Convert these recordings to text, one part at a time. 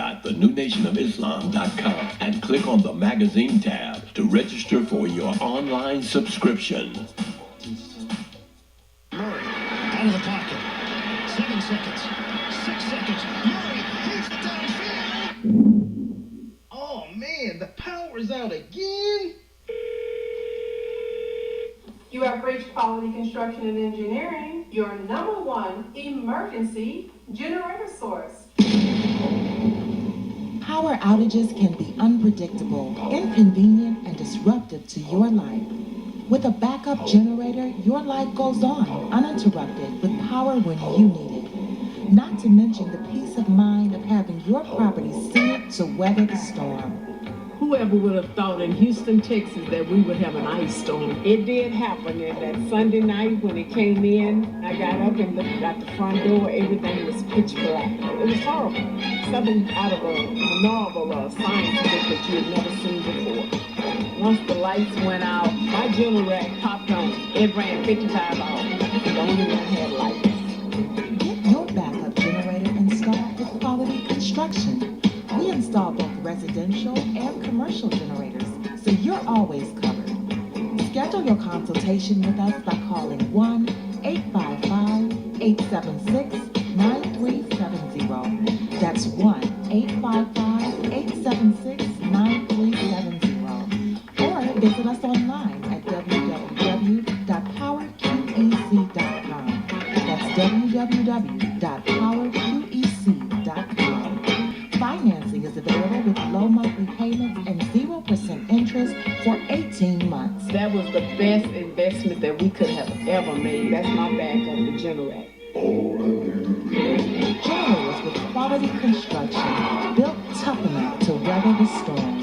www.thenewnationofislam.com and click on the magazine tab to register for your online subscription. Murray, out of the pocket. 7 seconds. 6 seconds. Murray hits the downfield. Oh, man, the power's out again. You have reached Quality Construction and Engineering, your #1 emergency generator source. Power outages can be unpredictable, inconvenient, and disruptive to your life. With a backup generator, your life goes on uninterrupted with power when you need it. Not to mention the peace of mind of having your property sealed to weather the storm. Whoever would have thought in Houston, Texas, that we would have an ice storm? It did happen, and that Sunday night when it came in, I got up and looked out the front door. Everything was pitch black. It was horrible. Something out of a novel or a science book that you had never seen before. Once the lights went out, my generator popped on. It ran 55 hours. The only one had lights. Get your backup generator installed with Quality Construction. We install both residential and commercial generators, so you're always covered. Schedule your consultation with us by calling 1-855-876-9370. That's 1-855-876-9370. Or visit us online at www.powerqec.com. That's www.powerqec.com. Financing is available with low monthly payments and 0% interest for 18 months. That was the best investment that we could have ever made. That's my backup, the generator. Generators with Quality Construction, built tough enough to weather the storm.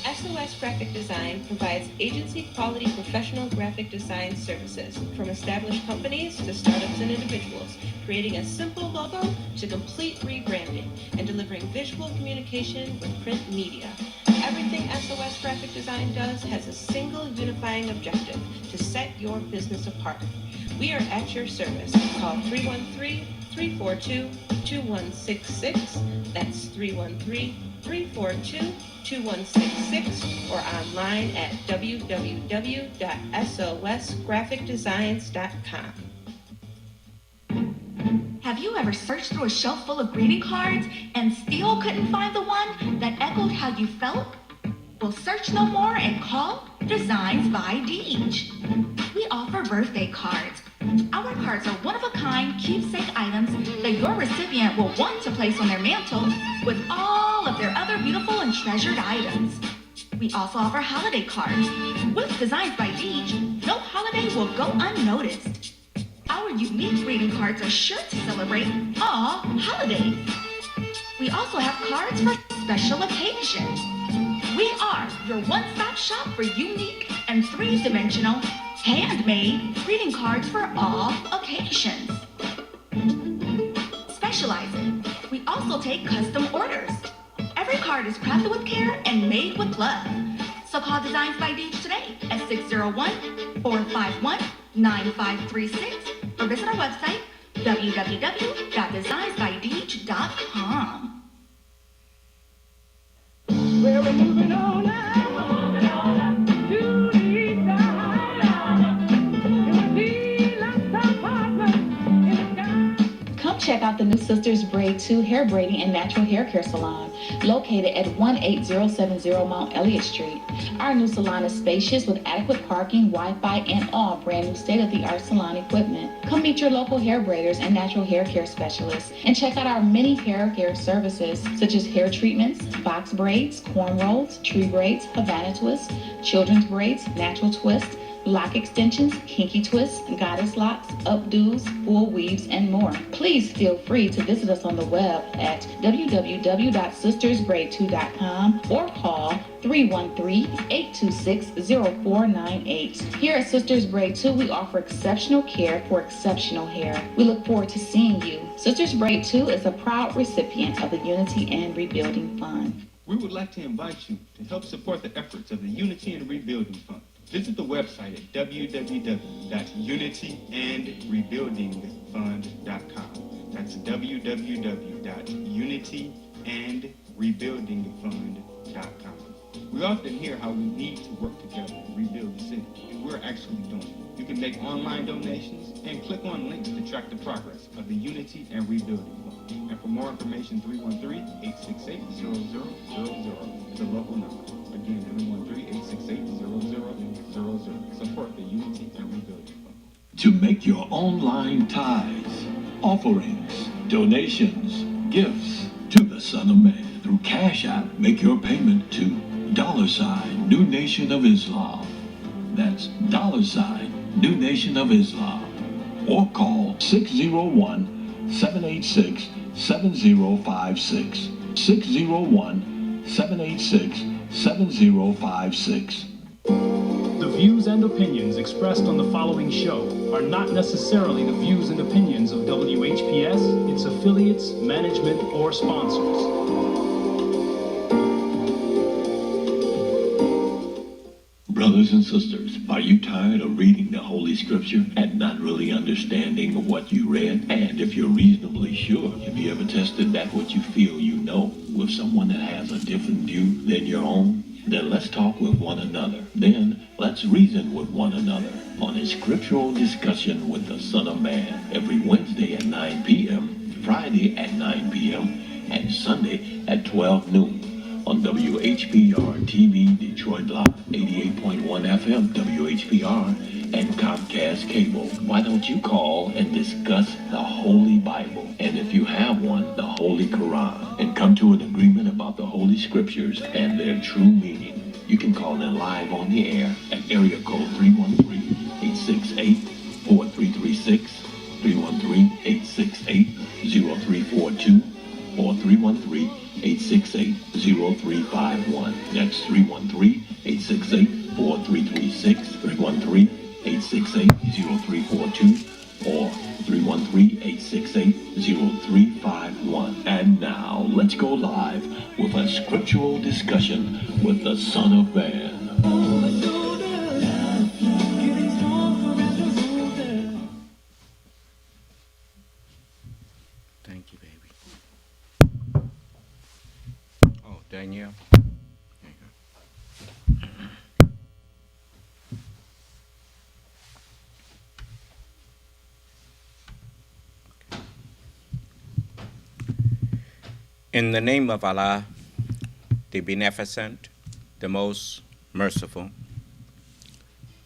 SOS Graphic Design provides agency quality professional graphic design services from established companies to startups and individuals, creating a simple logo to complete rebranding and delivering visual communication with print media. Everything SOS Graphic Design does has a single unifying objective: to set your business apart. We are at your service. Call 313-342-2166. That's 313-342-2166 or online at www.sosgraphicdesigns.com. Have you ever searched through a shelf full of greeting cards and still couldn't find the one that echoed how you felt? Well, search no more and call Designs by Deej. We offer birthday cards. Our cards are one-of-a-kind keepsake items that your recipient will want to place on their mantle with all of their other beautiful and treasured items. We also offer holiday cards. With Designs by Deej, no holiday will go unnoticed. Our unique greeting cards are sure to celebrate all holidays. We also have cards for special occasions. We are your one-stop shop for unique and three-dimensional, handmade greeting cards for all occasions. Specializing, we also take custom orders. Every card is crafted with care and made with love. So call Designs by Deej today at 601-451-9536 or visit our website, www.designsbydeej.com. Well, we're moving on now. To the Come check out the new Sisters Braid 2 Hair Braiding and Natural Hair Care Salon, located at 18070 Mount Elliott Street. Our new salon is spacious with adequate parking, Wi-Fi, and all brand new state-of-the-art salon equipment. Come meet your local hair braiders and natural hair care specialists and check out our many hair care services such as hair treatments, box braids, cornrows, tree braids, Havana twists, children's braids, natural twists, lock extensions, kinky twists, goddess locks, updos, full weaves, and more. Please feel free to visit us on the web at www.sistersbraid2.com or call 313-826-0498. Here at Sisters Braid 2, we offer exceptional care for exceptional hair. We look forward to seeing you. Sisters Braid 2 is a proud recipient of the Unity and Rebuilding Fund. We would like to invite you to help support the efforts of the Unity and Rebuilding Fund. Visit the website at www.unityandrebuildingfund.com. That's www.unityandrebuildingfund.com. We often hear how we need to work together to rebuild the city, and we're actually doing it. You can make online donations and click on links to track the progress of the Unity and Rebuilding Fund. And for more information, 313-868-0000 is a local number. Again, 313-868-0000. Support the Unity and Rebuilding Fund. To make your online tithes, offerings, donations, gifts to the Son of Man through Cash App, make your payment to $ New Nation of Islam. That's $ New Nation of Islam. Or call 601-786-7056. 601-786-7056. The views and opinions expressed on the following show are not necessarily the views and opinions of WHPS, its affiliates, management, or sponsors. Brothers and sisters, are you tired of reading the Holy Scripture and not really understanding what you read? And if you're reasonably sure, have you ever tested that what you feel you know with someone that has a different view than your own? Then let's talk with one another. Then let's reason with one another on a scriptural discussion with the Son of Man every Wednesday at 9 p.m., Friday at 9 p.m., and Sunday at 12 noon. On WHPR TV Detroit Live, 88.1 FM WHPR, and Comcast Cable. Why don't you call and discuss the Holy Bible, and if you have one, the Holy Quran, and come to an agreement about the Holy Scriptures and their true meaning? You can call in live on the air at area code 313-868-4336, 313-868-0342, or 313-868-0351. That's 313-868-4336, 313-868-0342, or 313-868-0351. And now, let's go live with a scriptural discussion with the Son of Man. Thank you, baby. Oh, Danielle. There you go. In the name of Allah, the Beneficent, the Most Merciful,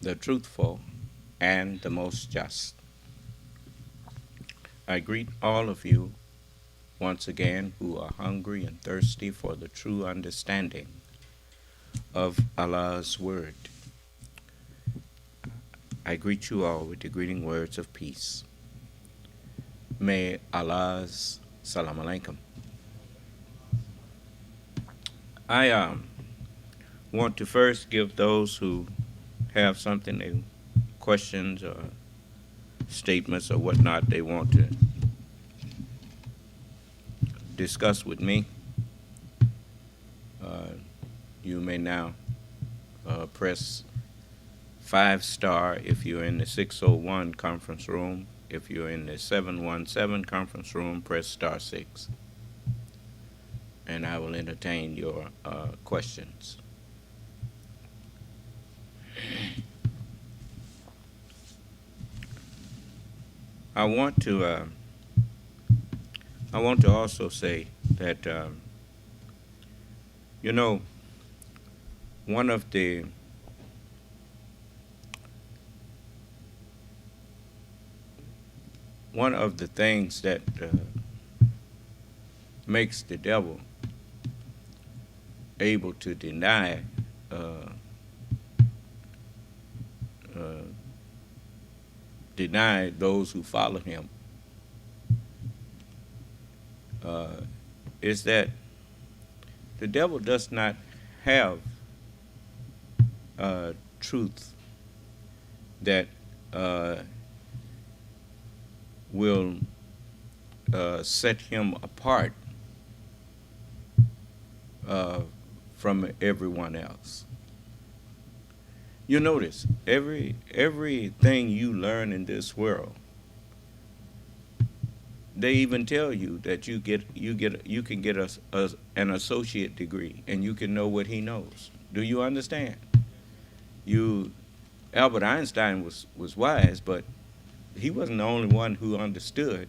the Truthful, and the Most Just, I greet all of you once again who are hungry and thirsty for the true understanding of Allah's Word. I greet you all with the greeting words of peace. May Allah's Salam Alaikum. I want to first give those who have something, questions or statements or whatnot they want to discuss with me. You may now press 5* if you're in the 601 conference room. If you're in the 717 conference room, press *6. And I will entertain your questions. I want to also say that one of the things that makes the devil able to deny those who follow him is that the devil does not have truth that will set him apart from everyone else. You notice everything you learn in this world they even tell you that you can get an associate degree and you can know what he knows. Do you understand? Albert Einstein was wise, but he wasn't the only one who understood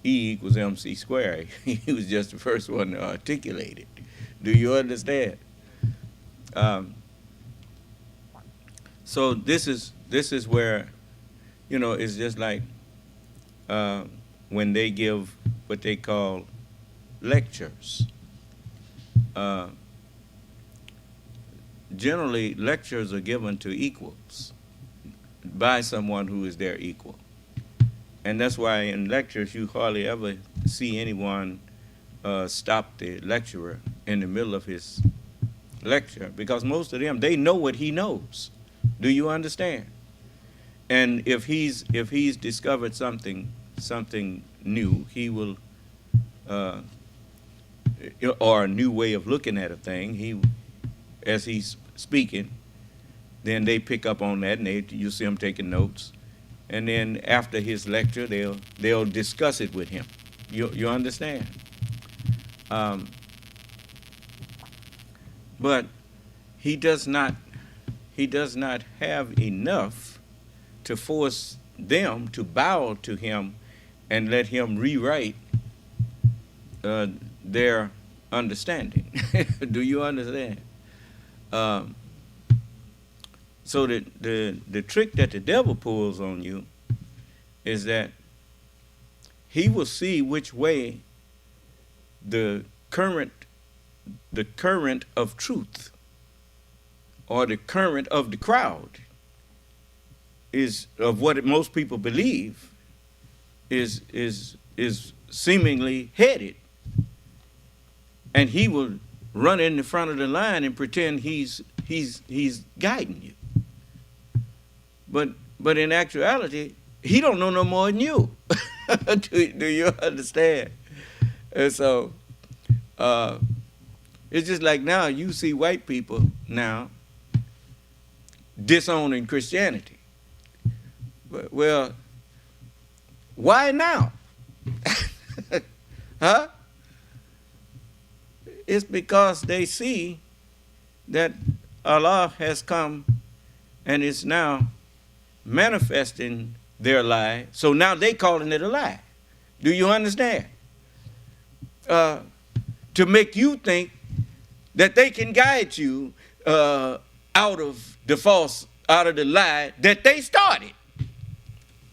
E equals MC squared. He was just the first one to articulate it. Do you understand? So this is where, it's just like when they give what they call lectures. Generally, lectures are given to equals by someone who is their equal. And that's why in lectures you hardly ever see anyone stop the lecturer in the middle of his lecture, because most of them, they know what he knows. Do you understand? And if he's discovered something new, he will, or a new way of looking at a thing, as he's speaking, then they pick up on that, and you see them taking notes. And then after his lecture, they'll discuss it with him. You understand? But he does not have enough to force them to bow to him and let him rewrite their understanding. Do you understand? So the trick that the devil pulls on you is that he will see which way the current of truth, or the current of the crowd, is of what most people believe is seemingly headed, and he will run in the front of the line and pretend he's guiding you. But in actuality, he don't know no more than you. Do you understand? And so it's just like now you see white people now disowning Christianity. Well, why now? Huh? It's because they see that Allah has come and is now manifesting their lie, so now they calling it a lie. Do you understand? To make you think that they can guide you out of the lie that they started.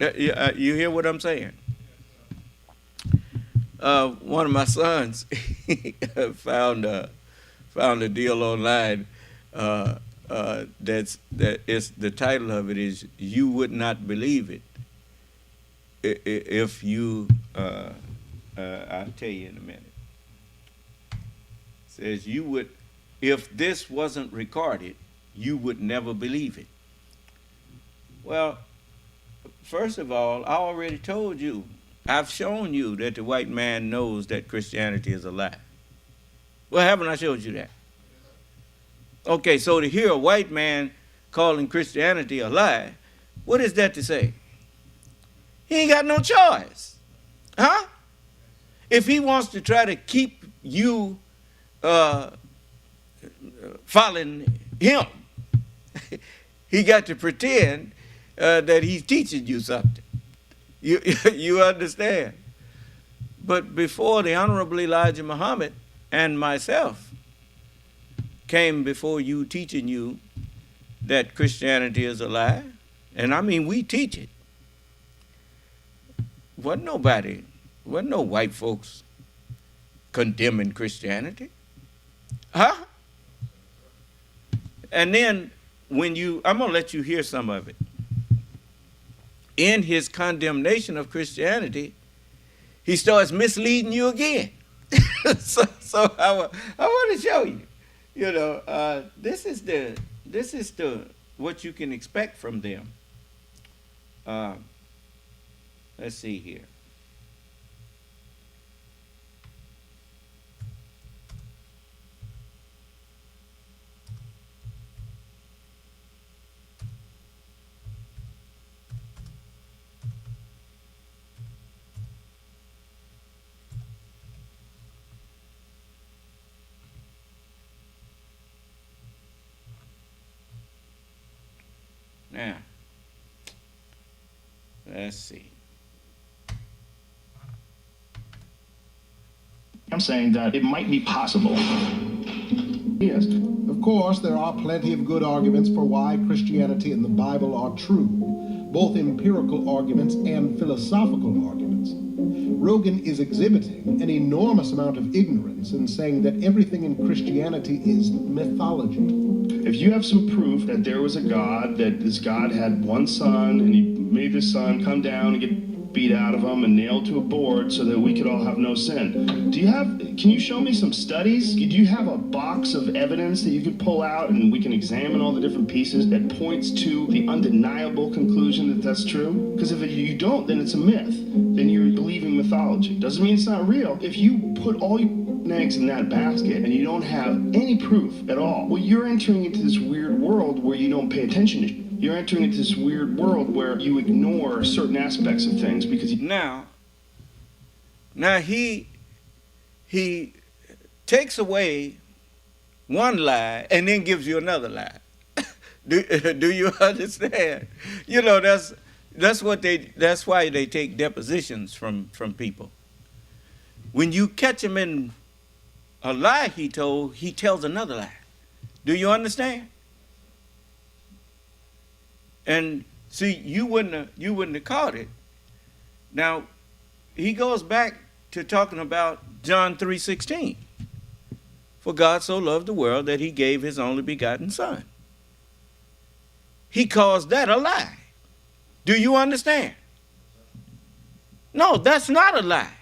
You hear what I'm saying? One of my sons found a deal online the title of it is "You Would Not Believe It If You." I'll tell you in a minute. It says you would, if this wasn't recorded, you would never believe it. Well, first of all, I already told you. I've shown you that the white man knows that Christianity is a lie. Well, haven't I showed you that? Okay, so to hear a white man calling Christianity a lie, what is that to say? He ain't got no choice. Huh? If he wants to try to keep you following him, he got to pretend that he's teaching you something. You understand? But before the Honorable Elijah Muhammad and myself came before you teaching you that Christianity is a lie, and I mean we teach it, wasn't no white folks condemning Christianity. Huh? And then I'm going to let you hear some of it. In his condemnation of Christianity, he starts misleading you again. so I want to show you. This is the what you can expect from them. Let's see here. Let's see. I'm saying that it might be possible. Yes, of course, there are plenty of good arguments for why Christianity and the Bible are true, both empirical arguments and philosophical arguments. Rogan is exhibiting an enormous amount of ignorance in saying that everything in Christianity is mythology. If you have some proof that there was a God, that this God had one son, and he made this son come down and get beat out of him and nailed to a board so that we could all have no sin. Can you show me some studies? Do you have a box of evidence that you could pull out and we can examine all the different pieces that points to the undeniable conclusion that that's true? Because if you don't, then it's a myth. Then you're believing mythology. Doesn't mean it's not real. If you put all your eggs in that basket and you don't have any proof at all, well, you're entering into this weird world where you don't pay attention to. You're entering into this weird world where you ignore certain aspects of things because now he takes away one lie and then gives you another lie. Do you understand? You know, that's why they take depositions from people. When you catch him in a lie he tells another lie. Do you understand? And see, you wouldn't have caught it. Now, he goes back to talking about John 3:16. For God so loved the world that he gave his only begotten son. He calls that a lie. Do you understand? No, that's not a lie.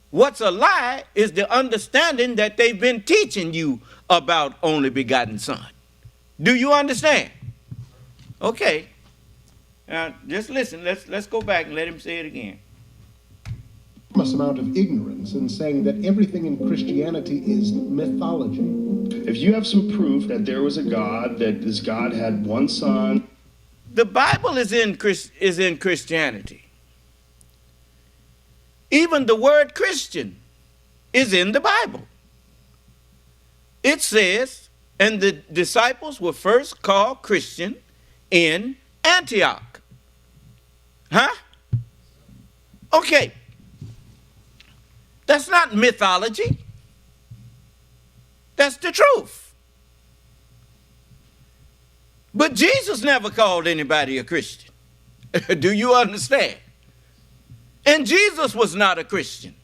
What's a lie is the understanding that they've been teaching you about only begotten son. Do you understand? Okay. Now, just listen. Let's go back and let him say it again. Enormous amount of ignorance in saying that everything in Christianity is mythology. If you have some proof that there was a God, that this God had one son. The Bible is in Christianity. Even the word Christian is in the Bible. It says, and the disciples were first called Christian in Antioch. Huh? Okay. That's not mythology. That's the truth. But Jesus never called anybody a Christian. Do you understand? And Jesus was not a Christian.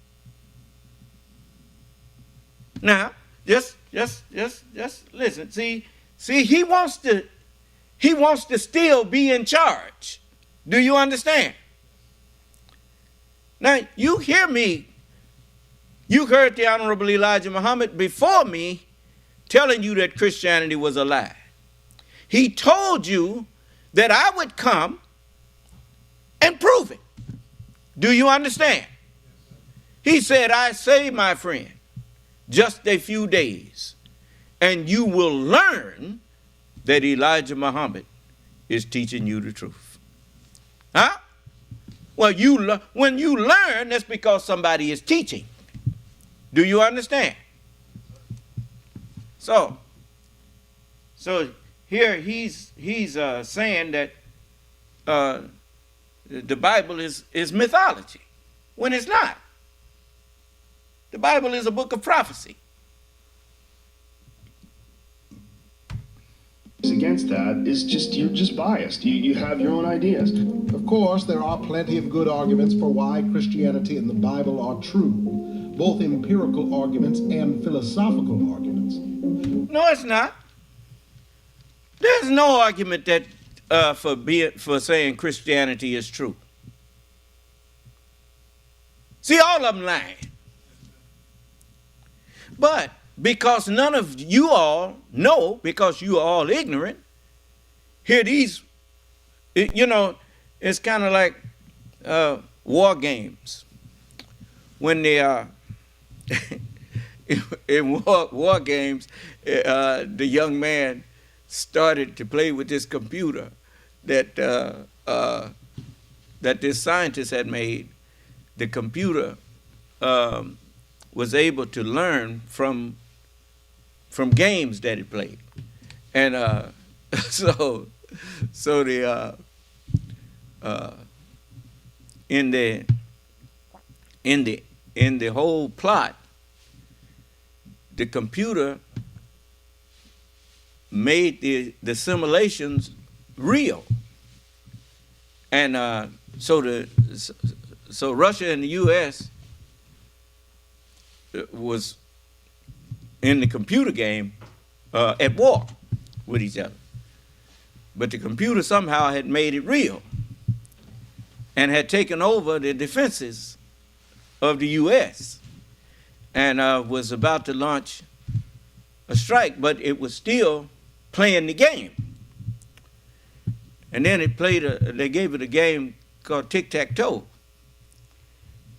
Now, just listen. See, he wants to still be in charge. Do you understand? Now, you hear me. You heard the Honorable Elijah Muhammad before me telling you that Christianity was a lie. He told you that I would come and prove it. Do you understand? He said, I say, my friend, just a few days, and you will learn that Elijah Muhammad is teaching you the truth. Huh? Well, when you learn, that's because somebody is teaching. Do you understand? So here he's saying that the Bible is mythology, when it's not. The Bible is a book of prophecy. Against that is you're just biased. You have your own ideas. Of course, there are plenty of good arguments for why Christianity and the Bible are true, both empirical arguments and philosophical arguments. No, it's not. There's no argument that for saying Christianity is true. See, all of them lying. But because none of you all know, because you are all ignorant, here these, it's kind of like war games. When they are in war games, the young man started to play with this computer that this scientist had made. The computer was able to learn from games that he played, and so in the whole plot, the computer made the simulations real, and so Russia and the U.S. was in the computer game at war with each other, but the computer somehow had made it real and had taken over the defenses of the U.S. and was about to launch a strike, but it was still playing the game. And then they gave it a game called tic-tac-toe.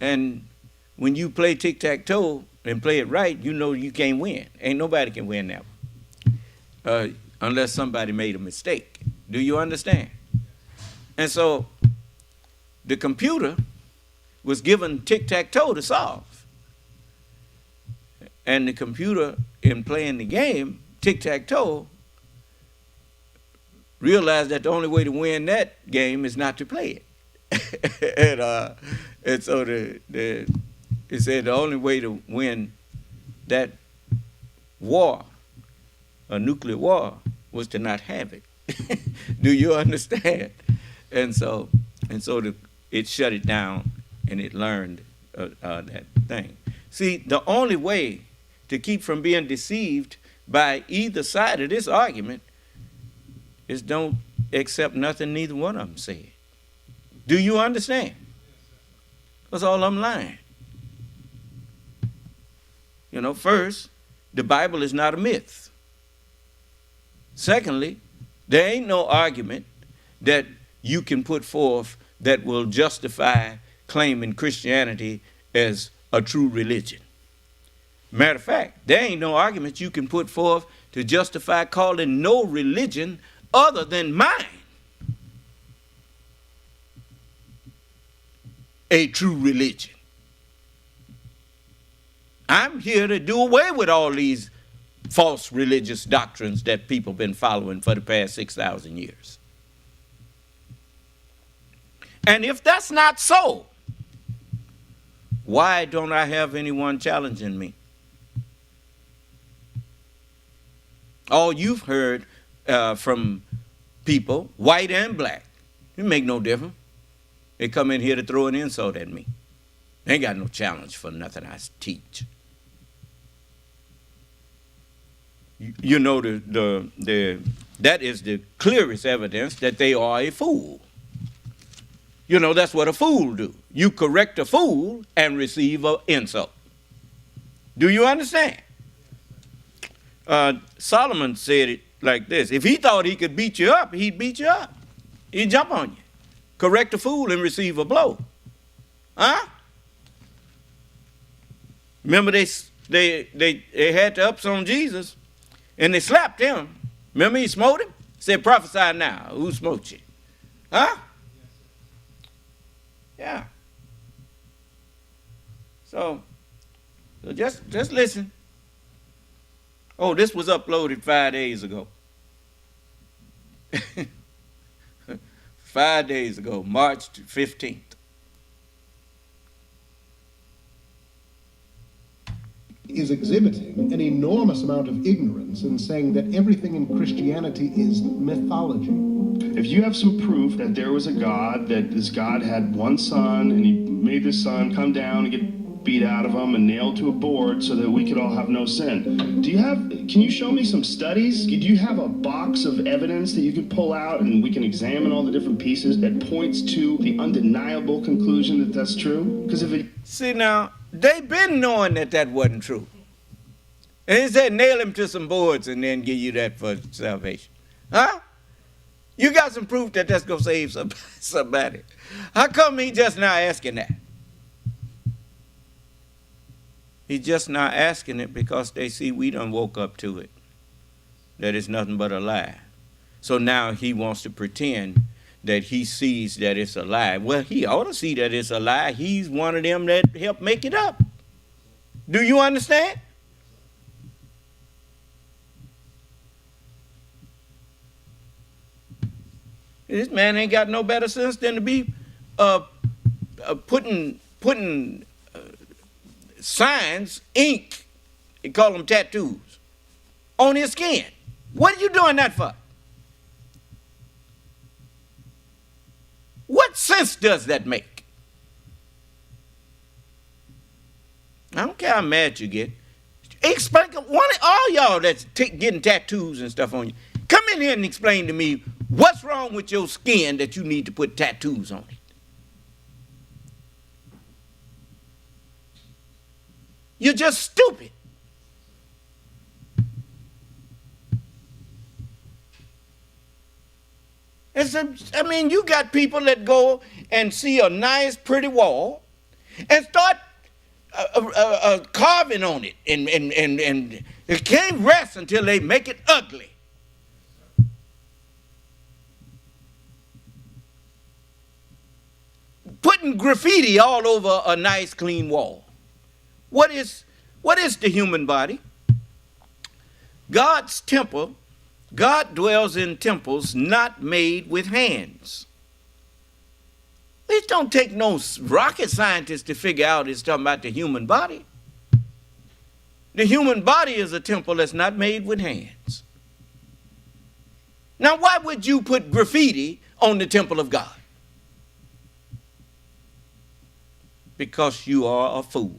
And when you play tic-tac-toe and play it right, you know you can't win. Ain't nobody can win that one, unless somebody made a mistake. Do you understand? And so the computer was given tic-tac-toe to solve. And the computer, in playing the game, tic-tac-toe, realized that the only way to win that game is not to play it. and so it said the only way to win that war, a nuclear war, was to not have it. Do you understand? And so it shut it down, and it learned that thing. See, the only way to keep from being deceived by either side of this argument is don't accept nothing neither one of them said. Do you understand? That's all I'm lying. You know, first, the Bible is not a myth. Secondly, there ain't no argument that you can put forth that will justify claiming Christianity as a true religion. Matter of fact, there ain't no argument you can put forth to justify calling no religion other than mine a true religion. I'm here to do away with all these false religious doctrines that people have been following for the past 6,000 years. And if that's not so, why don't I have anyone challenging me? All you've heard from people, white and black, it make no difference. They come in here to throw an insult at me. They ain't got no challenge for nothing I teach. You know, that is the clearest evidence that they are a fool. You know, that's what a fool do. You correct a fool and receive an insult. Do you understand? Solomon said it like this. If he thought he could beat you up, he'd beat you up. He'd jump on you. Correct a fool and receive a blow. Huh? Remember they had the ups on Jesus and they slapped him. Remember he smote him? Said, prophesy now. Who smote you? Huh? Yeah. So just listen. Oh, this was uploaded 5 days ago. 5 days ago, March 15th. Is exhibiting an enormous amount of ignorance and saying that everything in Christianity is mythology. If you have some proof that there was a God, that this God had one son, and he made this son come down and get beat out of him and nailed to a board so that we could all have no sin. Can you show me some studies? Do you have a box of evidence that you could pull out and we can examine all the different pieces that points to the undeniable conclusion that that's true? Because if it... See now, they've been knowing that wasn't true. And he said nail him to some boards and then give you that for salvation. Huh? You got some proof that that's going to save somebody. How come he just now asking that? He's just not asking it because they see we done woke up to it, that it's nothing but a lie. So now he wants to pretend that he sees that it's a lie. Well, he ought to see that it's a lie. He's one of them that helped make it up. Do you understand? This man ain't got no better sense than to be putting signs, ink, they call them tattoos, on his skin. What are you doing that for? What sense does that make? I don't care how mad you get. Explain, all y'all that's getting tattoos and stuff on you, come in here and explain to me what's wrong with your skin that you need to put tattoos on it. You're just stupid. I mean, you got people that go and see a nice, pretty wall and start carving on it, and it can't rest until they make it ugly. Putting graffiti all over a nice, clean wall. What is the human body? God's temple. God dwells in temples not made with hands. It don't take no rocket scientist to figure out it's talking about the human body. The human body is a temple that's not made with hands. Now, why would you put graffiti on the temple of God? Because you are a fool.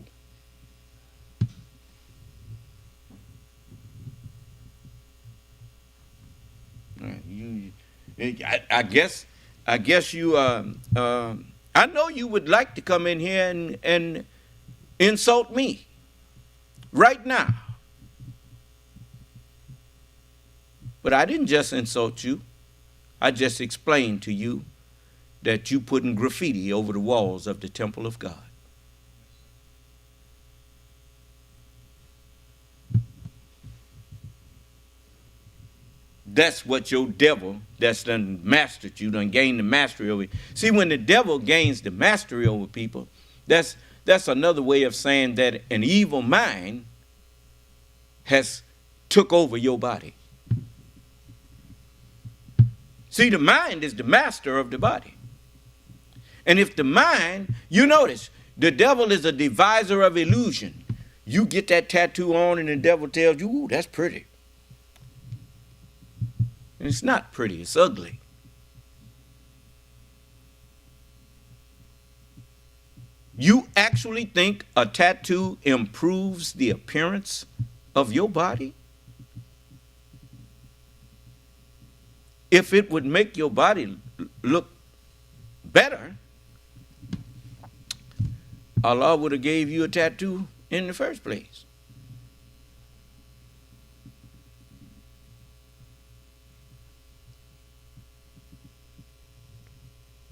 I guess you. I know you would like to come in here and insult me right now, but I didn't just insult you. I just explained to you that you putting graffiti over the walls of the temple of God. That's what your devil that's done mastered you, done gained the mastery over you. See, when the devil gains the mastery over people, that's another way of saying that an evil mind has took over your body. See, the mind is the master of the body. And if the mind, you notice, the devil is a deviser of illusion. You get that tattoo on and the devil tells you, ooh, that's pretty. And it's not pretty, it's ugly. You actually think a tattoo improves the appearance of your body? If it would make your body look better, Allah would have gave you a tattoo in the first place.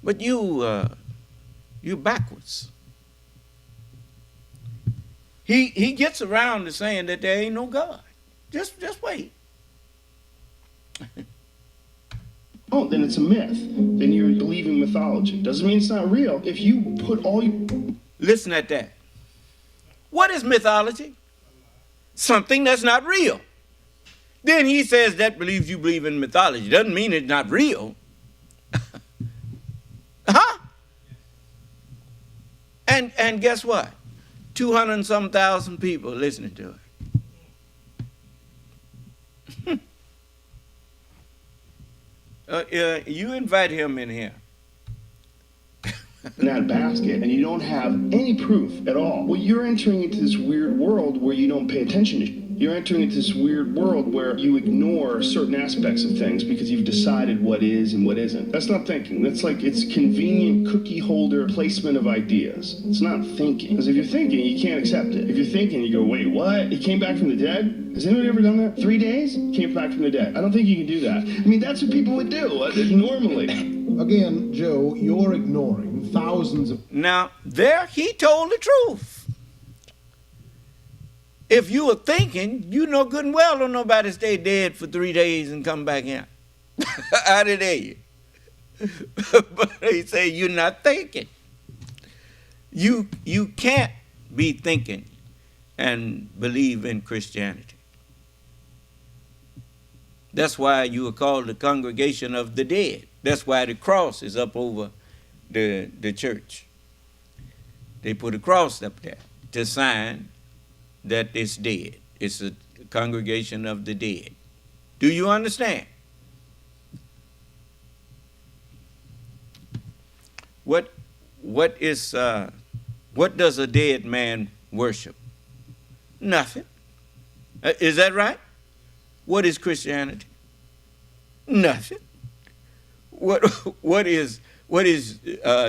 But you're backwards. He gets around to saying that there ain't no God. Just wait. Oh, then it's a myth. Then you're believing mythology. Doesn't mean it's not real. If you put all you... Listen at that. What is mythology? Something that's not real. Then he says that believes you believe in mythology. Doesn't mean it's not real. Huh? And guess what? 200 and some thousand people listening to it. You invite him in here. In that basket, and you don't have any proof at all. Well, you're entering into this weird world where you don't pay attention to. You're entering into this weird world where you ignore certain aspects of things because you've decided what is and what isn't. That's not thinking. That's like, it's convenient cookie holder placement of ideas. It's not thinking. Because if you're thinking, you can't accept it. If you're thinking, you go, wait, what? He came back from the dead? Has anybody ever done that? 3 days? Came back from the dead. I don't think you can do that. I mean, that's what people would do normally. Again, Joe, you're ignoring thousands of... Now, there he told the truth. If you were thinking, you know good and well don't nobody stay dead for 3 days and come back in. How did they? But they say you're not thinking. You can't be thinking and believe in Christianity. That's why you are called the congregation of the dead. That's why the cross is up over the church. They put a cross up there to sign that it's dead. It's a congregation of the dead. Do you understand? What does a dead man worship? Nothing. Is that right? What is Christianity? Nothing. What is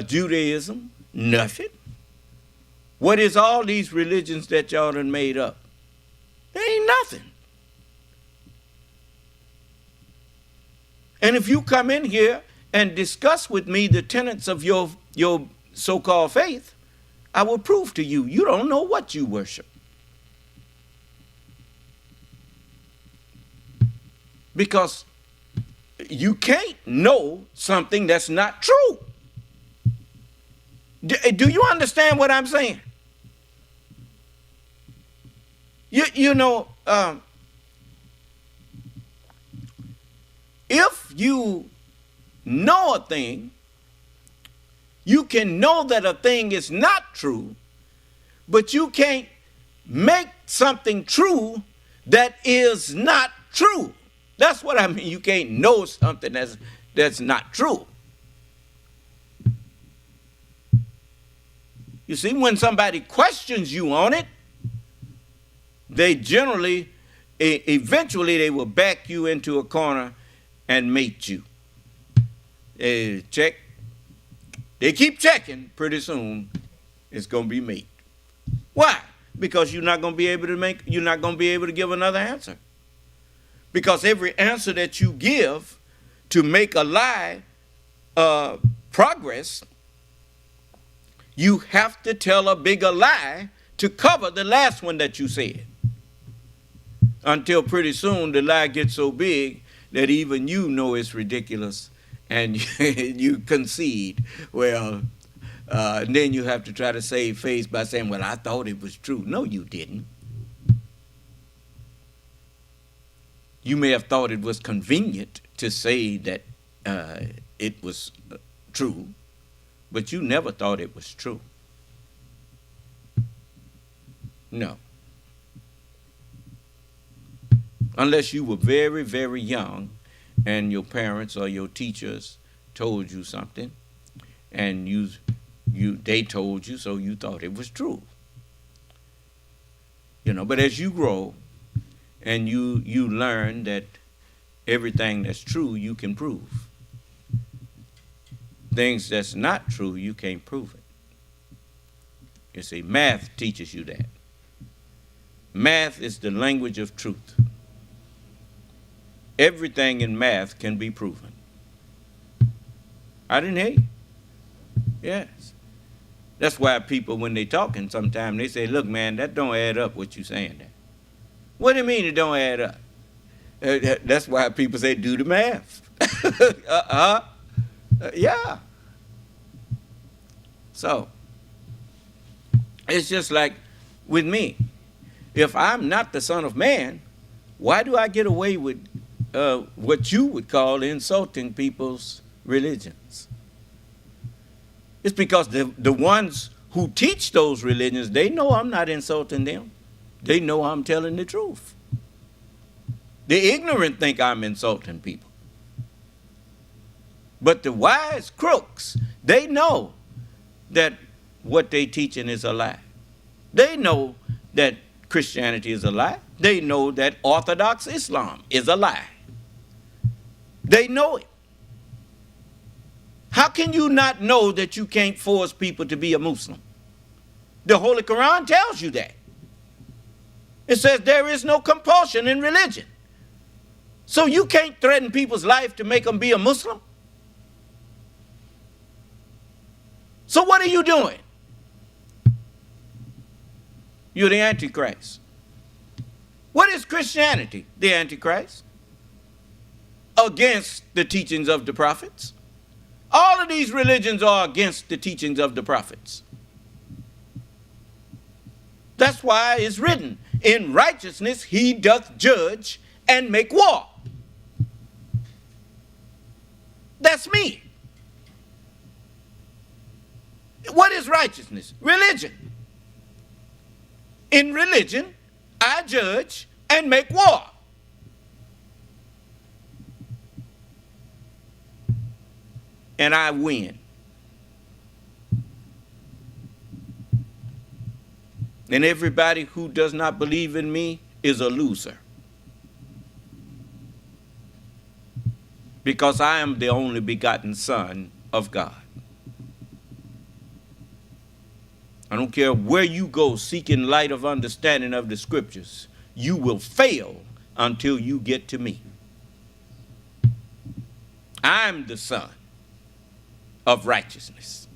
Judaism? Nothing. What is all these religions that y'all done made up? They ain't nothing. And if you come in here and discuss with me the tenets of your so-called faith, I will prove to you, you don't know what you worship. Because you can't know something that's not true. Do you understand what I'm saying? You know, if you know a thing, you can know that a thing is not true, but you can't make something true that is not true. That's what I mean. You can't know something that's not true. You see, when somebody questions you on it, they generally, eventually they will back you into a corner and mate you. They check. They keep checking. Pretty soon, it's going to be mate. Why? Because you're not going to be able to give another answer. Because every answer that you give to make a lie progress, you have to tell a bigger lie to cover the last one that you said. Until pretty soon the lie gets so big that even you know it's ridiculous and you concede. Well, and then you have to try to save face by saying, well, I thought it was true. No, you didn't. You may have thought it was convenient to say that it was true, but you never thought it was true. No. Unless you were very, very young and your parents or your teachers told you something and they told you, so you thought it was true. You know, but as you grow and you learn that everything that's true you can prove. Things that's not true, you can't prove it. You see, math teaches you that. Math is the language of truth. Everything in math can be proven. I didn't hear you. Yes. That's why people, when they talking, sometimes they say, look, man, that don't add up what you saying there. What do you mean it don't add up? That's why people say, do the math. Yeah. So, it's just like with me. If I'm not the Son of Man, why do I get away with what you would call insulting people's religions? It's because the ones who teach those religions, they know I'm not insulting them. They know I'm telling the truth. The ignorant think I'm insulting people. But the wise crooks, they know that what they teaching is a lie. They know that Christianity is a lie. They know that Orthodox Islam is a lie. They know it. How can you not know that you can't force people to be a Muslim? The Holy Quran tells you that. It says there is no compulsion in religion. So you can't threaten people's life to make them be a Muslim? So what are you doing? You're the Antichrist. What is Christianity? The Antichrist. Against the teachings of the prophets. All of these religions are against the teachings of the prophets. That's why it's written, in righteousness he doth judge and make war. That's me. What is righteousness? Religion. In religion, I judge and make war. And I win. And everybody who does not believe in me is a loser. Because I am the only begotten Son of God. I don't care where you go seeking light of understanding of the scriptures, you will fail until you get to me. I'm the Son of righteousness.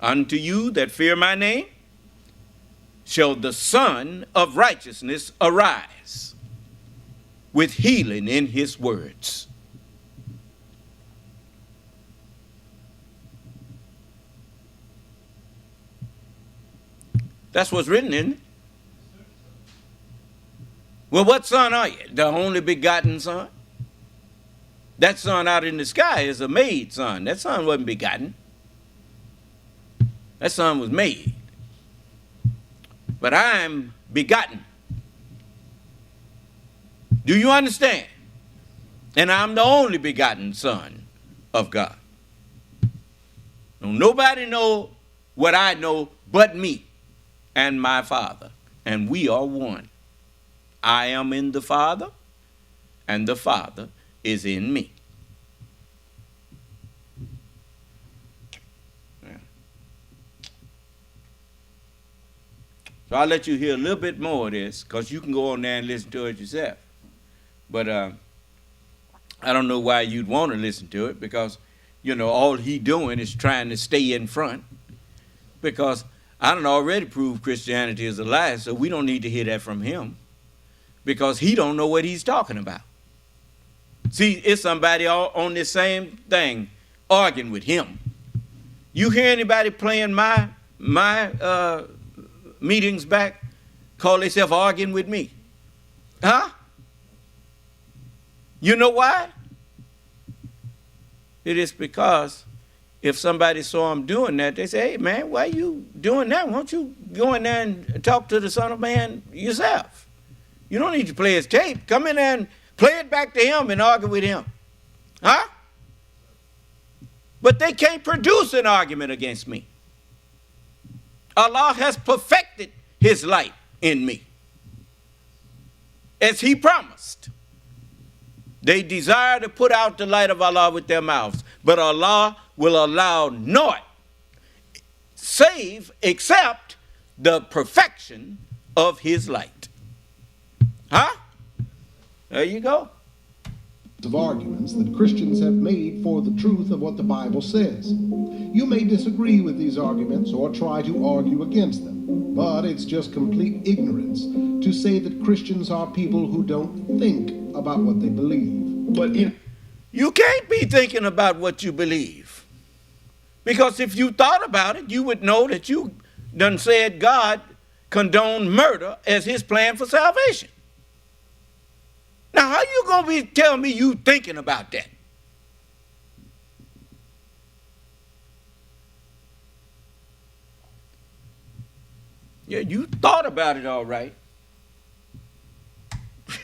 Unto you that fear my name shall the Son of righteousness arise with healing in his words. That's what's written in it. Well, what son are you? The only begotten Son? That son out in the sky is a made son. That son wasn't begotten. That son was made. But I'm begotten. Do you understand? And I'm the only begotten Son of God. Don't nobody know what I know but me and my Father. And we are one. I am in the Father, and the Father is in me. Yeah. So I'll let you hear a little bit more of this, because you can go on there and listen to it yourself. But I don't know why you'd want to listen to it, because, you know, all he doing is trying to stay in front. Because I done already proved Christianity is a lie, so we don't need to hear that from him. Because he don't know what he's talking about. See, it's somebody on this same thing arguing with him. You hear anybody playing my meetings back call themselves arguing with me? Huh? You know why? It is because if somebody saw him doing that, they say, hey, man, why are you doing that? Why don't you go in there and talk to the Son of Man yourself? You don't need to play his tape. Come in there and play it back to him and argue with him. Huh? But they can't produce an argument against me. Allah has perfected his light in me, as he promised. They desire to put out the light of Allah with their mouths, but Allah will allow naught save except the perfection of his light. Huh? There you go. Of arguments that Christians have made for the truth of what the Bible says. You may disagree with these arguments or try to argue against them, but it's just complete ignorance to say that Christians are people who don't think about what they believe. But you can't be thinking about what you believe. Because if you thought about it, you would know that you done said God condoned murder as his plan for salvation. Now, how you going to be telling me you thinking about that? Yeah, you thought about it all right.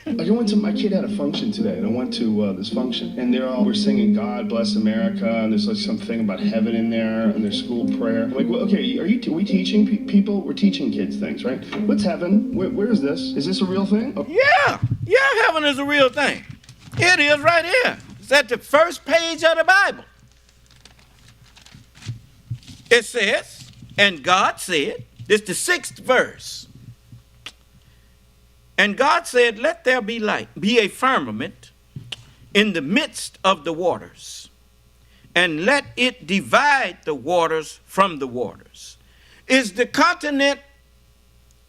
My kid had a function today, and I went to this function, and we're singing God Bless America, and there's like something about heaven in there, and there's school prayer. I'm like, well, okay, are we teaching people? We're teaching kids things, right? What's heaven? Where is this? Is this a real thing? Oh. Yeah, heaven is a real thing. It is right here. It's at the first page of the Bible. It says, and God said, it's the 6th verse. And God said, let there be light, be a firmament in the midst of the waters, and let it divide the waters from the waters. Is the continent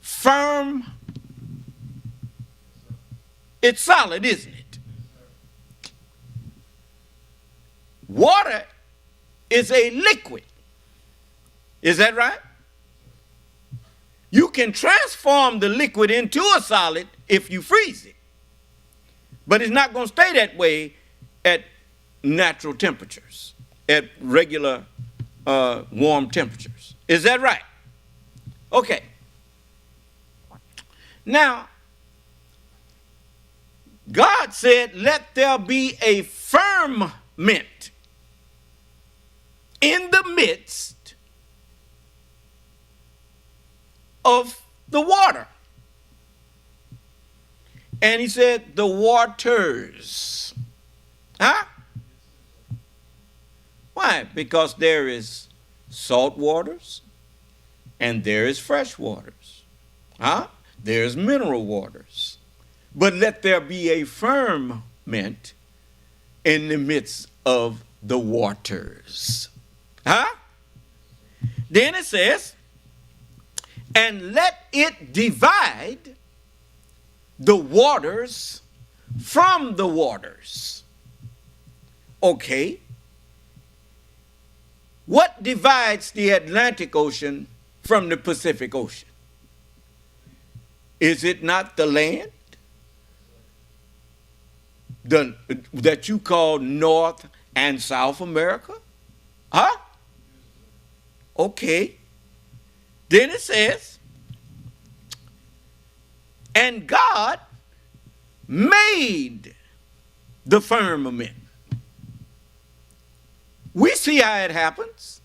firm? It's solid, isn't it? Water is a liquid. Is that right? You can transform the liquid into a solid if you freeze it. But it's not going to stay that way at natural temperatures, at regular warm temperatures. Is that right? Okay. Now, God said, let there be a firmament in the midst of the water. And he said, the waters. Huh? Why? Because there is salt waters and there is fresh waters. Huh? There's mineral waters. But let there be a firmament in the midst of the waters. Huh? Then it says, and let it divide the waters from the waters. Okay. What divides the Atlantic Ocean from the Pacific Ocean? Is it not the land that you call North and South America? Huh? Okay. Then it says, and God made the firmament. We see how it happens.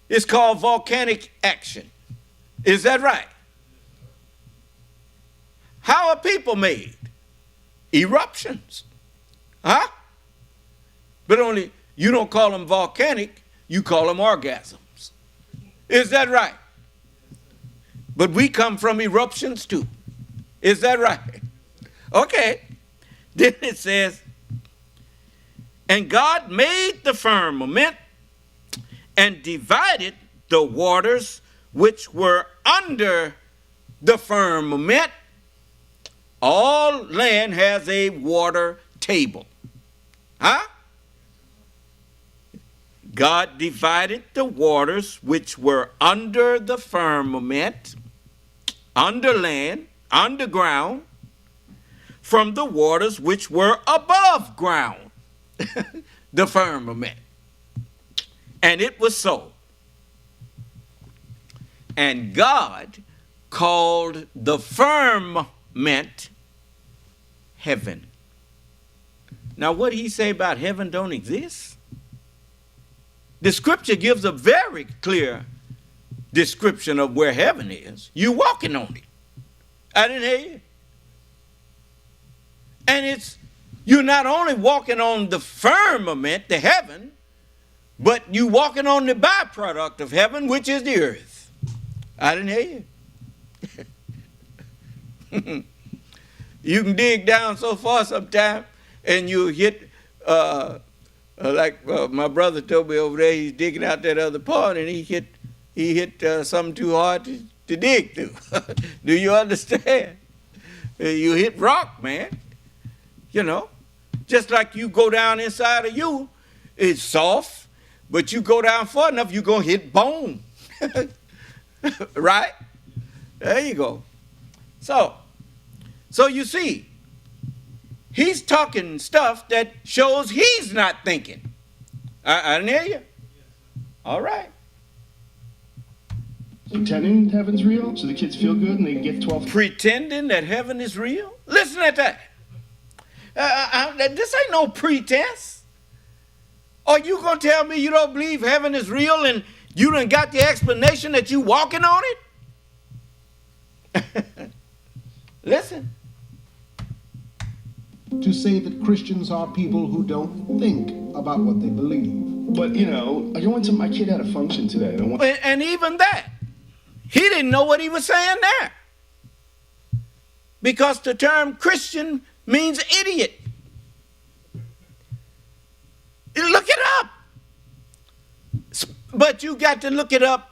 It's called volcanic action. Is that right? How are people made? Eruptions. Huh? But only you don't call them volcanic, you call them orgasms. Is that right? But we come from eruptions too. Is that right? Okay. Then it says, and God made the firmament and divided the waters which were under the firmament. All land has a water table. Huh? God divided the waters which were under the firmament, under land, underground, from the waters which were above ground, the firmament. And it was so. And God called the firmament heaven. Now, what did he say about heaven don't exist? The scripture gives a very clear description of where heaven is. You're walking on it. I didn't hear you. And you're not only walking on the firmament, the heaven, but you walking on the byproduct of heaven, which is the earth. I didn't hear you. You can dig down so far sometime and you hit, like my brother told me over there, he's digging out that other part and he hit something too hard to dig through. Do you understand? You hit rock, man. You know, just like you go down inside of you, it's soft, but you go down far enough, you're going to hit bone. Right? There you go. So you see, he's talking stuff that shows he's not thinking. I didn't hear you. All right. Pretending heaven's real so the kids feel good and they can get 12. Pretending that heaven is real? Listen at that. This ain't no pretense. Are you going to tell me you don't believe heaven is real and you done got the explanation that you walking on it? Listen. To say that Christians are people who don't think about what they believe. But, you know, I went to my kid had a function today. And even that, he didn't know what he was saying there. Because the term Christian means idiot. Look it up. But you got to look it up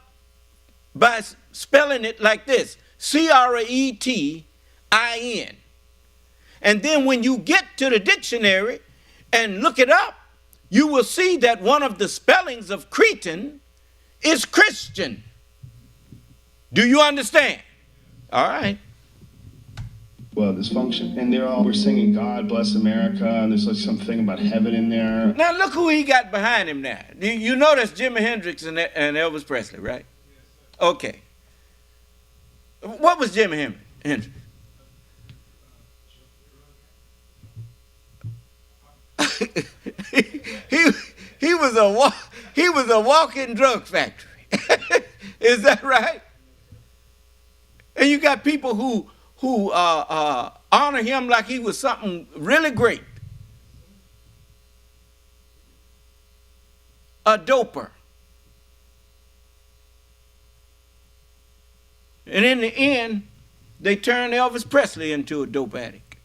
by spelling it like this. Cretin. And then when you get to the dictionary and look it up, you will see that one of the spellings of Cretan is Christian. Do you understand? All right. well, dysfunction. And we're singing God Bless America, and there's like something about heaven in there. Now look who he got behind him now. You know that's Jimi Hendrix and Elvis Presley, right? Okay. What was Jimi Hendrix? he was a walking drug factory. Is that right? And you got people who honor him like he was something really great. A doper. And in the end, they turned Elvis Presley into a dope addict.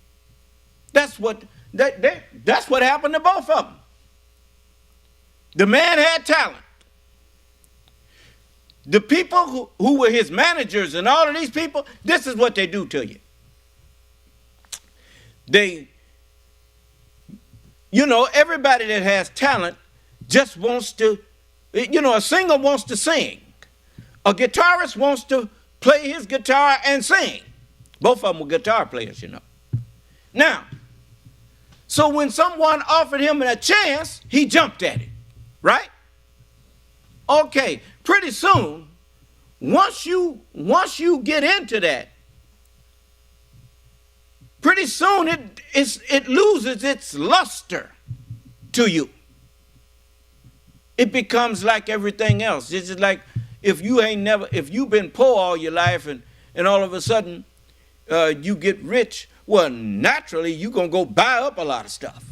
That's what happened to both of them. The man had talent. The people who were his managers and all of these people, this is what they do to you. Everybody that has talent just wants to, a singer wants to sing. A guitarist wants to play his guitar and sing. Both of them were guitar players, Now, so when someone offered him a chance, he jumped at it, right? Okay, pretty soon, once you get into that, pretty soon it loses its luster to you. It becomes like everything else. It's just like if you've been poor all your life and all of a sudden you get rich, well, naturally you're gonna go buy up a lot of stuff,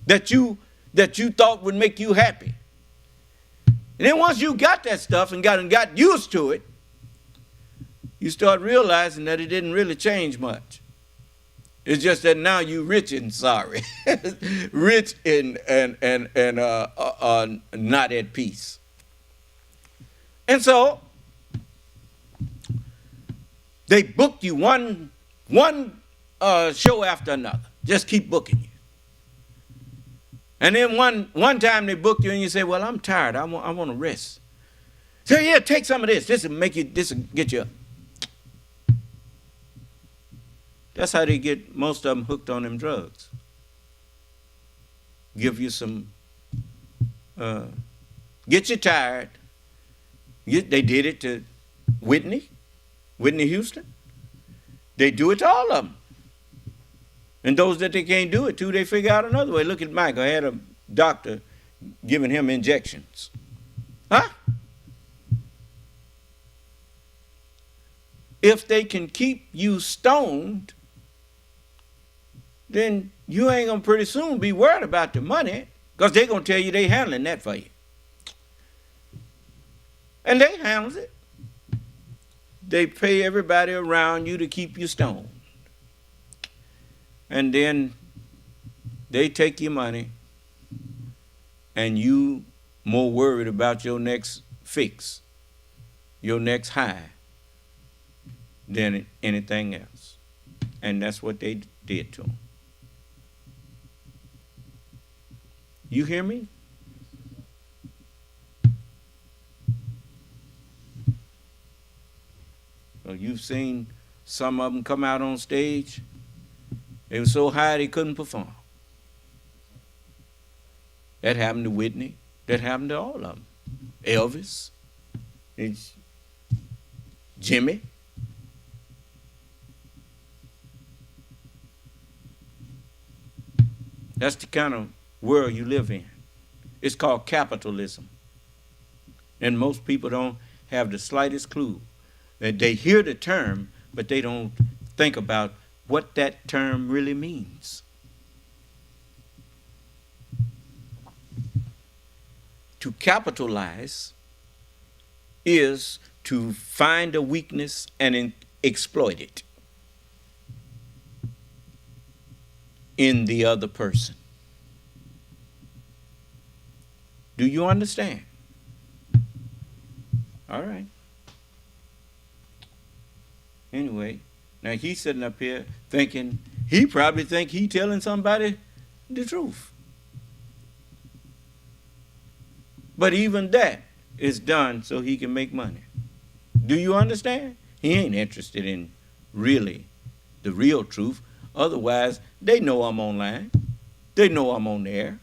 that you thought would make you happy. And then once you got that stuff and got used to it, you start realizing that it didn't really change much. It's just that now you're rich and sorry, rich and not at peace. And so they booked you one show after another. Just keep booking you. And then one time they booked you and you say, well, I'm tired. I want to rest. So yeah, take some of this. This will get you up. That's how they get most of them hooked on them drugs. Give you some, get you tired. They did it to Whitney Houston. They do it to all of them. And those that they can't do it to, they figure out another way. Look at Michael. I had a doctor giving him injections. If they can keep you stoned, then you ain't going to pretty soon be worried about the money, because they're going to tell you they handling that for you. And they handle it. They pay everybody around you to keep you stoned. And then they take your money and you more worried about your next fix, your next high, than anything else. And that's what they did to them. You hear me? Well, you've seen some of them come out on stage. They were so high they couldn't perform. That happened to Whitney. That happened to all of them. Elvis. Jimmy. That's the kind of world you live in. It's called capitalism. And most people don't have the slightest clue. They hear the term, but they don't think about what that term really means. To capitalize is to find a weakness and exploit it in the other person. Do you understand? All right. Anyway, now he's sitting up here thinking, he probably think he telling somebody the truth. But even that is done so he can make money. Do you understand? He ain't interested in really the real truth. Otherwise, they know I'm online. They know I'm on the air.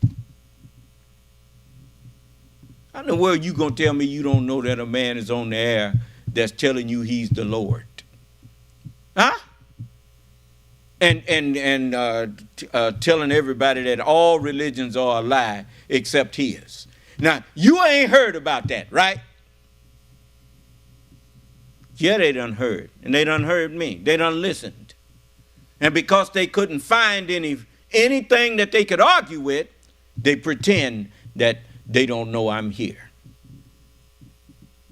How in the world you going to tell me you don't know that a man is on the air that's telling you he's the Lord? Huh? And telling everybody that all religions are a lie except his. Now, you ain't heard about that, right? Yeah, they done heard. And they done heard me. They done listened. And because they couldn't find anything that they could argue with, they pretend that they don't know I'm here.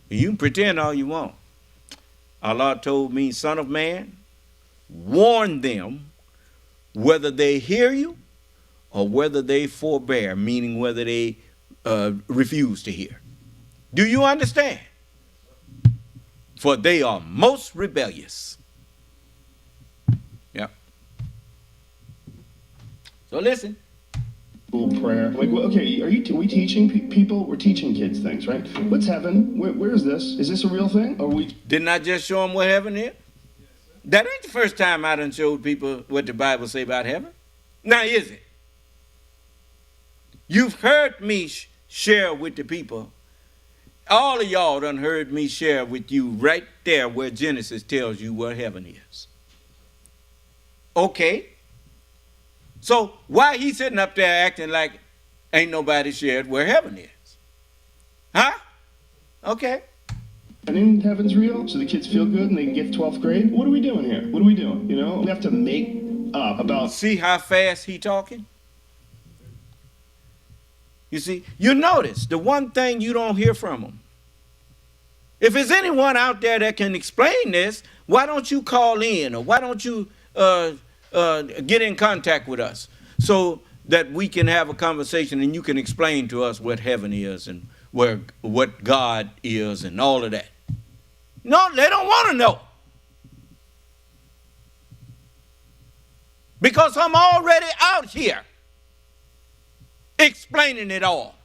You can pretend all you want. Allah told me, son of man, warn them whether they hear you or whether they forbear, meaning whether they refuse to hear. Do you understand? For they are most rebellious. Yep. So listen. Prayer. Like, okay, are we teaching people? We're teaching kids things, right? What's heaven? Where is this? Is this a real thing? Or we? Didn't I just show them what heaven is? That ain't the first time I done showed people what the Bible say about heaven. Now, is it? You've heard me share with the people. All of y'all done heard me share with you right there where Genesis tells you where heaven is. Okay. So why he sitting up there acting like ain't nobody shared where heaven is? Huh? Okay. And in heaven's real, so the kids feel good and they can get to 12th grade. What are we doing here? What are we doing? You know, we have to make up about. See how fast he talking? You see, you notice the one thing you don't hear from him. If there's anyone out there that can explain this, why don't you call in, or why don't you get in contact with us so that we can have a conversation and you can explain to us what heaven is and what God is and all of that. No, they don't want to know. Because I'm already out here explaining it all.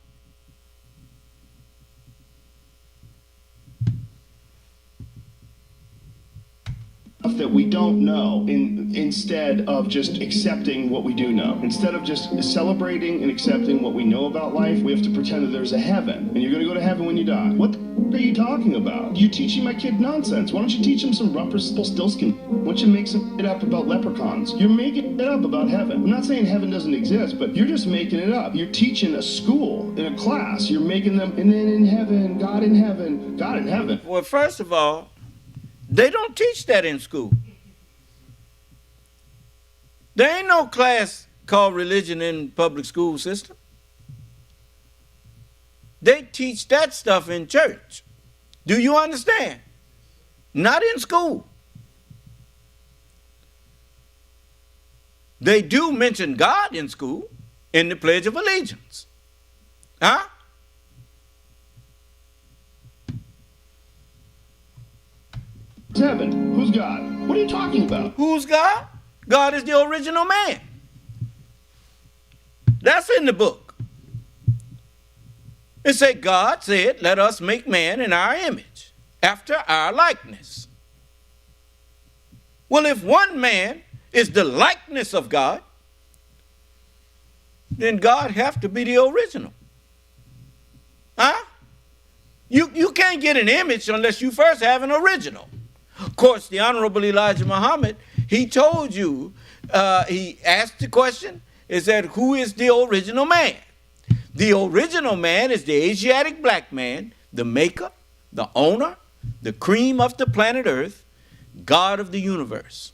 That we don't know instead of just accepting what we do know. Instead of just celebrating and accepting what we know about life, we have to pretend that there's a heaven and you're going to go to heaven when you die. What the are you talking about? You're teaching my kid nonsense. Why don't you teach him some Rumpelstiltskin? Why don't you make some it up about leprechauns? You're making it up about heaven. I'm not saying heaven doesn't exist, but you're just making it up. You're teaching a school in a class. You're making them, and then in heaven, God in heaven, God in heaven. Well, first of all, they don't teach that in school. There ain't no class called religion in public school system. They teach that stuff in church. Do you understand? Not in school. They do mention God in school in the Pledge of Allegiance. Huh? Heaven. Who's God? What are you talking about? Who's God? God is the original man. That's in the book. It said, God said, let us make man in our image, after our likeness. Well, if one man is the likeness of God, then God have to be the original. Huh? You can't get an image unless you first have an original. Of course, the Honorable Elijah Muhammad, he told you, he asked the question, is that who is the original man? The original man is the Asiatic black man, the maker, the owner, the cream of the planet Earth, God of the universe.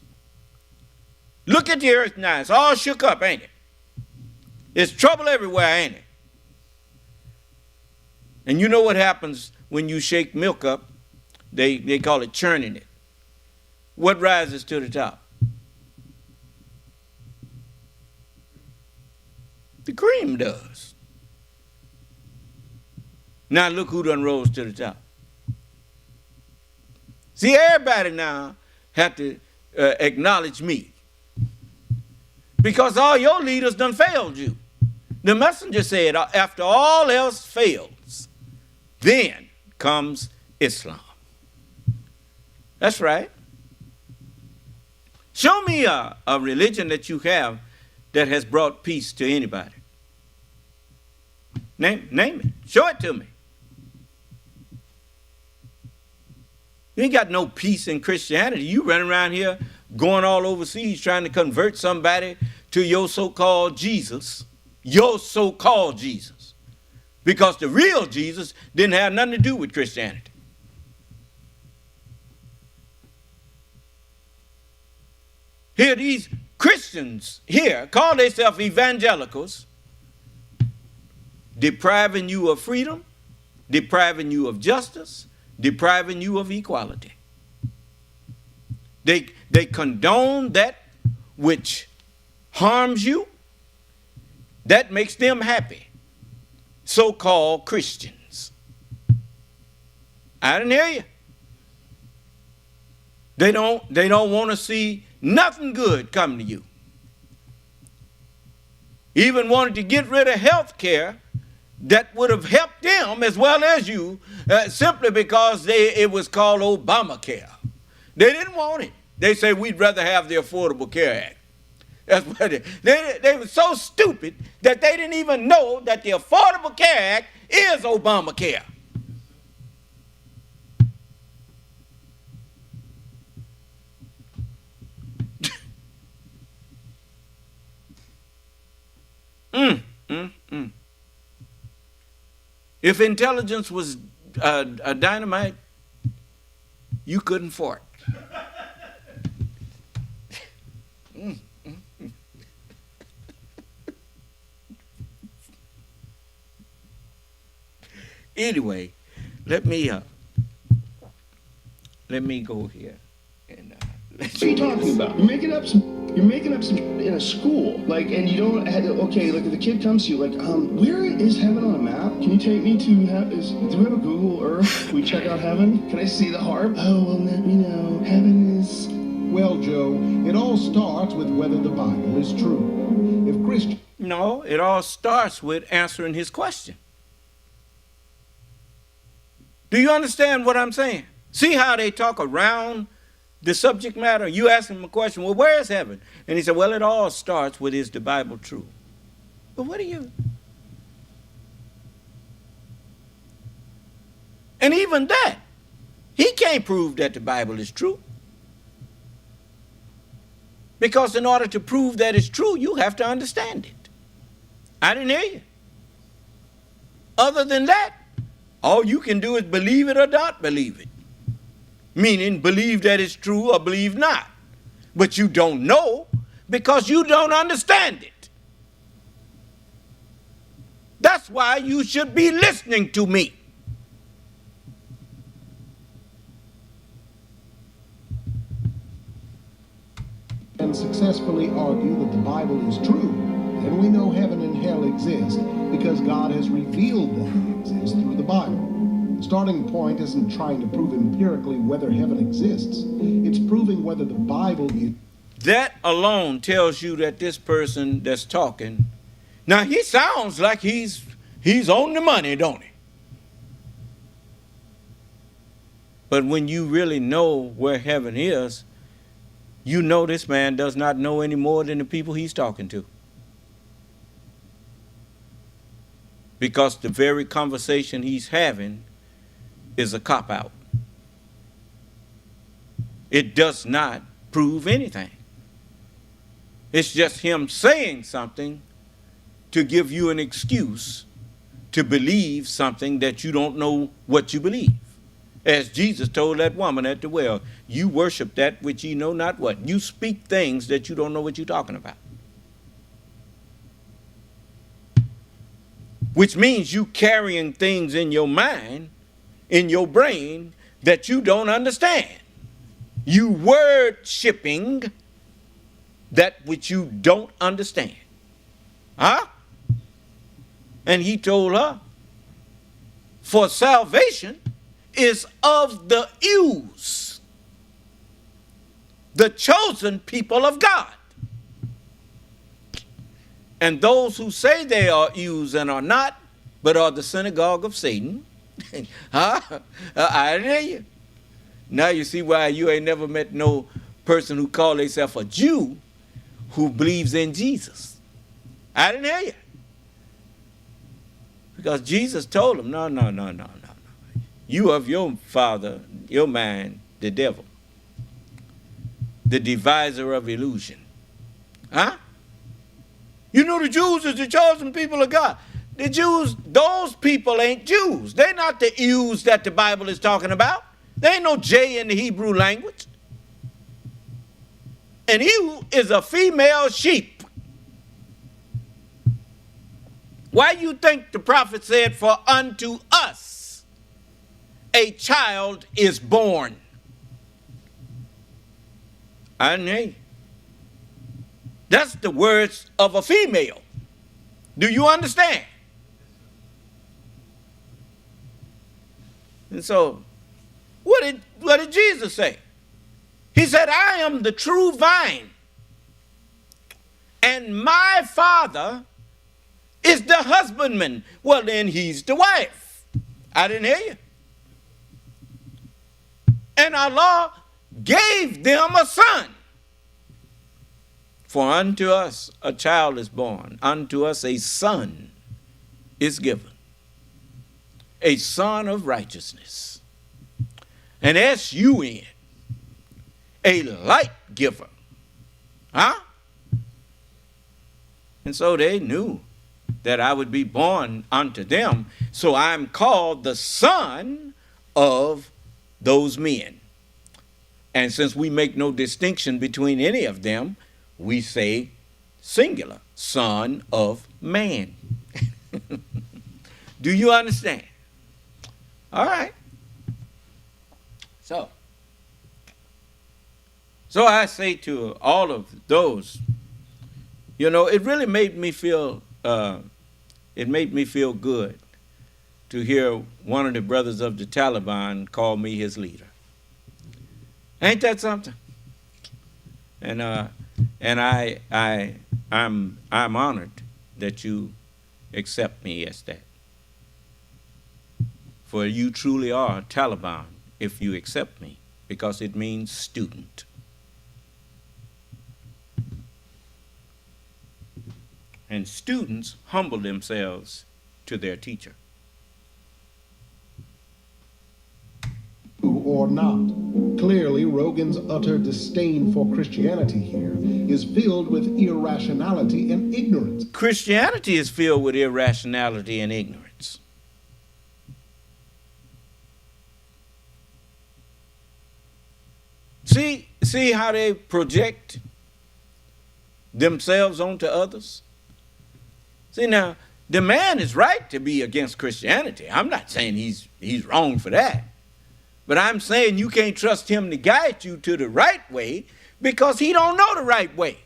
Look at the earth now. It's all shook up, ain't it? There's trouble everywhere, ain't it? And you know what happens when you shake milk up? They call it churning it. What rises to the top? The cream does. Now look who done rose to the top. See, everybody now have to acknowledge me. Because all your leaders done failed you. The messenger said, after all else fails, then comes Islam. That's right. Show me a religion that you have that has brought peace to anybody. Name it. Show it to me. You ain't got no peace in Christianity. You running around here going all overseas trying to convert somebody to your so-called Jesus. Your so-called Jesus. Because the real Jesus didn't have nothing to do with Christianity. Here these Christians here call themselves evangelicals, depriving you of freedom, depriving you of justice, depriving you of equality. They condone that which harms you. That makes them happy. So-called Christians. I didn't hear you. They don't want to see nothing good come to you. Even wanted to get rid of health care that would have helped them as well as you, simply because it was called Obamacare. They didn't want it. They said, we'd rather have the Affordable Care Act. That's what they were so stupid that they didn't even know that the Affordable Care Act is Obamacare. If intelligence was a dynamite, you couldn't fart. Anyway, let me go here and what are you talking about? You're making up some in a school, like, and you don't have to, okay, like if the kid comes to you, like, where is heaven on a map? Can you take me to do we have a Google Earth? Can we check out heaven? Can I see the harp? Oh, well, let me know. Heaven is... Well, Joe, it all starts with whether the Bible is true. If Christian... No, it all starts with answering his question. Do you understand what I'm saying? See how they talk around the subject matter? You ask him a question, well, where is heaven? And he said, well, it all starts with, is the Bible true? But what are you? And even that, he can't prove that the Bible is true. Because in order to prove that it's true, you have to understand it. I didn't hear you. Other than that, all you can do is believe it or not believe it. Meaning believe that it's true or believe not. But you don't know because you don't understand it. That's why you should be listening to me. And successfully argue that the Bible is true, then we know heaven and hell exist because God has revealed that they exist through the Bible. The starting point isn't trying to prove empirically whether heaven exists. It's proving whether the Bible is... That alone tells you that this person that's talking, now he sounds like he's on the money, don't he? But when you really know where heaven is, you know this man does not know any more than the people he's talking to. Because the very conversation he's having is a cop-out. It does not prove anything. It's just him saying something to give you an excuse to believe something that you don't know what you believe. As Jesus told that woman at the well, you worship that which ye know not what. You speak things that you don't know what you're talking about. Which means you carrying things in your mind, in your brain, that you don't understand. You worshiping that which you don't understand. Huh? And he told her, for salvation is of the Jews, the chosen people of God. And those who say they are Jews and are not, but are the synagogue of Satan. Huh? I didn't hear you. Now you see why you ain't never met no person who called himself a Jew who believes in Jesus. I didn't hear you. Because Jesus told him, no. You of your father, your mind, the devil, the deviser of illusion. Huh? You know the Jews is the chosen people of God. The Jews, those people ain't Jews. They're not the Jews that the Bible is talking about. There ain't no J in the Hebrew language. An ewe is a female sheep. Why you think the prophet said, for unto us a child is born? I didn't hear you. That's the words of a female. Do you understand? And so, what did Jesus say? He said, I am the true vine, and my Father is the husbandman. Well, then he's the wife. I didn't hear you. And Allah gave them a son. For unto us a child is born, unto us a son is given, a son of righteousness, an S-U-N, a light giver. Huh? And so they knew that I would be born unto them, so I'm called the son of those men. And since we make no distinction between any of them, we say singular, son of man. Do you understand? All right. So I say to all of those, it really made me feel, good to hear one of the brothers of the Taliban call me his leader. Ain't that something? And I'm honored that you accept me as that. For you truly are Taliban if you accept me, because it means student. And students humble themselves to their teacher. Or not. Clearly, Rogan's utter disdain for Christianity here is filled with irrationality and ignorance. Christianity is filled with irrationality and ignorance. See how they project themselves onto others? See, now, the man is right to be against Christianity. I'm not saying he's wrong for that. But I'm saying you can't trust him to guide you to the right way because he don't know the right way.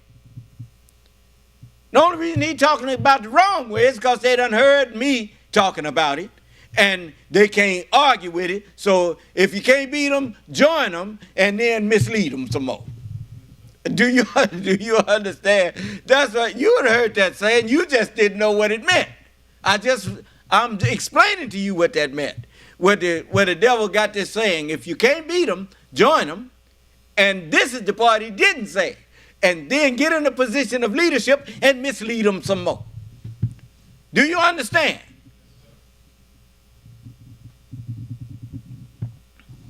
The only reason he's talking about the wrong way is because they done heard me talking about it, and they can't argue with it. So if you can't beat them, join them, and then mislead them some more. Do you understand? That's what you had heard that saying. You just didn't know what it meant. I'm explaining to you what that meant. Where the devil got this saying, if you can't beat them, join them. And this is the part he didn't say. And then get in a position of leadership and mislead them some more. Do you understand?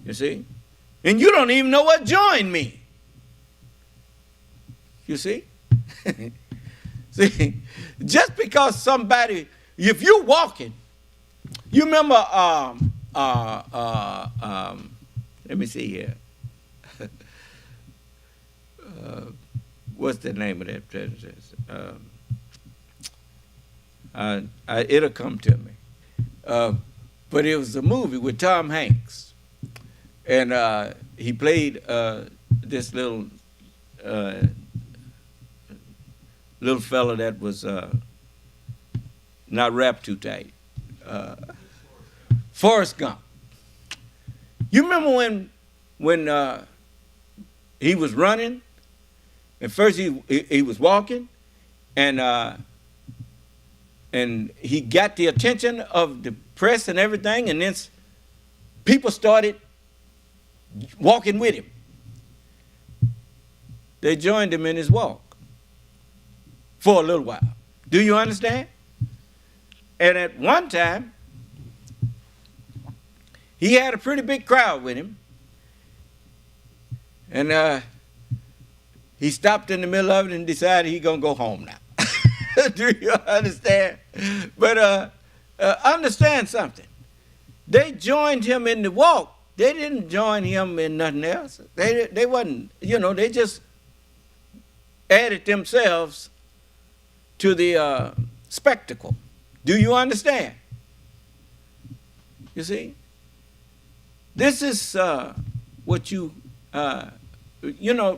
You see? And you don't even know what join means. You see? See, just because somebody, if you're walking, you remember, let me see here. What's the name of that? It'll come to me. But it was a movie with Tom Hanks. And he played this little fella that was not wrapped too tight. Forrest Gump. You remember when he was running? At first he was walking, and he got the attention of the press and everything, and then people started walking with him. They joined him in his walk for a little while. Do you understand? And at one time, he had a pretty big crowd with him. And he stopped in the middle of it and decided he's going to go home now. Do you understand? But understand something. They joined him in the walk. They didn't join him in nothing else. They wasn't, they just added themselves to the spectacle. Do you understand? You see? This is what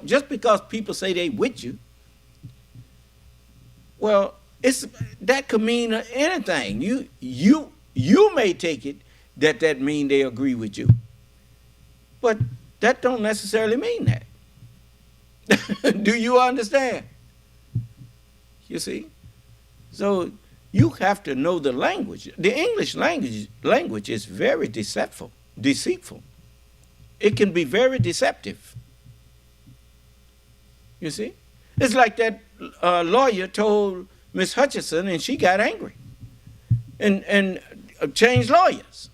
just because people say they with you, well, that could mean anything. You may take it that mean they agree with you, but that don't necessarily mean that. Do you understand? You see? So you have to know the language. The English language is very deceitful. It can be very deceptive. You see? It's like that lawyer told Miss Hutchinson, and she got angry and changed lawyers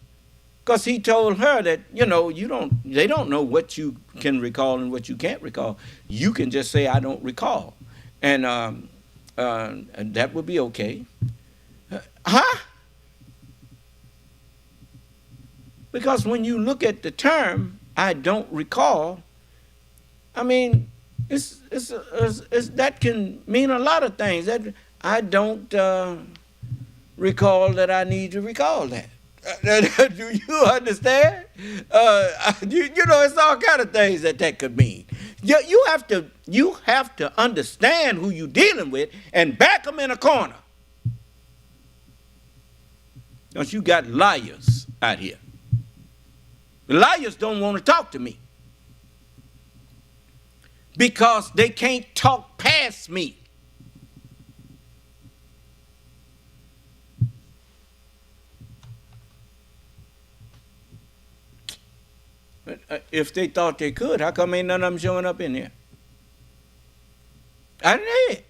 because he told her that, they don't know what you can recall and what you can't recall. You can just say, I don't recall. And that would be okay. Huh? Because when you look at the term, I don't recall, I mean, that can mean a lot of things. That I don't recall that I need to recall that. Do you understand? It's all kind of things that could mean. You have to understand who you're dealing with and back them in a corner. Because you got liars out here. The liars don't want to talk to me because they can't talk past me. If they thought they could, how come ain't none of them showing up in here? I didn't hear it.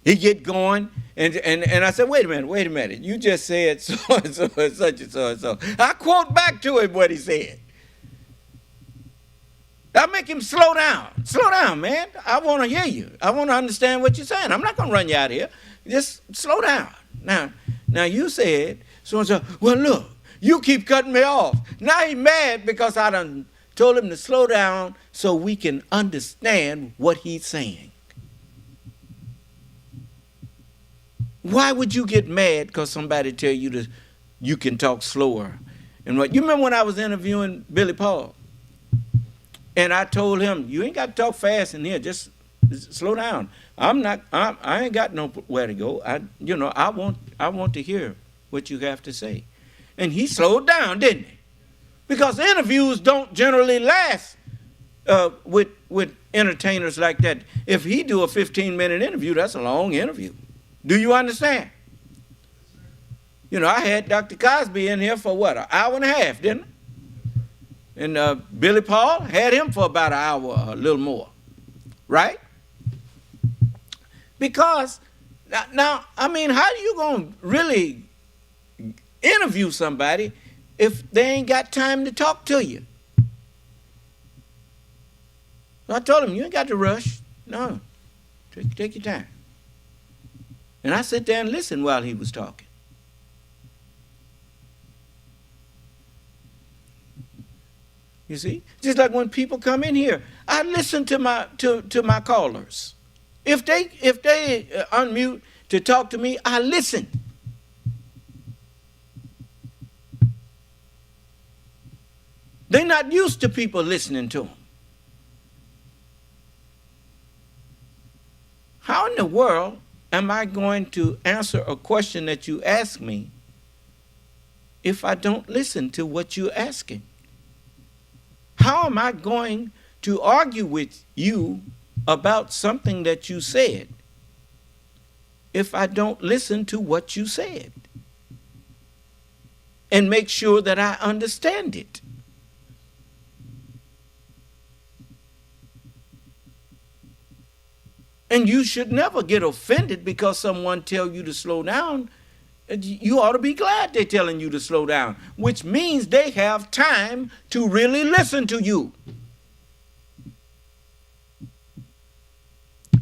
He get going, and I said, wait a minute. You just said so and so and such and so and so. I quote back to him what he said. I make him slow down. Slow down, man. I want to hear you. I want to understand what you're saying. I'm not going to run you out of here. Just slow down. Now you said so and so. Well, look, you keep cutting me off. Now he's mad because I done told him to slow down so we can understand what he's saying. Why would you get mad because somebody tell you you can talk slower? And what you remember when I was interviewing Billy Paul, and I told him, you ain't got to talk fast in here, just slow down. I ain't got nowhere to go. I want to hear what you have to say. And he slowed down, didn't he? Because interviews don't generally last with entertainers like that. If he do a 15-minute interview, that's a long interview. Do you understand? I had Dr. Cosby in here for what, an hour and a half, didn't I? And Billy Paul had him for about an hour, a little more, right? Because now, I mean, how are you going to really interview somebody if they ain't got time to talk to you? So I told him, you ain't got to rush. No, take your time. And I sit there and listen while he was talking. You see? Just like when people come in here, I listen to my callers. If they unmute to talk to me, I listen. They're not used to people listening to them. How in the world am I going to answer a question that you ask me if I don't listen to what you're asking? How am I going to argue with you about something that you said if I don't listen to what you said and make sure that I understand it? And you should never get offended because someone tell you to slow down. You ought to be glad they're telling you to slow down, which means they have time to really listen to you.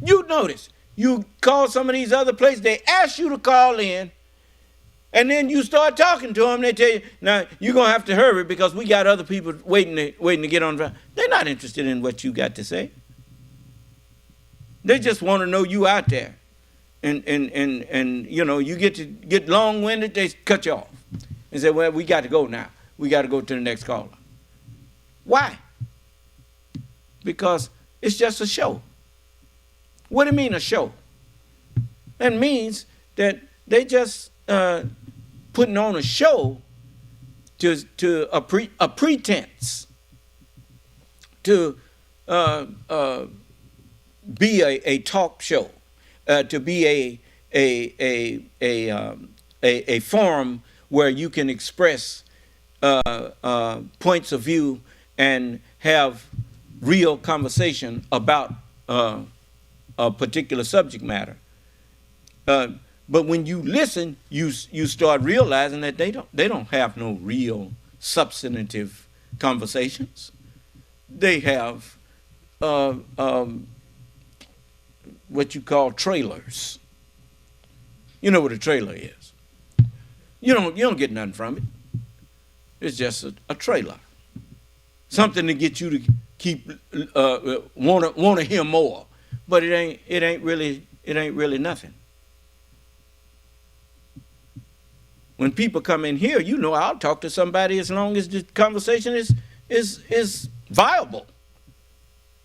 You notice, you call some of these other places, they ask you to call in, and then you start talking to them, they tell you, now, you're going to have to hurry because we got other people waiting to get on. They're not interested in what you got to say. They just want to know you out there. And you know, you get long-winded, they cut you off and say, well, we got to go now. We got to go to the next caller. Why? Because it's just a show. What do you mean a show? That means that they just putting on a show to a pretense to be a talk show, to be a forum where you can express points of view and have real conversation about a particular subject matter. But when you listen, you start realizing that they don't have no real substantive conversations. They have what you call trailers. You know what a trailer is. You don't get nothing from it. It's just a trailer. Something to get you to keep want to hear more. But it ain't really nothing. When people come in here, you know, I'll talk to somebody as long as the conversation is viable.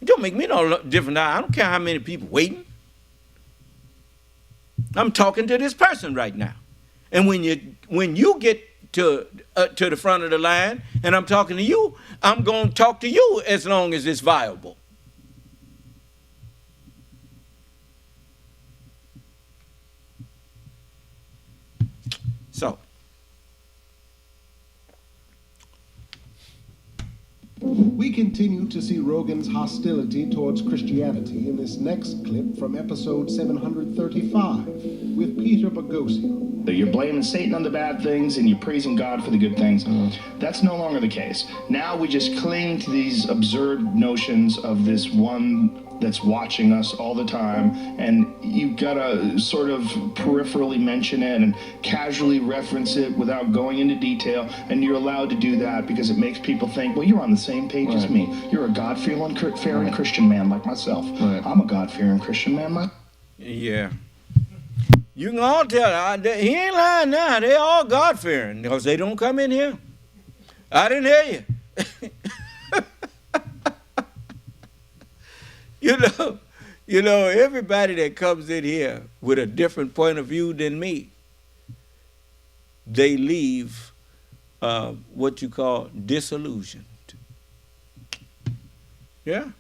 It don't make me no different. I don't care how many people waiting. I'm talking to this person right now. And when you get to the front of the line and I'm talking to you, I'm going to talk to you as long as it's viable. So, we continue to see Rogan's hostility towards Christianity in this next clip from episode 735 with Peter Boghossian. You're blaming Satan on the bad things and you're praising God for the good things. That's no longer the case. Now we just cling to these absurd notions of this one that's watching us all the time, and you've got to sort of peripherally mention it and casually reference it without going into detail, and you're allowed to do that because it makes people think, well, you're on the same page as me. You're a God-fearing Christian man like myself. I'm a God-fearing Christian man myself. Yeah. You can all tell, he ain't lying now. They're all God-fearing because they don't come in here. I didn't hear you. You know, everybody that comes in here with a different point of view than me, they leave what you call disillusioned. Yeah.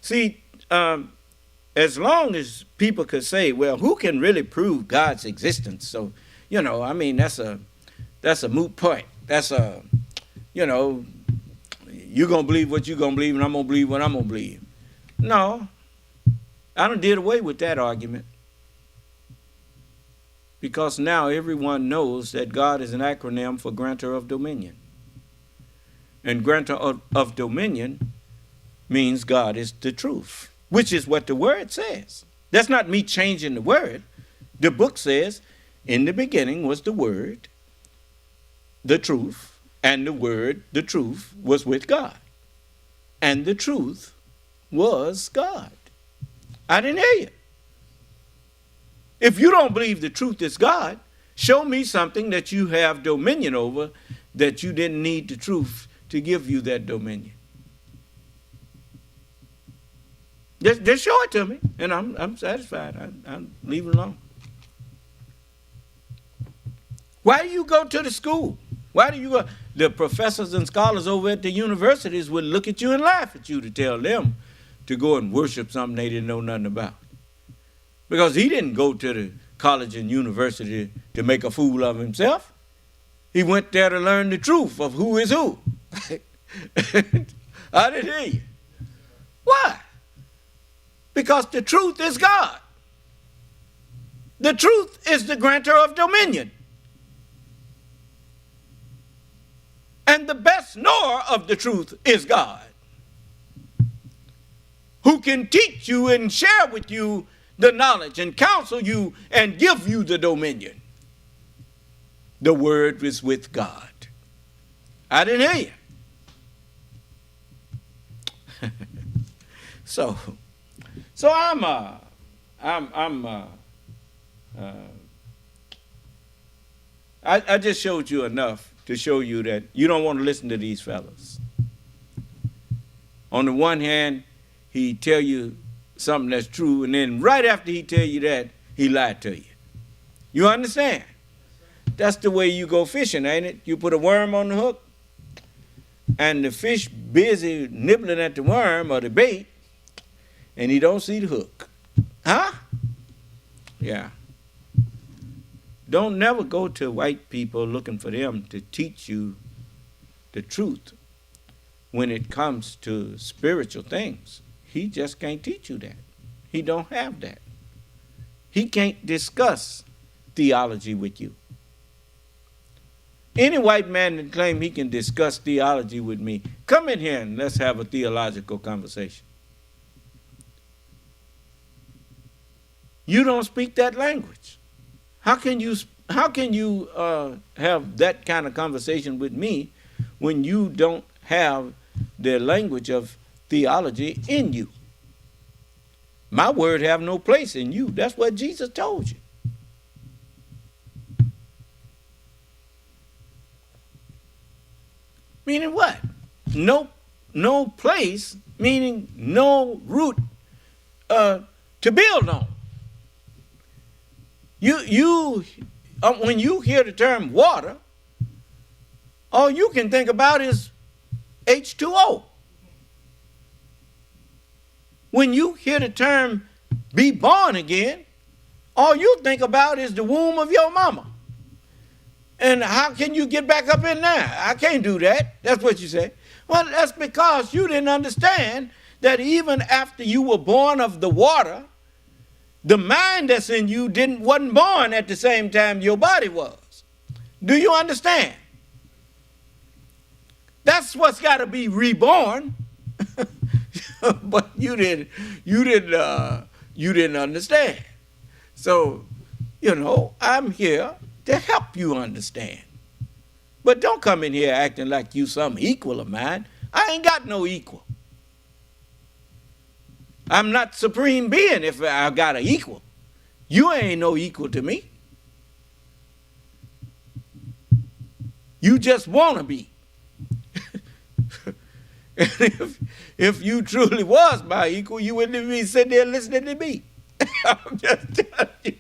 See, as long as people could say, well, who can really prove God's existence? So, you know, I mean, that's a moot point. That's you're going to believe what you're going to believe and I'm going to believe what I'm going to believe. No, I done did away with that argument. Because now everyone knows that God is an acronym for grantor of dominion. And grantor of dominion means God is the truth, which is what the word says. That's not me changing the word. The book says, in the beginning was the word, the truth, and the word, the truth, was with God. And the truth was God. I didn't hear you. If you don't believe the truth is God, show me something that you have dominion over that you didn't need the truth to give you that dominion. Just show it to me, and I'm satisfied. I'll leave it alone. Why do you go to the school? Why do you go? The professors and scholars over at the universities would look at you and laugh at you to tell them to go and worship something they didn't know nothing about. Because he didn't go to the college and university to make a fool of himself. He went there to learn the truth of who is who. I didn't hear you. Why? Because the truth is God. The truth is the grantor of dominion. And the best knower of the truth is God, who can teach you and share with you the knowledge and counsel you and give you the dominion. The word is with God. I didn't hear you. So I just showed you enough to show you that you don't want to listen to these fellas. On the one hand, he tell you something that's true, and then right after he tell you that, he lied to you. You understand? That's the way you go fishing, ain't it? You put a worm on the hook, and the fish busy nibbling at the worm or the bait, and he don't see the hook. Huh? Yeah. Don't never go to white people looking for them to teach you the truth when it comes to spiritual things. He just can't teach you that. He don't have that. He can't discuss theology with you. Any white man that claims he can discuss theology with me, come in here and let's have a theological conversation. You don't speak that language. How can you have that kind of conversation with me when you don't have the language of theology in you? My word have no place in you. That's what Jesus told you. Meaning what? No place, meaning no root to build on. When you hear the term water, all you can think about is H2O. When you hear the term be born again, all you think about is the womb of your mama. And how can you get back up in there? I can't do that. That's what you say. Well, that's because you didn't understand that even after you were born of the water, the mind that's in you wasn't born at the same time your body was. Do you understand? That's what's got to be reborn. But you didn't understand. So, I'm here to help you understand. But don't come in here acting like you some equal of mine. I ain't got no equal. I'm not supreme being if I got an equal. You ain't no equal to me. You just want to be. And if you truly was my equal, you wouldn't be sitting there listening to me. I'm just telling you.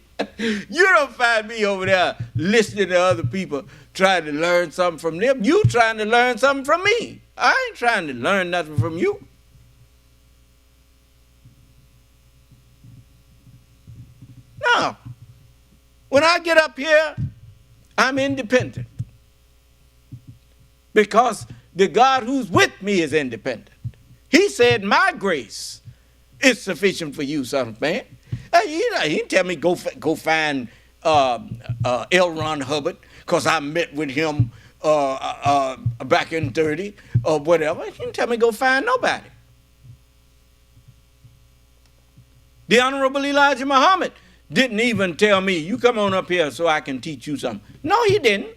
You don't find me over there listening to other people trying to learn something from them. You trying to learn something from me. I ain't trying to learn nothing from you. No. When I get up here, I'm independent. Because the God who's with me is independent. He said, my grace is sufficient for you, son of man. He didn't tell me go find L. Ron Hubbard because I met with him back in 30 or whatever. He didn't tell me go find nobody. The Honorable Elijah Muhammad didn't even tell me, you come on up here so I can teach you something. No, he didn't.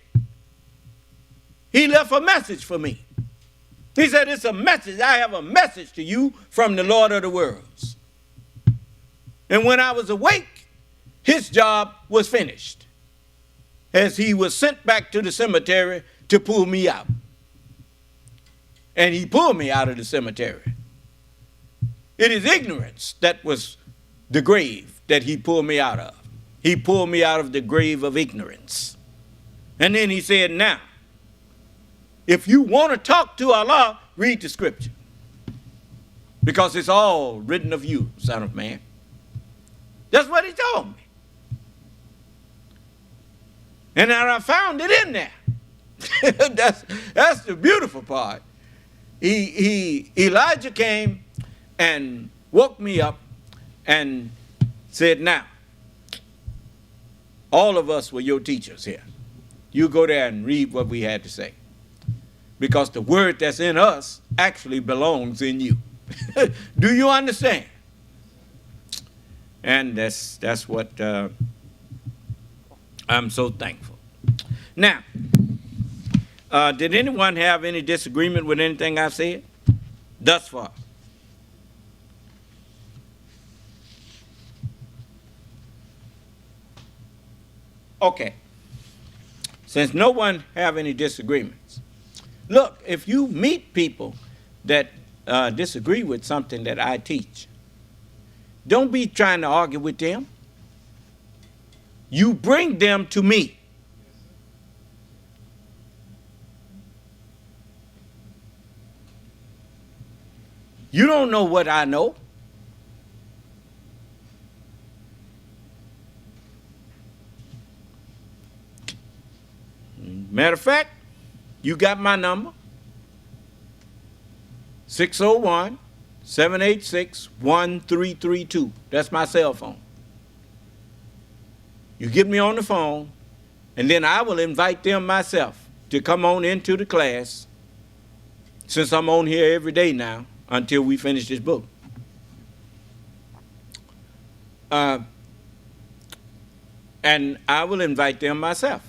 He left a message for me. He said, it's a message. I have a message to you from the Lord of the worlds. And when I was awake, his job was finished, as he was sent back to the cemetery to pull me out. And he pulled me out of the cemetery. It is ignorance that was the grave that he pulled me out of. He pulled me out of the grave of ignorance. And then he said, now, if you want to talk to Allah, read the scripture. Because it's all written of you, son of man. That's what he told me. And I found it in there. That's the beautiful part. Elijah came and woke me up and said, now, all of us were your teachers here. You go there and read what we had to say. Because the word that's in us actually belongs in you. Do you understand? And that's what I'm so thankful. Now, did anyone have any disagreement with anything I've said thus far? Okay. Since no one have any disagreements, look, if you meet people that disagree with something that I teach, don't be trying to argue with them. You bring them to me. You don't know what I know. Matter of fact, you got my number. 601-786-1332. That's my cell phone. You get me on the phone, and then I will invite them myself to come on into the class, since I'm on here every day now until we finish this book. And I will invite them myself.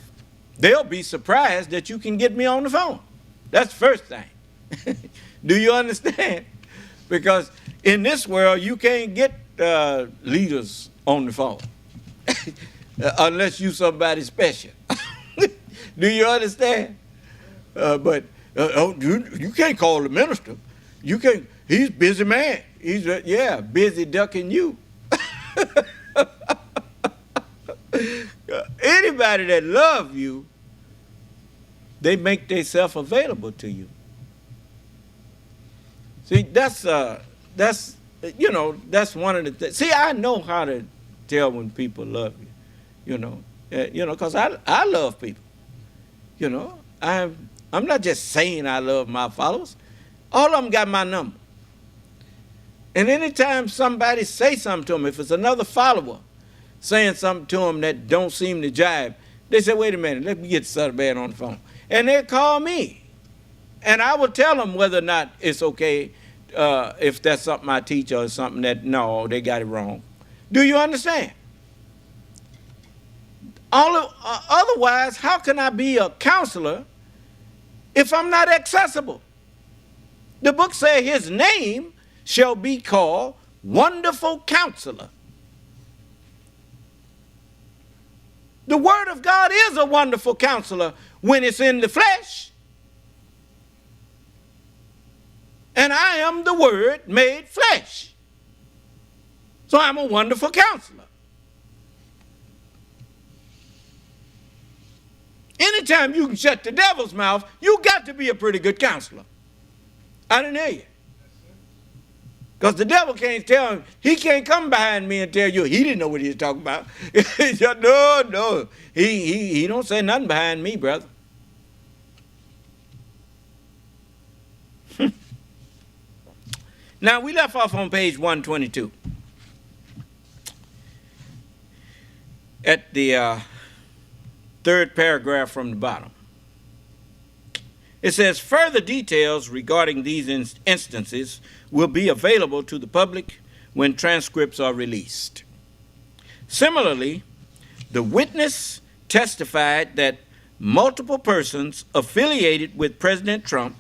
They'll be surprised that you can get me on the phone. That's the first thing. Do you understand? Because in this world, you can't get leaders on the phone unless you somebody special. Do you understand? But you can't call the minister. You can't. He's a busy man. He's busy ducking you. Anybody that love you, they make themselves available to you. See, that's one of the things. See, I know how to tell when people love you, because I love people. I'm not just saying I love my followers. All of them got my number. And anytime somebody say something to them, if it's another follower saying something to them that don't seem to jive, they say, wait a minute, let me get the son of man on the phone. And they call me. And I will tell them whether or not it's okay if that's something I teach or something that, no, they got it wrong. Do you understand? Otherwise, how can I be a counselor if I'm not accessible? The book says his name shall be called Wonderful Counselor. The word of God is a wonderful counselor when it's in the flesh. And I am the word made flesh. So I'm a wonderful counselor. Anytime you can shut the devil's mouth, you got to be a pretty good counselor. I didn't hear you. Because the devil can't tell him, he can't come behind me and tell you he didn't know what he was talking about. No. He don't say nothing behind me, brother. Now, we left off on page 122. At the third paragraph from the bottom. It says, further details regarding these instances will be available to the public when transcripts are released. Similarly, the witness testified that multiple persons affiliated with President Trump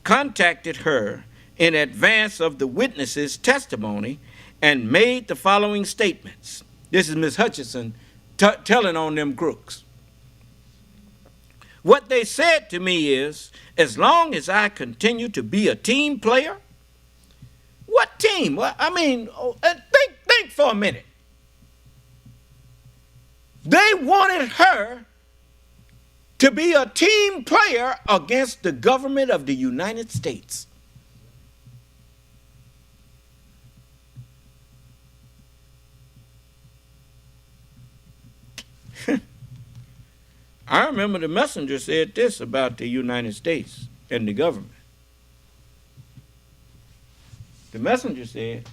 contacted her in advance of the witness's testimony and made the following statements. This is Ms. Hutchinson telling on them crooks. What they said to me is, as long as I continue to be a team player. What team? Well, I mean, think for a minute. They wanted her to be a team player against the government of the United States. I remember the messenger said this about the United States and the government. The messenger said,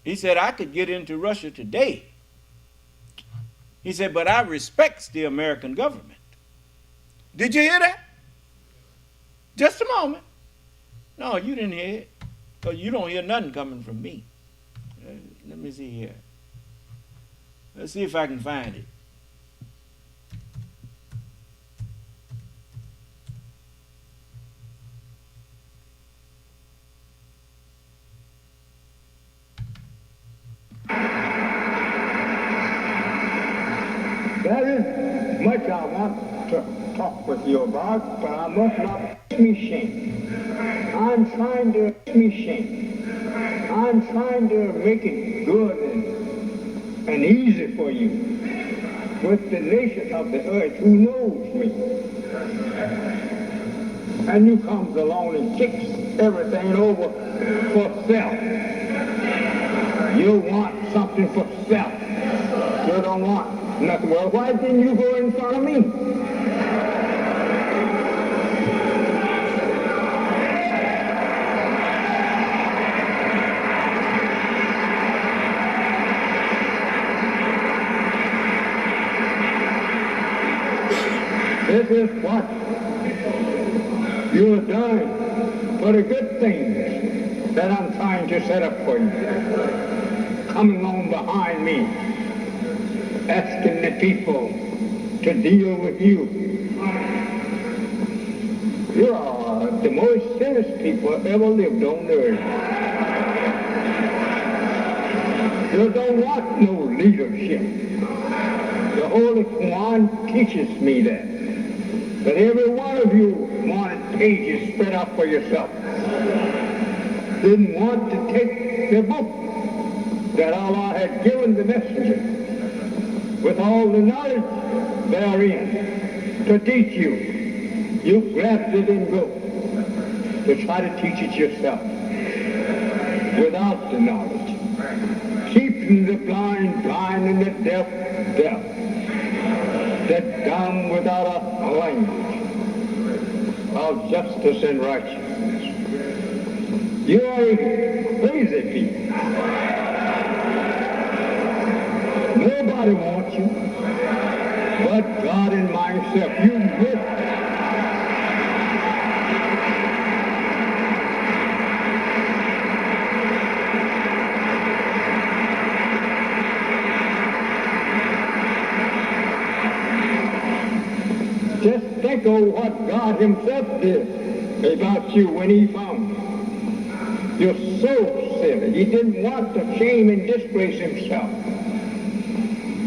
He said, I could get into Russia today. He said, but I respect the American government. Did you hear that? Just a moment. No, you didn't hear it. Because you don't hear nothing coming from me. Let me see here. Let's see if I can find it. There is much I want to talk with you about, but I must not make me shame. I'm trying to make me shame. I'm trying to make it good and easy for you with the nation of the earth who knows me. And you comes along and kicks everything over for self. You want something for self. You don't want nothing. Well, why didn't you go in front of me? This is what you have done for the good things that I'm trying to set up for you. Coming on behind me, asking the people to deal with you. You are the most sinless people ever lived on the earth. You don't want no leadership. The Holy Quran teaches me that. But every one of you wanted pages spread out for yourself. Didn't want to take the book that Allah had given the messenger with all the knowledge therein to teach you. You grabbed it and go to try to teach it yourself without the knowledge. Keeping the blind blind and the deaf deaf. The dumb without a language of justice and righteousness. You are crazy people. Nobody wants you but God and myself. You miss. Just think of what God himself did about you when he found you. You're so silly. He didn't want to shame and disgrace himself.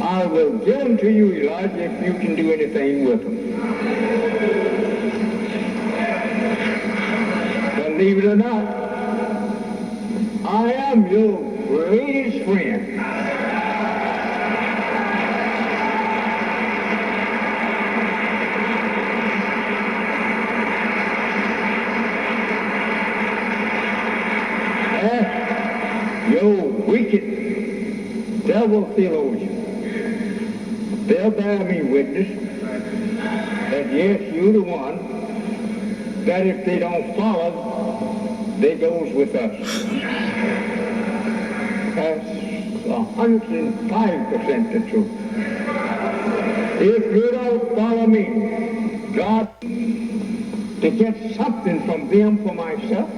I will give them to you, Elijah, if you can do anything with them. Believe it or not, I am your greatest friend. Your wicked devil theologian. They'll bear me witness that yes, you're the one that if they don't follow, they goes with us. That's 105% the truth. If you don't follow me, God, to get something from them for myself,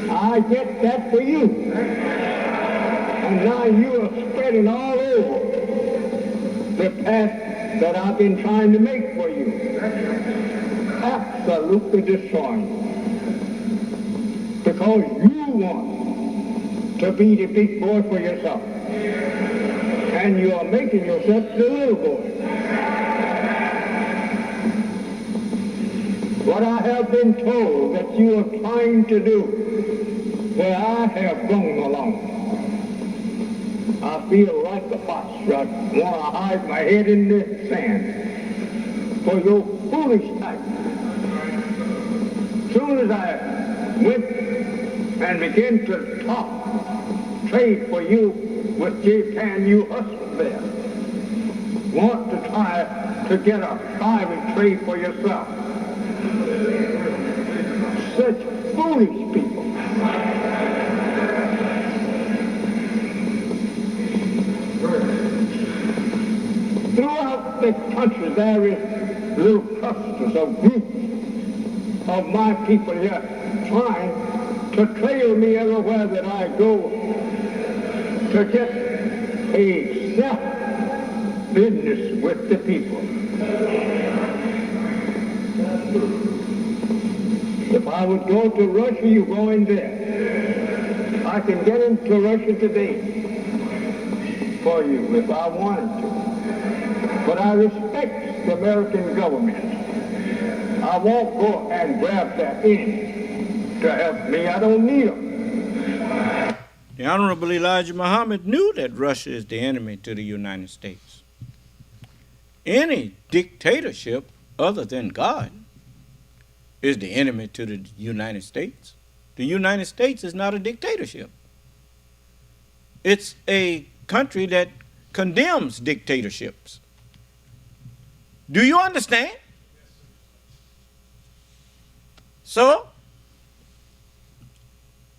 I get that for you. And now you are spreading all over the path that I've been trying to make for you. Absolutely destroying. Because you want to be the big boy for yourself. And you are making yourself the little boy. What I have been told that you are trying to do, where I have gone along, I feel like a fox. I want to hide my head in the sand for your foolish type. Soon as I went and began to talk, trade for you with Japan, you hustled there. Want to try to get a private trade for yourself. Such foolish people. of my people here trying to trail me everywhere that I go to get a self-business with the people. If I would go to Russia, you go in there. I can get into Russia today for you if I wanted to. But I respect the American government. I won't go and grab that in to help me. I don't need them. The Honorable Elijah Muhammad knew that Russia is the enemy to the United States. Any dictatorship other than God is the enemy to the United States. The United States is not a dictatorship. It's a country that condemns dictatorships. Do you understand? So,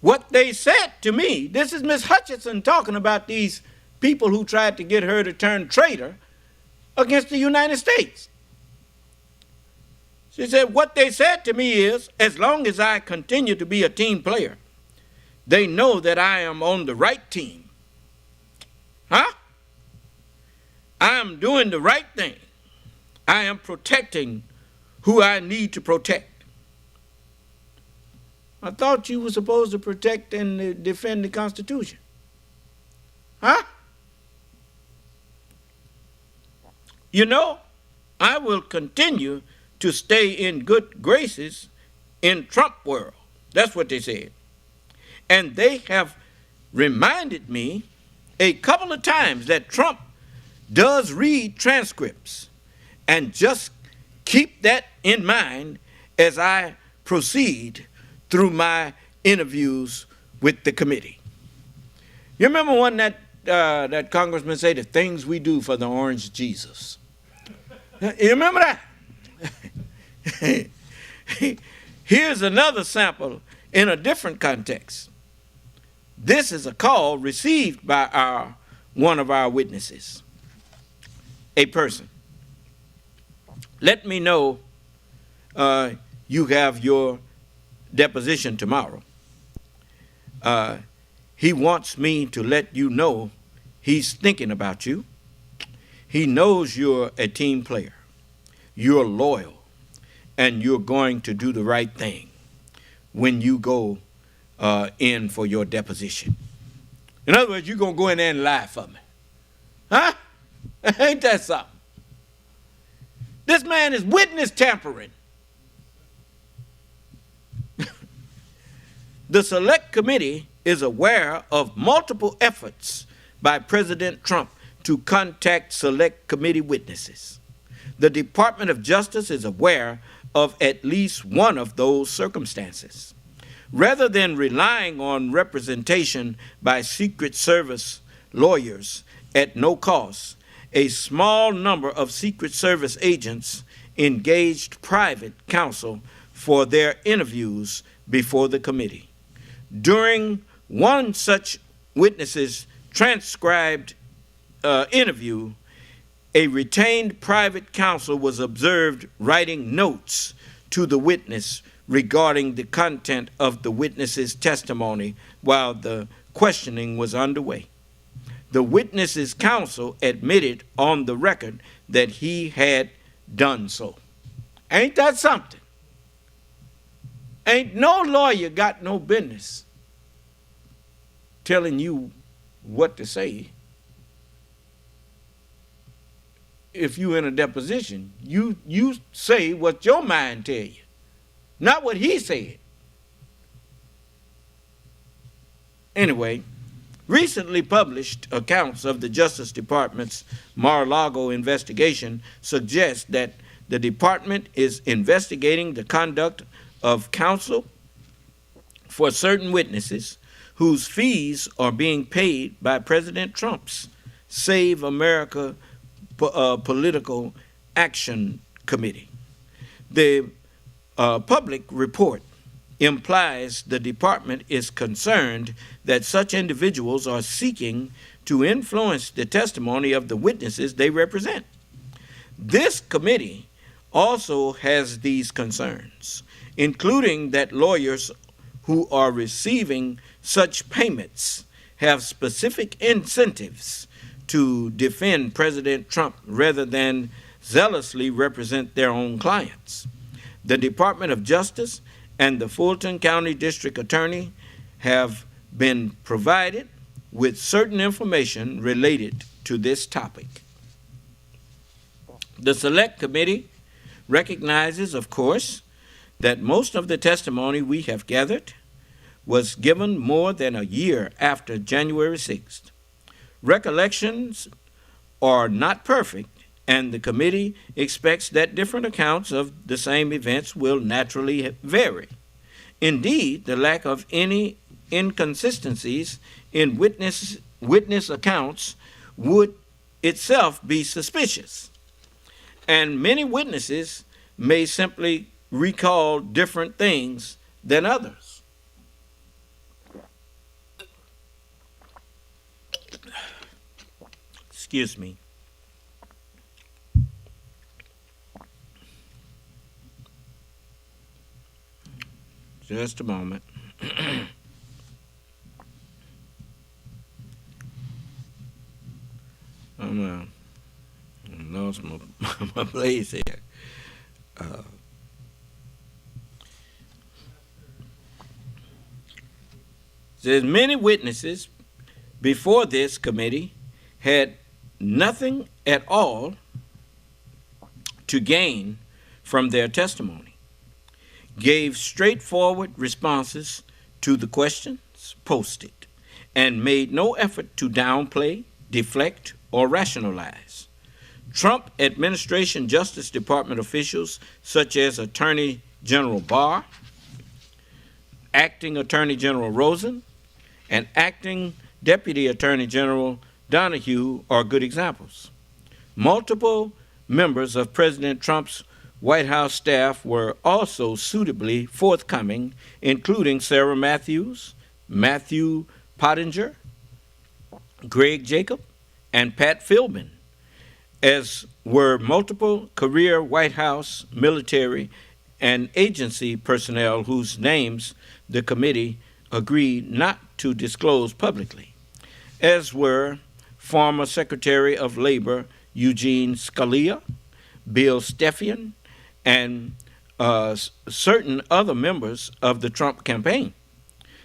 what they said to me, this is Miss Hutchinson talking about these people who tried to get her to turn traitor against the United States. She said, what they said to me is, as long as I continue to be a team player, they know that I am on the right team. Huh? I am doing the right thing. I am protecting who I need to protect. I thought you were supposed to protect and defend the Constitution. Huh? You know, I will continue to stay in good graces in Trump world. That's what they said. And they have reminded me a couple of times that Trump does read transcripts, and just keep that in mind as I proceed through my interviews with the committee. You remember when that congressman said, the things we do for the orange Jesus? You remember that? Here's another sample in a different context. This is a call received by one of our witnesses, a person. Let me know you have your deposition tomorrow. He wants me to let you know he's thinking about you. He knows you're a team player. You're loyal, and you're going to do the right thing when you go in for your deposition. In other words, you're going to go in there and lie for me. Huh? Ain't that something? This man is witness tampering. The Select Committee is aware of multiple efforts by President Trump to contact Select Committee witnesses. The Department of Justice is aware of at least one of those circumstances. Rather than relying on representation by Secret Service lawyers at no cost, a small number of Secret Service agents engaged private counsel for their interviews before the committee. During one such witness's transcribed interview, a retained private counsel was observed writing notes to the witness regarding the content of the witness's testimony while the questioning was underway. The witness's counsel admitted on the record that he had done so. Ain't that something? Ain't no lawyer got no business telling you what to say. If you in a deposition, you say what your mind tell you, not what he said. Anyway, recently published accounts of the Justice Department's Mar-a-Lago investigation suggest that the department is investigating the conduct of counsel for certain witnesses whose fees are being paid by President Trump's Save America Political Action Committee. The public report implies the department is concerned that such individuals are seeking to influence the testimony of the witnesses they represent. This committee also has these concerns, including that lawyers who are receiving such payments have specific incentives to defend President Trump rather than zealously represent their own clients. The Department of Justice and the Fulton County District Attorney have been provided with certain information related to this topic. The Select Committee recognizes, of course, that most of the testimony we have gathered was given more than a year after January 6th. Recollections are not perfect, and the committee expects that different accounts of the same events will naturally vary. Indeed, the lack of any inconsistencies in witness accounts would itself be suspicious, and many witnesses may simply recall different things than others. Excuse me. Just a moment. I lost my place here. Says many witnesses before this committee had nothing at all to gain from their testimony, gave straightforward responses to the questions posted, and made no effort to downplay, deflect, or rationalize. Trump administration Justice Department officials such as Attorney General Barr, Acting Attorney General Rosen, and Acting Deputy Attorney General Donahue are good examples. Multiple members of President Trump's White House staff were also suitably forthcoming, including Sarah Matthews, Matthew Pottinger, Greg Jacob, and Pat Philbin, as were multiple career White House, military, and agency personnel whose names the committee agreed not to disclose publicly, as were former Secretary of Labor Eugene Scalia, Bill Stepien, and certain other members of the Trump campaign.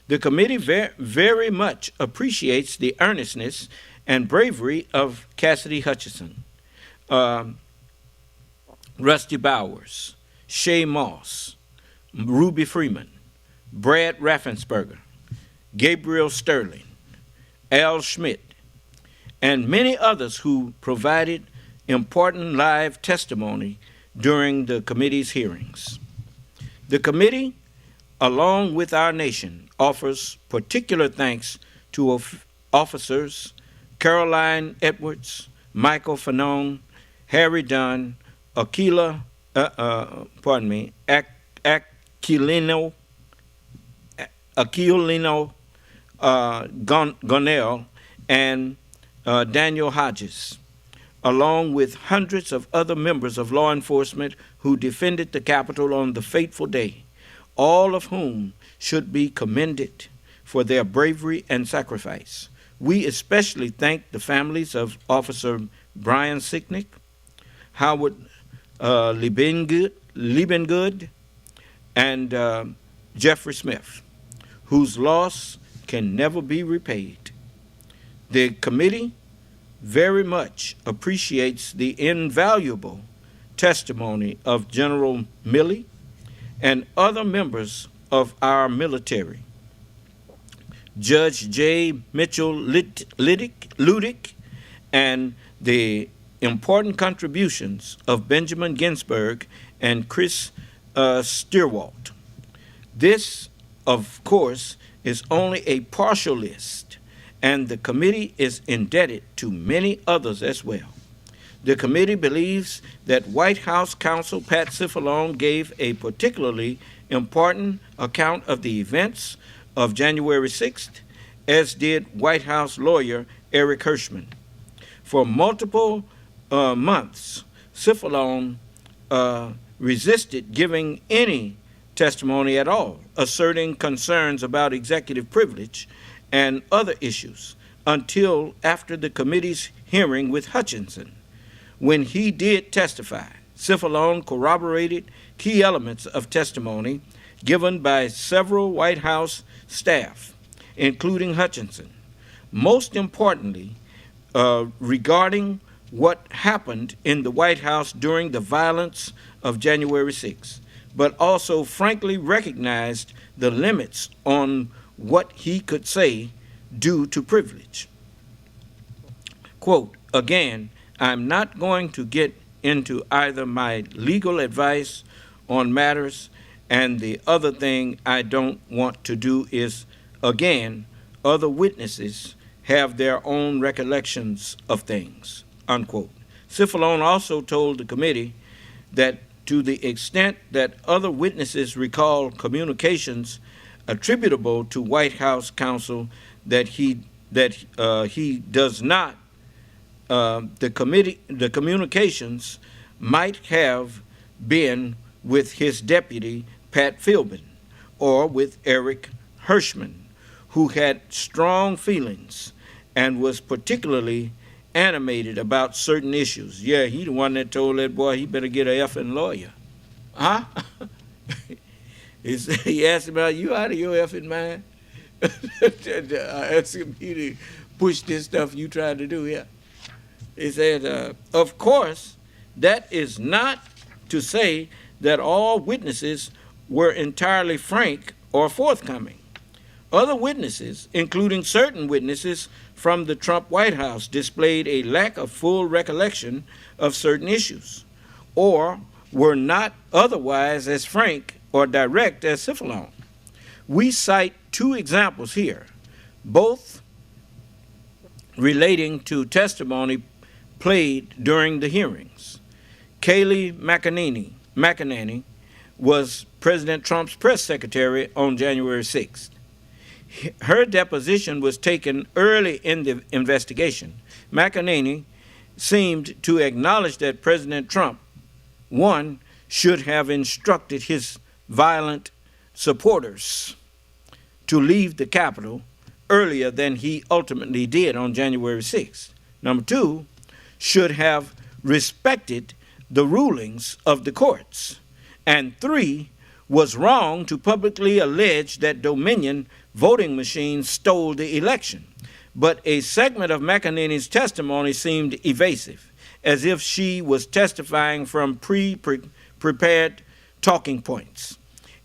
The committee very much appreciates the earnestness and bravery of Cassidy Hutchinson, Rusty Bowers, Shay Moss, Ruby Freeman, Brad Raffensperger, Gabriel Sterling, Al Schmidt, and many others who provided important live testimony during the committee's hearings. The committee, along with our nation, offers particular thanks to officers Caroline Edwards, Michael Fanone, Harry Dunn, Aquilino Gonell, and Daniel Hodges, along with hundreds of other members of law enforcement who defended the Capitol on the fateful day, all of whom should be commended for their bravery and sacrifice. We especially thank the families of Officer Brian Sicknick, Howard Liebengood, and Jeffrey Smith, whose loss can never be repaid. The committee very much appreciates the invaluable testimony of General Milley and other members of our military. Judge J. Mitchell Ludick, and the important contributions of Benjamin Ginsburg and Chris Stewart. This, of course, is only a partial list, and the committee is indebted to many others as well. The committee believes that White House counsel Pat Cipollone gave a particularly important account of the events of January 6th, as did White House lawyer Eric Hirschman. For multiple months, Cipollone resisted giving any testimony at all, asserting concerns about executive privilege and other issues until after the committee's hearing with Hutchinson. When he did testify, Ciffalone corroborated key elements of testimony given by several White House staff, including Hutchinson. Most importantly, regarding what happened in the White House during the violence of January 6th, but also frankly recognized the limits on what he could say due to privilege. Quote, again, I'm not going to get into either my legal advice on matters, and the other thing I don't want to do is, again, other witnesses have their own recollections of things, unquote. Ciffalone also told the committee that to the extent that other witnesses recall communications attributable to White House counsel that he does not, the communications might have been with his deputy, Pat Philbin, or with Eric Hirschman, who had strong feelings and was particularly animated about certain issues. Yeah, he the one that told that boy he better get a effing lawyer. Huh? He asked him about, you out of your effing mind? Asking me to push this stuff you trying to do here. He said, of course, that is not to say that all witnesses were entirely frank or forthcoming. Other witnesses, including certain witnesses from the Trump White House, displayed a lack of full recollection of certain issues, or were not otherwise as frank or direct as Ciffalone. We cite two examples here, both relating to testimony played during the hearings. Kayleigh McEnany was President Trump's press secretary on January 6th. Her deposition was taken early in the investigation. McEnany seemed to acknowledge that President Trump, one, should have instructed his violent supporters to leave the Capitol earlier than he ultimately did on January 6th. Number two, should have respected the rulings of the courts. And three, was wrong to publicly allege that Dominion voting machines stole the election. But a segment of McEnany's testimony seemed evasive, as if she was testifying from pre-prepared talking points.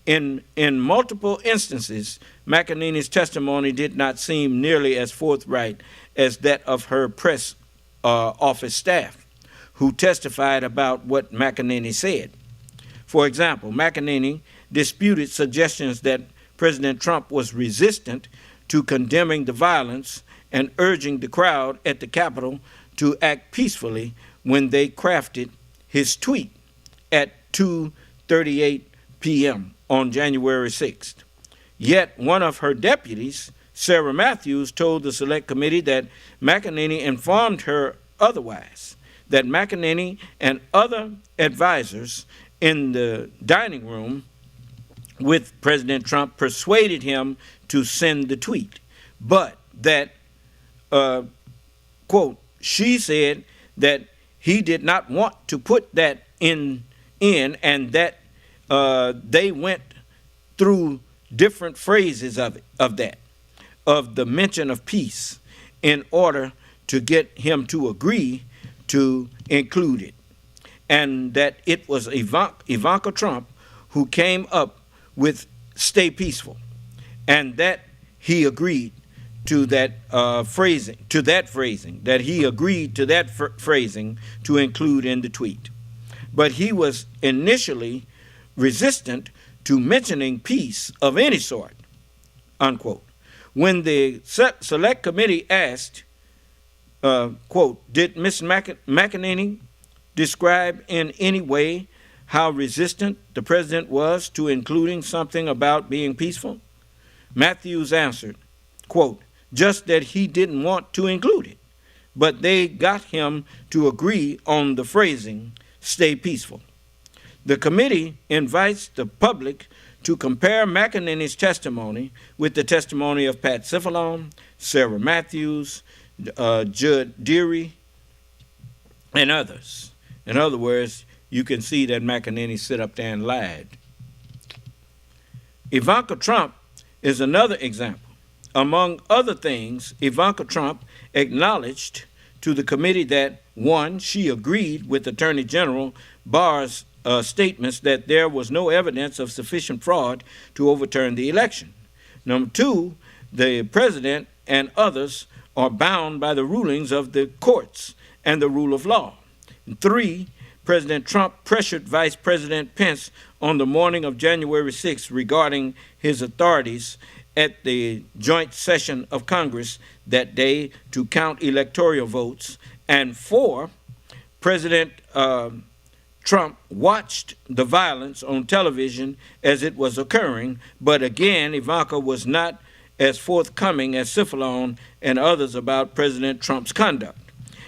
In multiple instances, McEnany's testimony did not seem nearly as forthright as that of her press office staff, who testified about what McEnany said. For example, McEnany disputed suggestions that President Trump was resistant to condemning the violence and urging the crowd at the Capitol to act peacefully when they crafted his tweet at 2:38 p.m. on January 6th. Yet one of her deputies, Sarah Matthews, told the Select Committee that McEnany informed her otherwise, that McEnany and other advisors in the dining room with President Trump persuaded him to send the tweet, but that, quote, she said that he did not want to put that in and that they went through different phrases of the mention of peace in order to get him to agree to include it, and that it was Ivanka Trump who came up with "stay peaceful," and that he agreed to that phrasing. That he agreed to that phrasing to include in the tweet. But he was initially resistant to mentioning peace of any sort, unquote. When the Select Committee asked, quote, did Ms. McEnany describe in any way how resistant the president was to including something about being peaceful? Matthews answered, quote, just that he didn't want to include it, but they got him to agree on the phrasing, stay peaceful. The committee invites the public to compare McEnany's testimony with the testimony of Pat Ciffalone, Sarah Matthews, Judd Deary, and others. In other words, you can see that McEnany sit up there and lied. Ivanka Trump is another example. Among other things, Ivanka Trump acknowledged to the committee that, one, she agreed with Attorney General Barr's statements that there was no evidence of sufficient fraud to overturn the election. Number two, the president and others are bound by the rulings of the courts and the rule of law. And three, President Trump pressured Vice President Pence on the morning of January 6th regarding his authorities at the joint session of Congress that day to count electoral votes. And four, President Trump watched the violence on television as it was occurring, but again, Ivanka was not as forthcoming as Ciffalone and others about President Trump's conduct.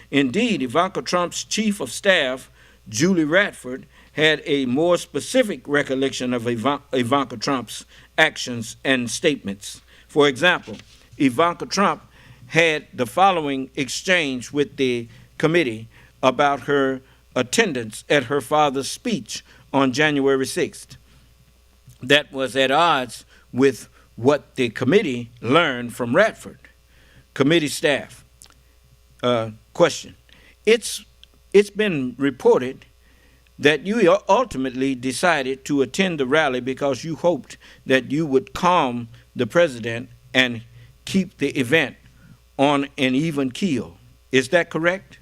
Indeed, Ivanka Trump's chief of staff, Julie Radford, had a more specific recollection of Ivanka Trump's actions and statements. For example, Ivanka Trump had the following exchange with the committee about her attendance at her father's speech on January 6th. That was at odds with what the committee learned from Radford. Committee staff. Question. It's been reported that you ultimately decided to attend the rally because you hoped that you would calm the president and keep the event on an even keel. Is that correct?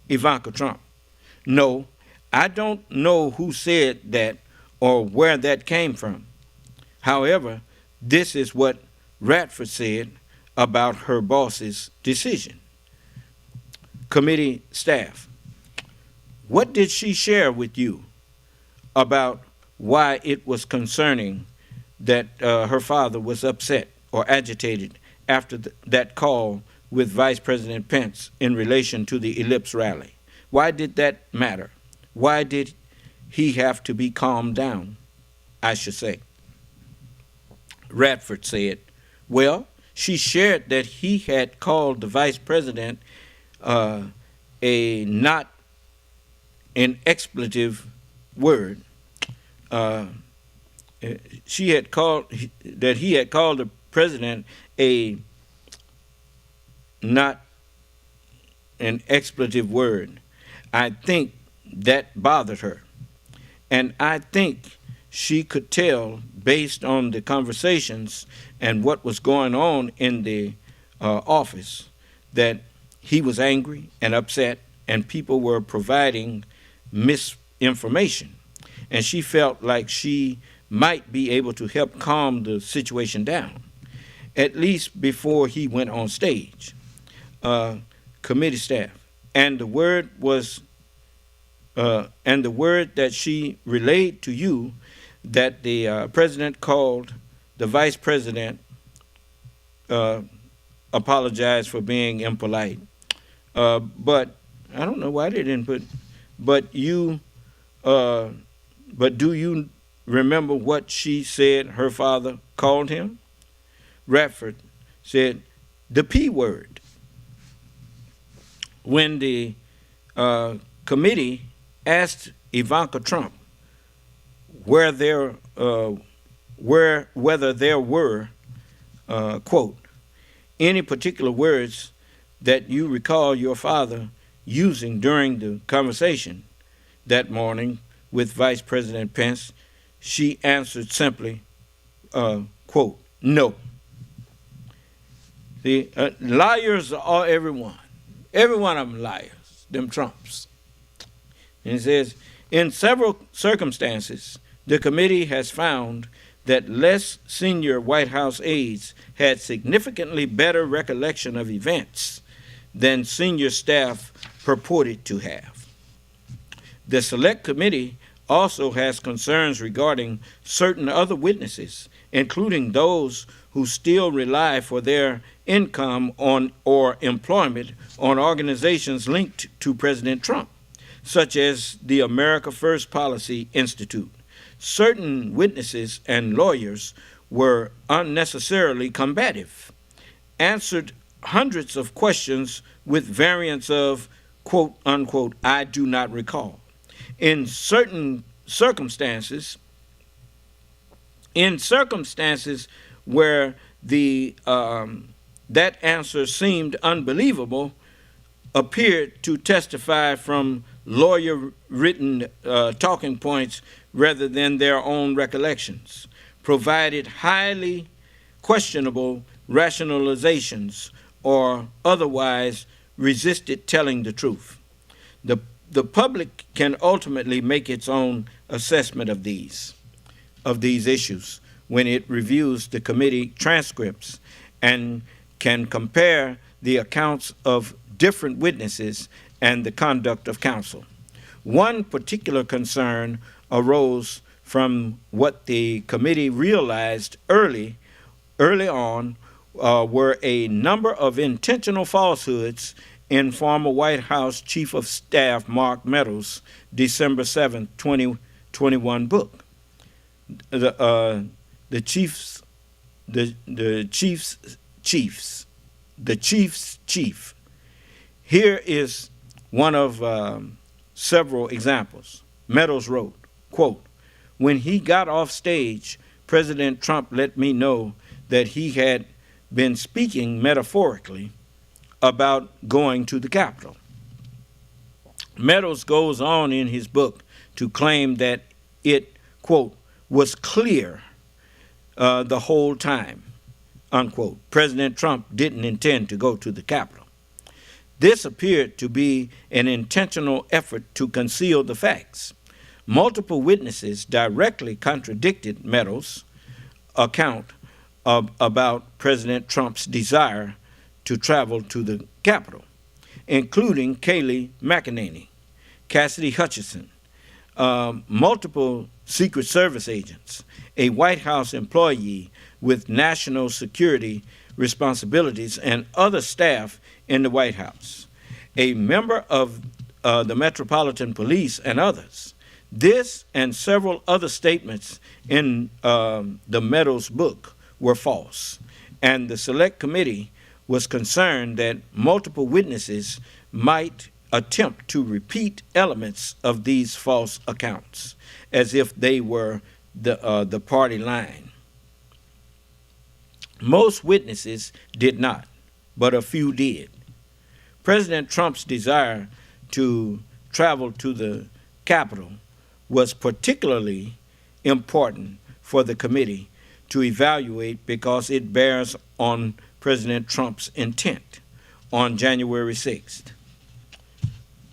Ivanka Trump. No, I don't know who said that or where that came from. However, this is what Radford said about her boss's decision. Committee staff. What did she share with you about why it was concerning that her father was upset or agitated after that call with Vice President Pence in relation to the Ellipse rally? Why did that matter? Why did he have to be calmed down, I should say? Radford said, well, she shared that he had called the vice president a not an expletive word. He had called the president a not an expletive word. I think that bothered her. And I think she could tell, based on the conversations and what was going on in the office, that he was angry and upset and people were providing misinformation. And she felt like she might be able to help calm the situation down, at least before he went on stage. Committee staff. And the word that she relayed to you that the president called the vice president, apologized for being impolite. But I don't know why they didn't put, but do you remember what she said her father called him? Radford said, the P word. When the committee asked Ivanka Trump whether there were, quote, any particular words that you recall your father using during the conversation that morning with Vice President Pence, she answered simply, quote, no. The liars are everyone. Every one of them liars, them Trumps. And it says, in several circumstances, the committee has found that less senior White House aides had significantly better recollection of events than senior staff purported to have. The Select Committee also has concerns regarding certain other witnesses, including those who still rely for their income on or employment on organizations linked to President Trump. such as the America First Policy Institute. Certain witnesses and lawyers were unnecessarily combative, answered hundreds of questions with variants of, quote, unquote, I do not recall. In certain circumstances where that answer seemed unbelievable, appeared to testify from lawyer-written talking points rather than their own recollections, provided highly questionable rationalizations, or otherwise resisted telling the truth. The public can ultimately make its own assessment of these issues when it reviews the committee transcripts and can compare the accounts of different witnesses and the conduct of counsel. One particular concern arose from what the committee realized early on were a number of intentional falsehoods in former White House Chief of Staff Mark Meadows' December 7, 2021 book. The chief's chief. Here is one of several examples. Meadows wrote, quote, when he got off stage, President Trump let me know that he had been speaking metaphorically about going to the Capitol. Meadows goes on in his book to claim that it, quote, was clear the whole time, unquote. President Trump didn't intend to go to the Capitol. This appeared to be an intentional effort to conceal the facts. Multiple witnesses directly contradicted Meadows' account about President Trump's desire to travel to the Capitol, including Kayleigh McEnany, Cassidy Hutchinson, multiple Secret Service agents, a White House employee with national security responsibilities, and other staff in the White House, a member of the Metropolitan Police, and others. This and several other statements in the Meadows book were false, and the Select Committee was concerned that multiple witnesses might attempt to repeat elements of these false accounts as if they were the party line. Most witnesses did not, but a few did. President Trump's desire to travel to the Capitol was particularly important for the committee to evaluate because it bears on President Trump's intent on January 6th.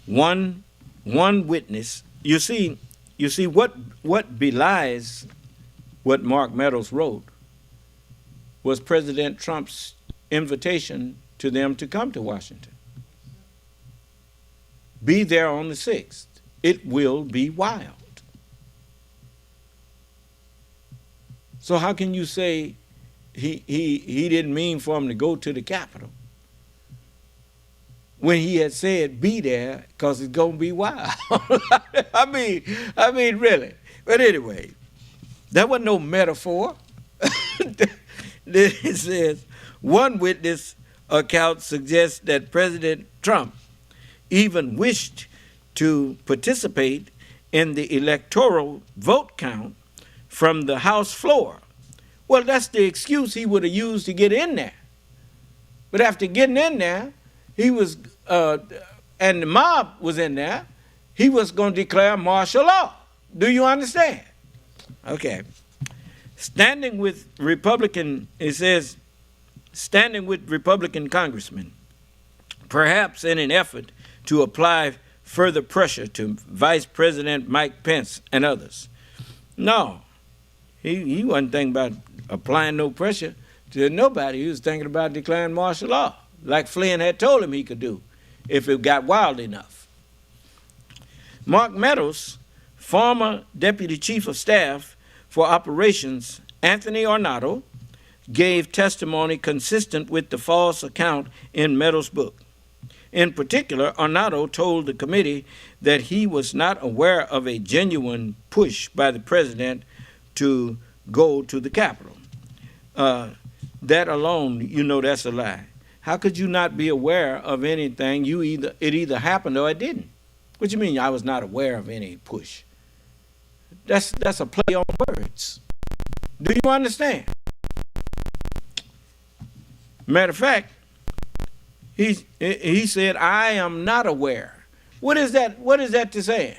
One witness, you see what belies what Mark Meadows wrote was President Trump's invitation to them to come to Washington. Be there on the 6th. It will be wild. So how can you say he didn't mean for him to go to the Capitol when he had said be there because it's going to be wild? I mean, really. But anyway, that wasn't no metaphor. It says, one witness account suggests that President Trump even wished to participate in the electoral vote count from the House floor. Well, that's the excuse he would have used to get in there. But after getting in there, he was, and the mob was in there, he was going to declare martial law. Do you understand? Okay. Standing with Republican, it says, standing with Republican congressmen, perhaps in an effort to apply further pressure to Vice President Mike Pence and others. No, he wasn't thinking about applying no pressure to nobody. He was thinking about declaring martial law, like Flynn had told him he could do if it got wild enough. Mark Meadows, former Deputy Chief of Staff for Operations, Anthony Ornato, gave testimony consistent with the false account in Meadows' book. In particular, Arnado told the committee that he was not aware of a genuine push by the president to go to the Capitol. That alone, that's a lie. How could you not be aware of anything? It either happened or it didn't. What do you mean I was not aware of any push? That's a play on words. Do you understand? Matter of fact, he said, I am not aware. What is that? What is that to say?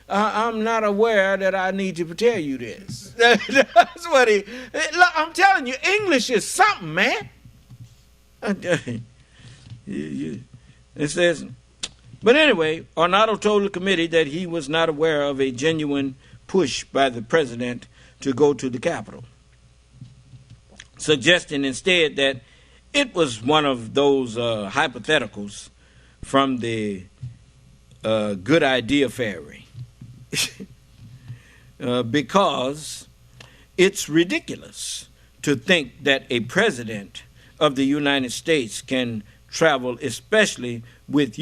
I'm not aware that I need to tell you this. That's what I'm telling you, English is something, man. It says, but anyway, Arnado told the committee that he was not aware of a genuine push by the president to go to the Capitol, suggesting instead that it was one of those hypotheticals from the good idea fairy. Because it's ridiculous to think that a president of the United States can travel, especially with,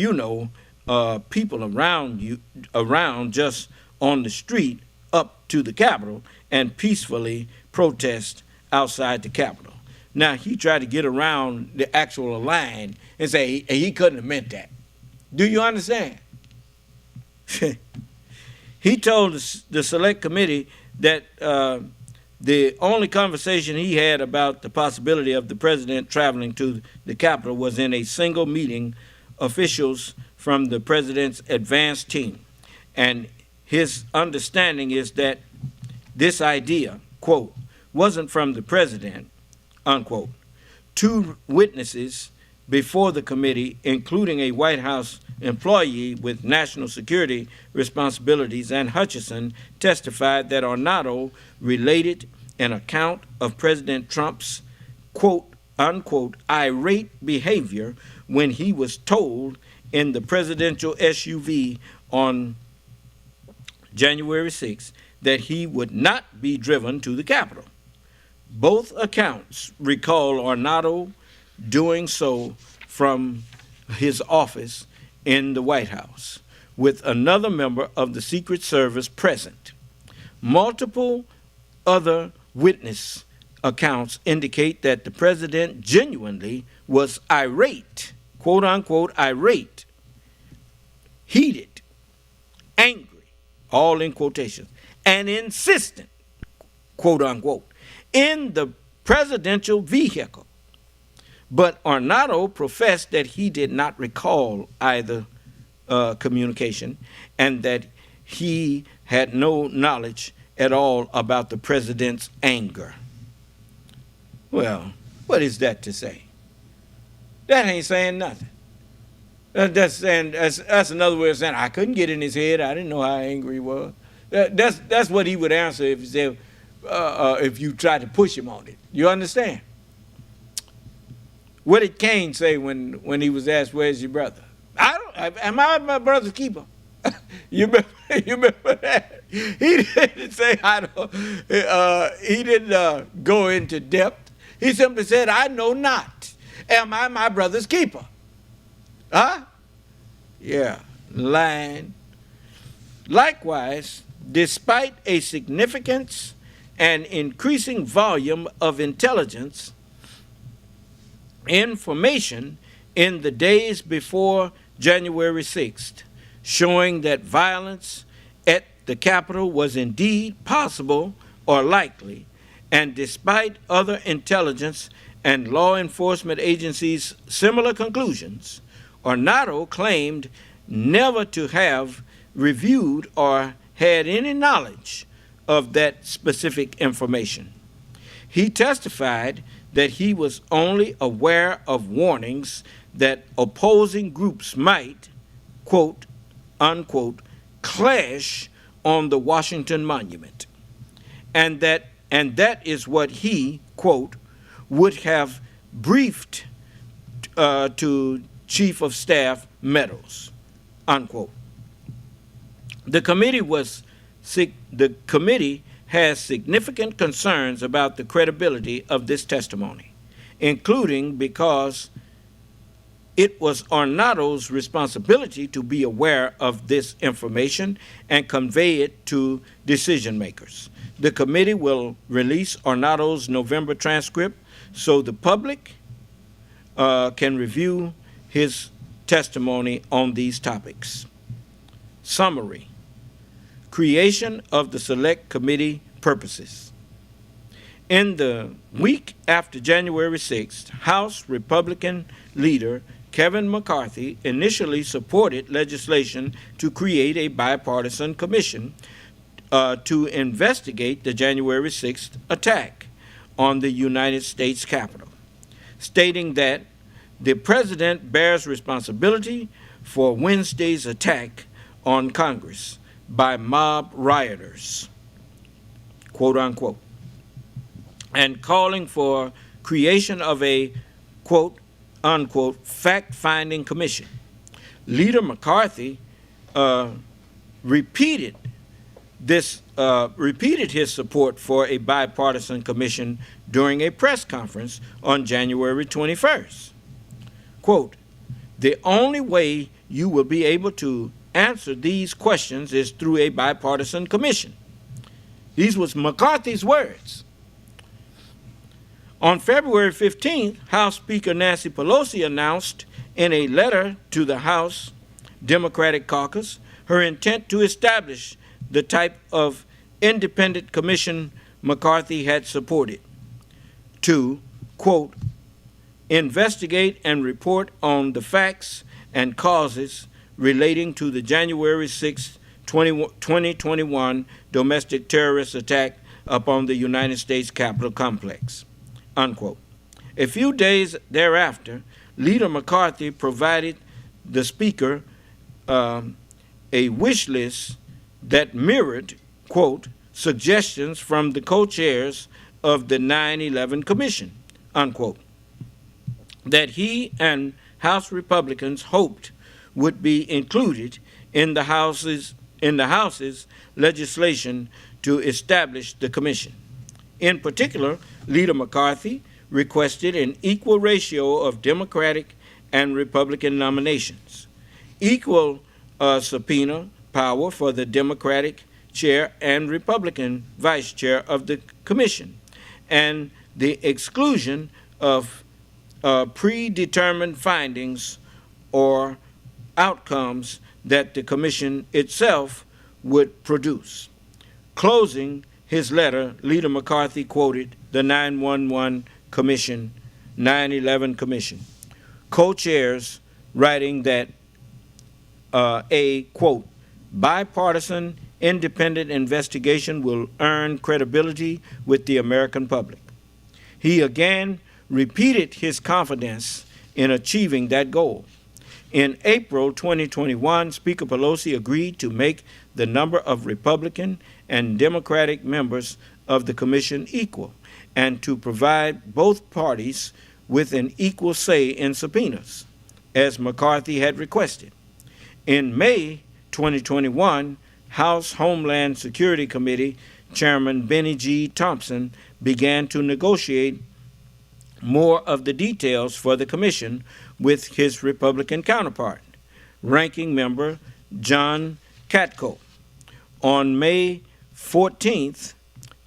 people around just on the street up to the Capitol and peacefully protest outside the Capitol. Now, he tried to get around the actual line and say he couldn't have meant that. Do you understand? He told the select committee that the only conversation he had about the possibility of the president traveling to the Capitol was in a single meeting, officials from the president's advance team. And his understanding is that this idea, quote, wasn't from the president, unquote. Two witnesses before the committee, including a White House employee with national security responsibilities, and Hutchison, testified that Arnado related an account of President Trump's, quote, unquote, irate behavior when he was told in the presidential SUV on January 6th that he would not be driven to the Capitol. Both accounts recall Arnado doing so from his office in the White House, with another member of the Secret Service present. Multiple other witness accounts indicate that the president genuinely was irate, quote unquote, irate, heated, angry, all in quotations, and insistent, quote unquote, in the presidential vehicle. But Arnado professed that he did not recall either communication and that he had no knowledge at all about the president's anger. Well, what is that to say? That ain't saying nothing. That's another way of saying I couldn't get in his head. I didn't know how angry he was. That's what he would answer if he said, if you tried to push him on it. You understand? What did Cain say when he was asked, "Where's your brother?" Am I my brother's keeper? You remember that? He didn't say I don't. He didn't go into depth. He simply said, "I know not. Am I my brother's keeper?" Huh? Yeah, lying. Likewise, despite a significance and increasing volume of intelligence information in the days before January 6th, showing that violence at the Capitol was indeed possible or likely, and despite other intelligence and law enforcement agencies' similar conclusions, Arnado claimed never to have reviewed or had any knowledge of that specific information. He testified that he was only aware of warnings that opposing groups might, quote, unquote, clash on the Washington Monument, and that is what he, quote, would have briefed to Chief of Staff Meadows, unquote. The committee has significant concerns about the credibility of this testimony, including because It was Ornato's responsibility to be aware of this information and convey it to decision makers. The committee will release Ornato's November transcript so the public can review his testimony on these topics. Summary: creation of the Select Committee purposes. In the week after January 6th, House Republican leader Kevin McCarthy initially supported legislation to create a bipartisan commission to investigate the January 6th attack on the United States Capitol, stating that the president bears responsibility for Wednesday's attack on Congress by mob rioters, quote unquote, and calling for creation of a, quote unquote, fact-finding commission. Leader McCarthy repeated his support for a bipartisan commission during a press conference on January 21st. Quote, "The only way you will be able to answer these questions is through a bipartisan commission." These was McCarthy's words. On February 15th, House Speaker Nancy Pelosi announced in a letter to the House Democratic Caucus her intent to establish the type of independent commission McCarthy had supported to, quote, investigate and report on the facts and causes relating to the January 6, 2021 domestic terrorist attack upon the United States Capitol complex, unquote. A few days thereafter, Leader McCarthy provided the Speaker a wish list that mirrored, quote, suggestions from the co-chairs of the 9/11 Commission, unquote, that he and House Republicans hoped would be included in the House's legislation to establish the commission. In particular, Leader McCarthy requested an equal ratio of Democratic and Republican nominations, equal subpoena power for the Democratic chair and Republican vice chair of the commission, and the exclusion of predetermined findings or outcomes that the commission itself would produce. Closing his letter, Leader McCarthy quoted the 9/11 Commission, 9/11 Commission, co-chairs writing that a, quote, bipartisan independent investigation will earn credibility with the American public. He again repeated his confidence in achieving that goal. In April 2021, Speaker Pelosi agreed to make the number of Republican and Democratic members of the commission equal and to provide both parties with an equal say in subpoenas, as McCarthy had requested. In May 2021, House Homeland Security Committee Chairman Benny G. Thompson began to negotiate more of the details for the commission with his Republican counterpart, Ranking Member John Katko. On May 14th,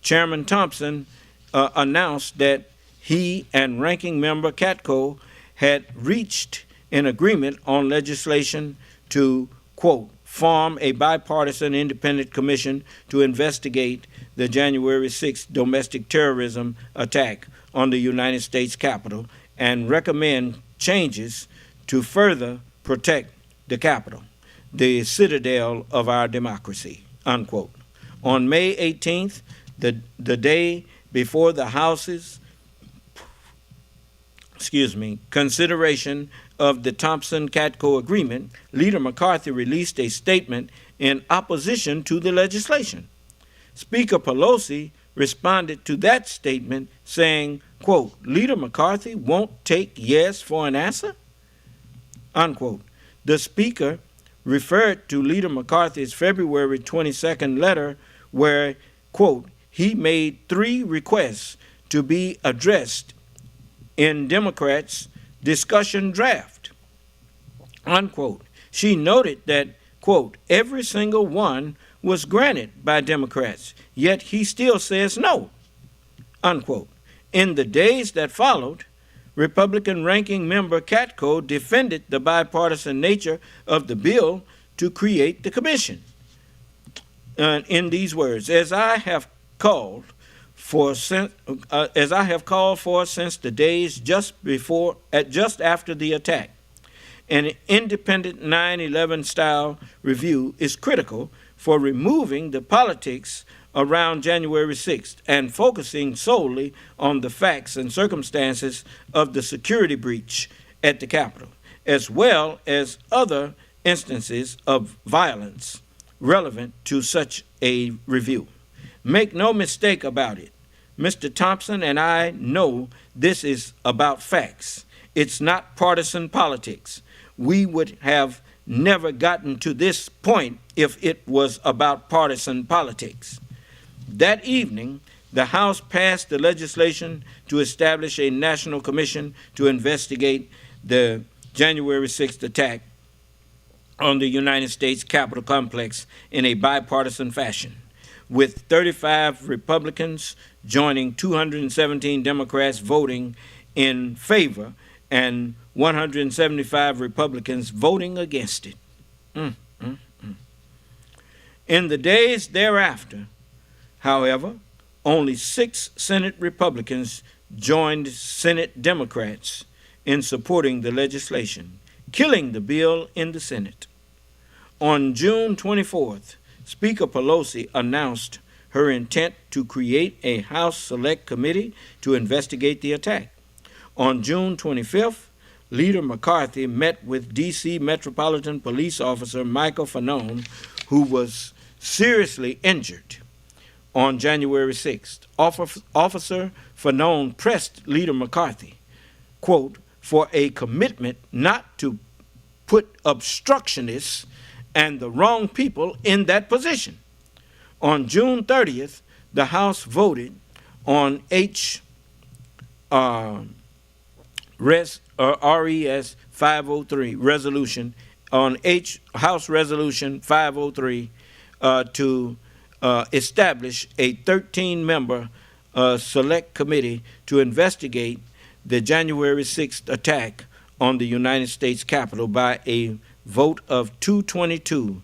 Chairman Thompson announced that he and Ranking Member Katko had reached an agreement on legislation to, quote, form a bipartisan independent commission to investigate the January 6th domestic terrorism attack on the United States Capitol and recommend changes to further protect the Capitol, the citadel of our democracy, unquote. On May 18th, the day before the House's consideration of the Thompson-Katko agreement, Leader McCarthy released a statement in opposition to the legislation. Speaker Pelosi responded to that statement saying, quote, Leader McCarthy won't take yes for an answer, unquote. The Speaker referred to Leader McCarthy's February 22nd letter where, quote, he made 3 requests to be addressed in Democrats' discussion draft, unquote. She noted that, quote, every single one was granted by Democrats, yet he still says no, unquote. In the days that followed, Republican ranking member Katko defended the bipartisan nature of the bill to create the commission. In these words, as I have called for since the days just after the attack, an independent 9/11 style review is critical for removing the politics around January 6th and focusing solely on the facts and circumstances of the security breach at the Capitol, as well as other instances of violence relevant to such a review. Make no mistake about it, Mr. Thompson and I know this is about facts. It's not partisan politics. We would have never gotten to this point if it was about partisan politics. That evening, the House passed the legislation to establish a national commission to investigate the January 6th attack on the United States Capitol complex in a bipartisan fashion, with 35 Republicans joining 217 Democrats voting in favor and 175 Republicans voting against it. In the days thereafter, however, only 6 Senate Republicans joined Senate Democrats in supporting the legislation, killing the bill in the Senate. On June 24th, Speaker Pelosi announced her intent to create a House Select Committee to investigate the attack. On June 25th, Leader McCarthy met with D.C. Metropolitan Police Officer Michael Fanone, who was seriously injured on January 6th. Officer Fanone pressed Leader McCarthy, quote, for a commitment not to put obstructionists and the wrong people in that position. On June 30th, the House voted on RES 503 resolution, on House Resolution 503 to establish a 13-member select committee to investigate the January 6th attack on the United States Capitol by a vote of 222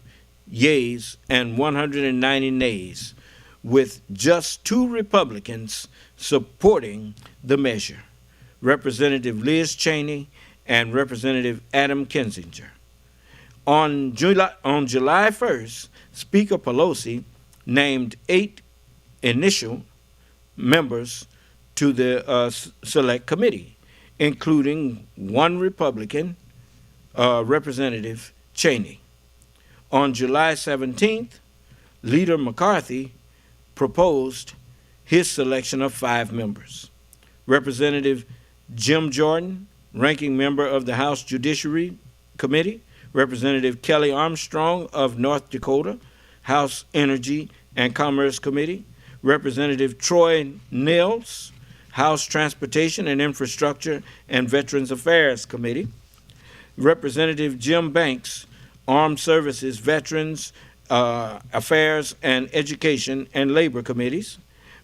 yeas and 190 nays, with just 2 Republicans supporting the measure, Representative Liz Cheney and Representative Adam Kinzinger. On July 1st, Speaker Pelosi named 8 initial members to the Select Committee, including 1 Republican, Representative Cheney. On July 17th, Leader McCarthy proposed his selection of 5 members. Representative Jim Jordan, ranking member of the House Judiciary Committee, Representative Kelly Armstrong of North Dakota, House Energy and Commerce Committee, Representative Troy Nehls, House Transportation and Infrastructure and Veterans Affairs Committee, Representative Jim Banks, Armed Services, Veterans Affairs and Education and Labor Committees,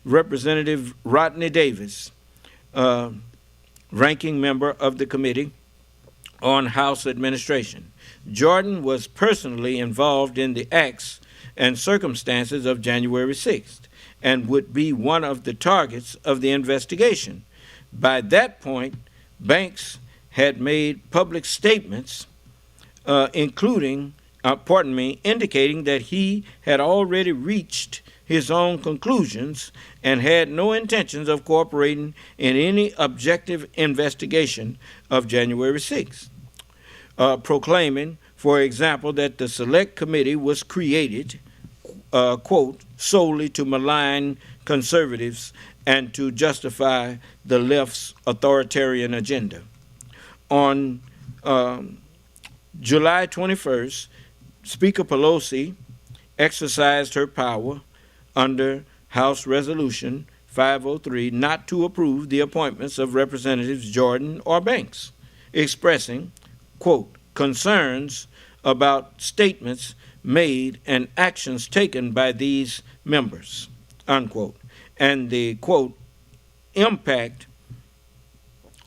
Representative Rodney Davis, ranking member of the Committee on House Administration. Jordan was personally involved in the acts and circumstances of January 6th and would be one of the targets of the investigation. By that point, Banks had made public statements indicating that he had already reached his own conclusions and had no intentions of cooperating in any objective investigation of January 6th, proclaiming, for example, that the Select Committee was created, quote, solely to malign conservatives and to justify the left's authoritarian agenda. On July 21st, Speaker Pelosi exercised her power under House Resolution 503 not to approve the appointments of Representatives Jordan or Banks, expressing, quote, concerns about statements made and actions taken by these members, unquote, and the, quote, impact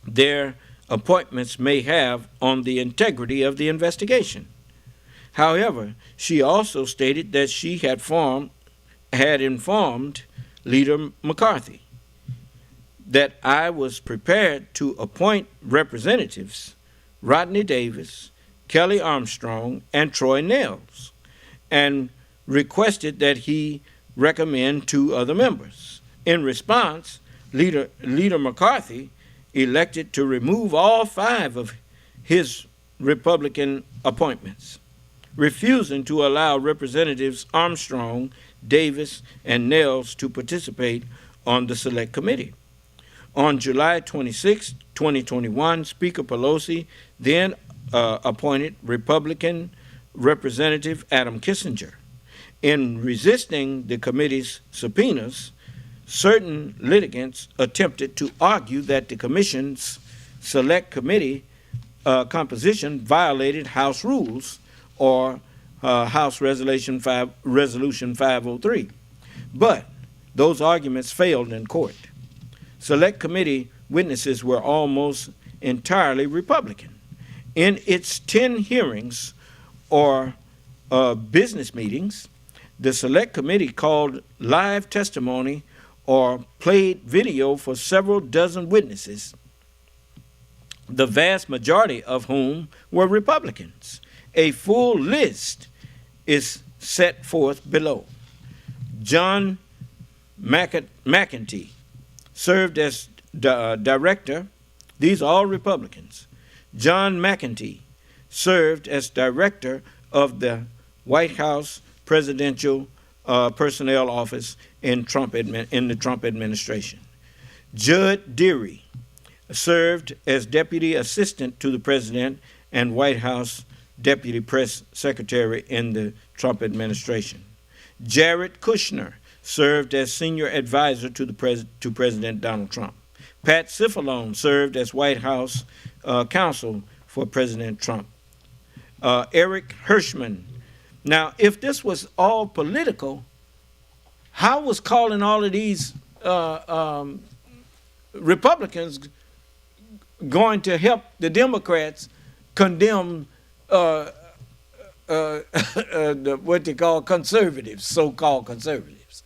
their appointments may have on the integrity of the investigation. However, she also stated that she had informed Leader McCarthy that I was prepared to appoint representatives Rodney Davis, Kelly Armstrong, and Troy Nels, and requested that he recommend 2 other members. In response, Leader McCarthy elected to remove all 5 of his Republican appointments, refusing to allow Representatives Armstrong, Davis, and Nels to participate on the Select Committee. On July 26, 2021, Speaker Pelosi then appointed Republican Representative Adam Kinzinger. In resisting the committee's subpoenas, certain litigants attempted to argue that the commission's Select Committee composition violated House rules or House Resolution 503. But those arguments failed in court. Select Committee witnesses were almost entirely Republican. In its 10 hearings or business meetings, the Select Committee called live testimony or played video for several dozen witnesses, the vast majority of whom were Republicans. A full list is set forth below. John McEntee served as director. These are all Republicans. John McEntee served as director of the White House Presidential Personnel Office in the Trump administration. Judd Deary served as Deputy Assistant to the President and White House Deputy Press Secretary in the Trump administration. Jared Kushner served as Senior Advisor to President Donald Trump. Pat Cipollone served as White House Counsel for President Trump. Eric Hirschman. Now, if this was all political, how was calling all of these Republicans going to help the Democrats condemn what they call conservatives, so-called conservatives?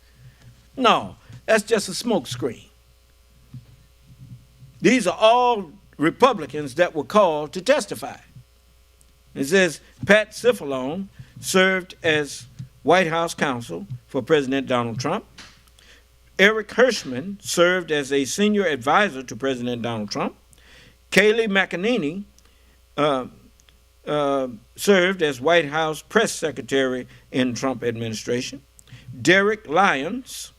No, that's just a smokescreen. These are all Republicans that were called to testify. It says Pat Cipollone served as White House counsel for President Donald Trump. Eric Hirschman served as a senior advisor to President Donald Trump. Kayleigh McEnany served as White House press secretary in Trump administration. Derek Lyons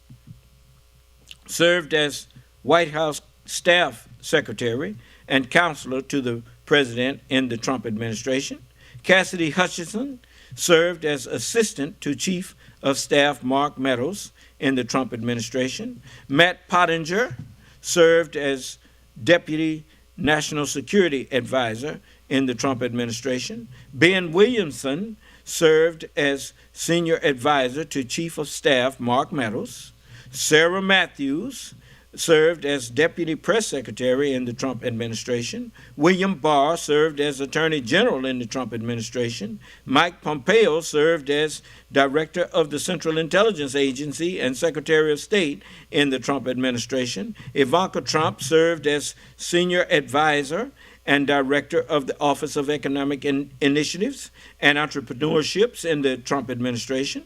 served as White House staff secretary and counselor to the president in the Trump administration. Cassidy Hutchinson served as assistant to Chief of Staff Mark Meadows in the Trump administration. Matt Pottinger served as Deputy National Security Advisor in the Trump administration. Ben Williamson served as Senior Advisor to Chief of Staff Mark Meadows. Sarah Matthews served as Deputy Press Secretary in the Trump administration. William Barr served as Attorney General in the Trump administration. Mike Pompeo served as Director of the Central Intelligence Agency and Secretary of State in the Trump administration. Ivanka Trump served as Senior Advisor and Director of the Office of Economic Initiatives and Entrepreneurships in the Trump administration.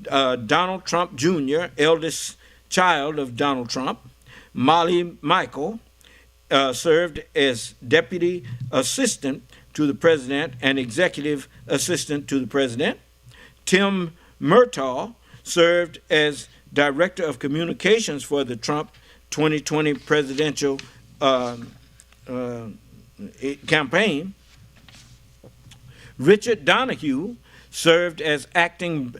Donald Trump Jr., eldest child of Donald Trump. Molly Michael served as Deputy Assistant to the President and Executive Assistant to the President. Tim Murtaugh served as Director of Communications for the Trump 2020 presidential campaign. Richard Donahue served as Acting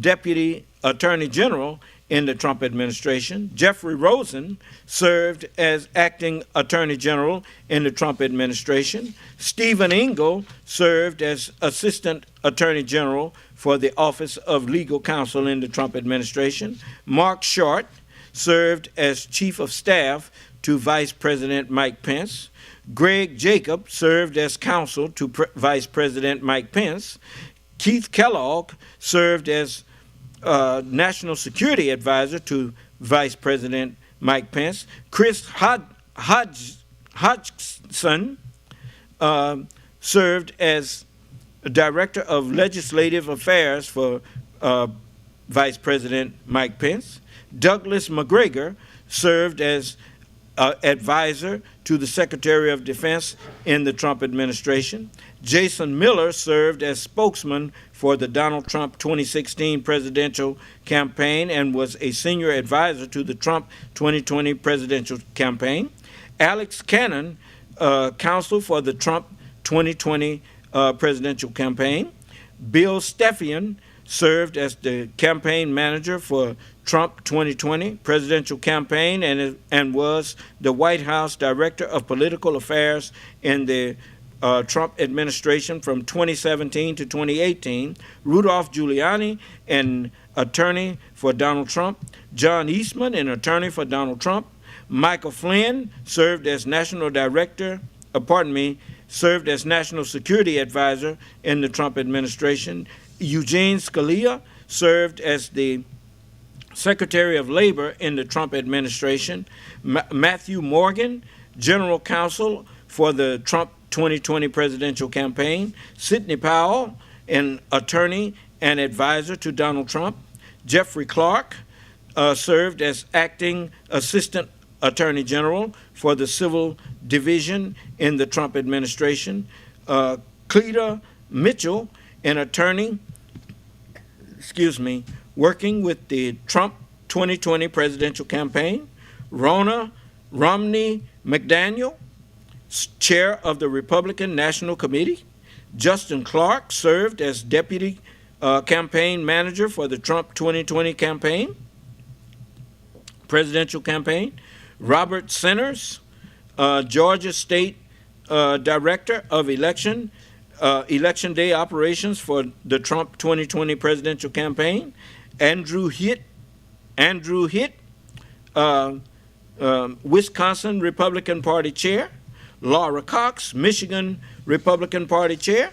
Deputy Attorney General in the Trump administration. Jeffrey Rosen served as acting attorney general in the Trump administration. Stephen Engel served as assistant attorney general for the Office of Legal Counsel in the Trump administration. Mark Short served as chief of staff to Vice President Mike Pence. Greg Jacob served as counsel to Vice President Mike Pence. Keith Kellogg served as National Security Advisor to Vice President Mike Pence. Chris Hodgson served as Director of Legislative Affairs for Vice President Mike Pence. Douglas McGregor served as advisor to the Secretary of Defense in the Trump administration. Jason Miller served as spokesman for the Donald Trump 2016 presidential campaign and was a senior advisor to the Trump 2020 presidential campaign. Alex Cannon, counsel for the Trump 2020 presidential campaign. Bill Stepien served as the campaign manager for Trump 2020 presidential campaign and was the White House Director of Political Affairs in the Trump administration from 2017 to 2018. Rudolph Giuliani, an attorney for Donald Trump. John Eastman, an attorney for Donald Trump. Michael Flynn served as served as National Security Advisor in the Trump administration. Eugene Scalia served as the Secretary of Labor in the Trump administration. Matthew Morgan, General Counsel for the Trump 2020 presidential campaign. Sidney Powell, an attorney and advisor to Donald Trump. Jeffrey Clark served as acting assistant attorney general for the civil division in the Trump administration. Cleta Mitchell, an attorney, working with the Trump 2020 presidential campaign. Ronna Romney McDaniel, chair of the Republican National Committee. Justin Clark served as deputy campaign manager for the Trump 2020 presidential campaign. Robert Centers, Georgia State Director of Election Day Operations for the Trump 2020 presidential campaign. Andrew Hitt, Wisconsin Republican Party Chair. Laura Cox, Michigan Republican Party Chair.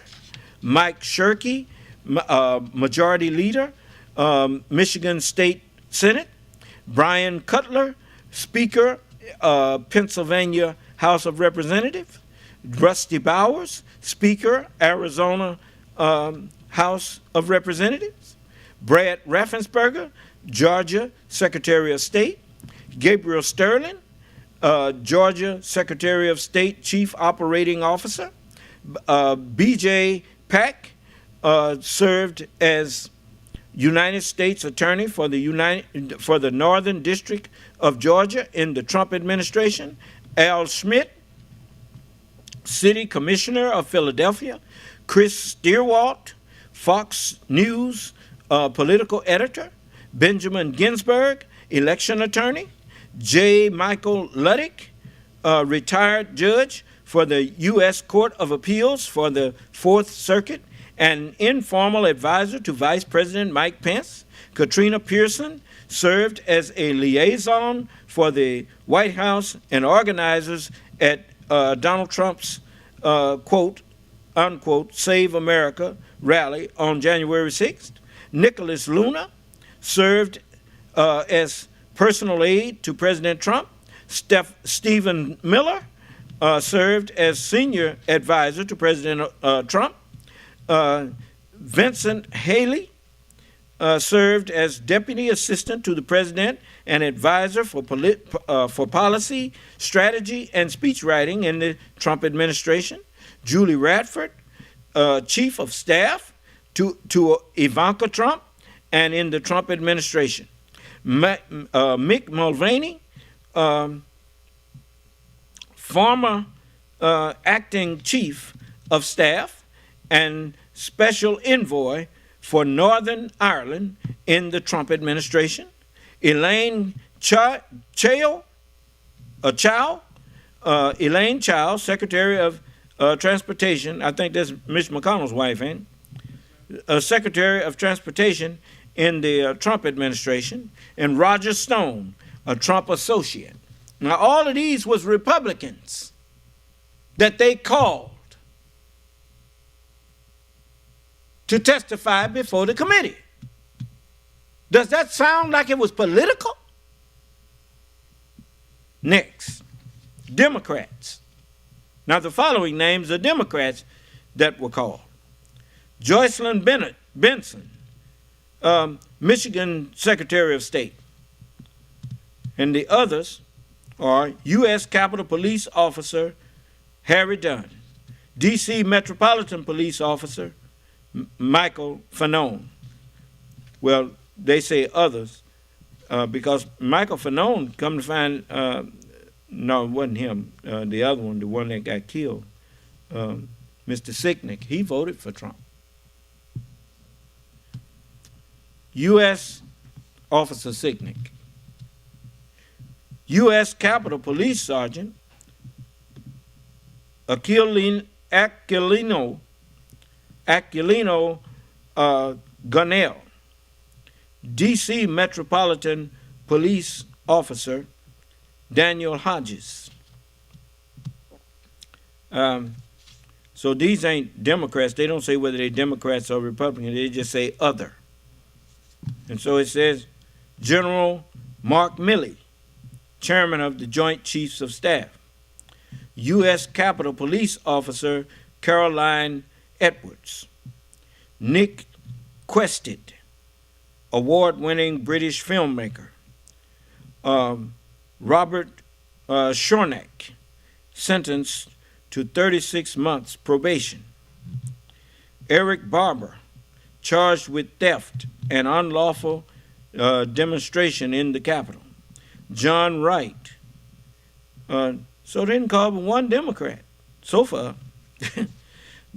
Mike Shirkey, Majority Leader, Michigan State Senate. Brian Cutler, Speaker, Pennsylvania House of Representatives. Rusty Bowers, Speaker, Arizona House of Representatives. Brad Raffensperger, Georgia Secretary of State. Gabriel Sterling, Georgia Secretary of State Chief Operating Officer. B.J. Pack served as United States Attorney for the Northern District of Georgia in the Trump administration. Al Schmidt, City Commissioner of Philadelphia. Chris Stierwalt, Fox News political editor. Benjamin Ginsburg, election attorney. J. Michael Luddick, retired judge for the U.S. Court of Appeals for the Fourth Circuit, and informal advisor to Vice President Mike Pence. Katrina Pearson served as a liaison for the White House and organizers at Donald Trump's quote, unquote, Save America rally on January 6th. Nicholas Luna served as personal aide to President Trump. Stephen Miller served as senior advisor to President Trump. Vincent Haley served as deputy assistant to the president and advisor for policy, strategy, and speech writing in the Trump administration. Julie Radford, chief of staff to Ivanka Trump and in the Trump administration. Mick Mulvaney, former acting chief of staff and special envoy for Northern Ireland in the Trump administration. Elaine Chow, Elaine Chow, Secretary of Transportation. I think that's Mitch McConnell's wife, ain't it? Secretary of Transportation in the Trump administration, and Roger Stone, a Trump associate. Now, all of these was Republicans that they called to testify before the committee. Does that sound like it was political? Next, Democrats. Now, the following names are Democrats that were called: Joycelyn Benson, Michigan Secretary of State. And the others are U.S. Capitol Police Officer Harry Dunn, D.C. Metropolitan Police Officer Michael Fanone. Well, they say others because Michael Fanone, come to find, no, it wasn't him. The other one, the one that got killed, Mr. Sicknick, he voted for Trump. U.S. Officer Sicknick. U.S. Capitol Police Sergeant Aquilino Gunnell. D.C. Metropolitan Police Officer Daniel Hodges. So these ain't Democrats. They don't say whether they're Democrats or Republicans. They just say other. And so it says General Mark Milley, Chairman of the Joint Chiefs of Staff. U.S. Capitol Police Officer Caroline Edwards. Nick Quested, award-winning British filmmaker. Robert Shornack, sentenced to 36 months probation. Eric Barber, charged with theft and unlawful demonstration in the Capitol. John Wright. So they didn't call him one Democrat so far.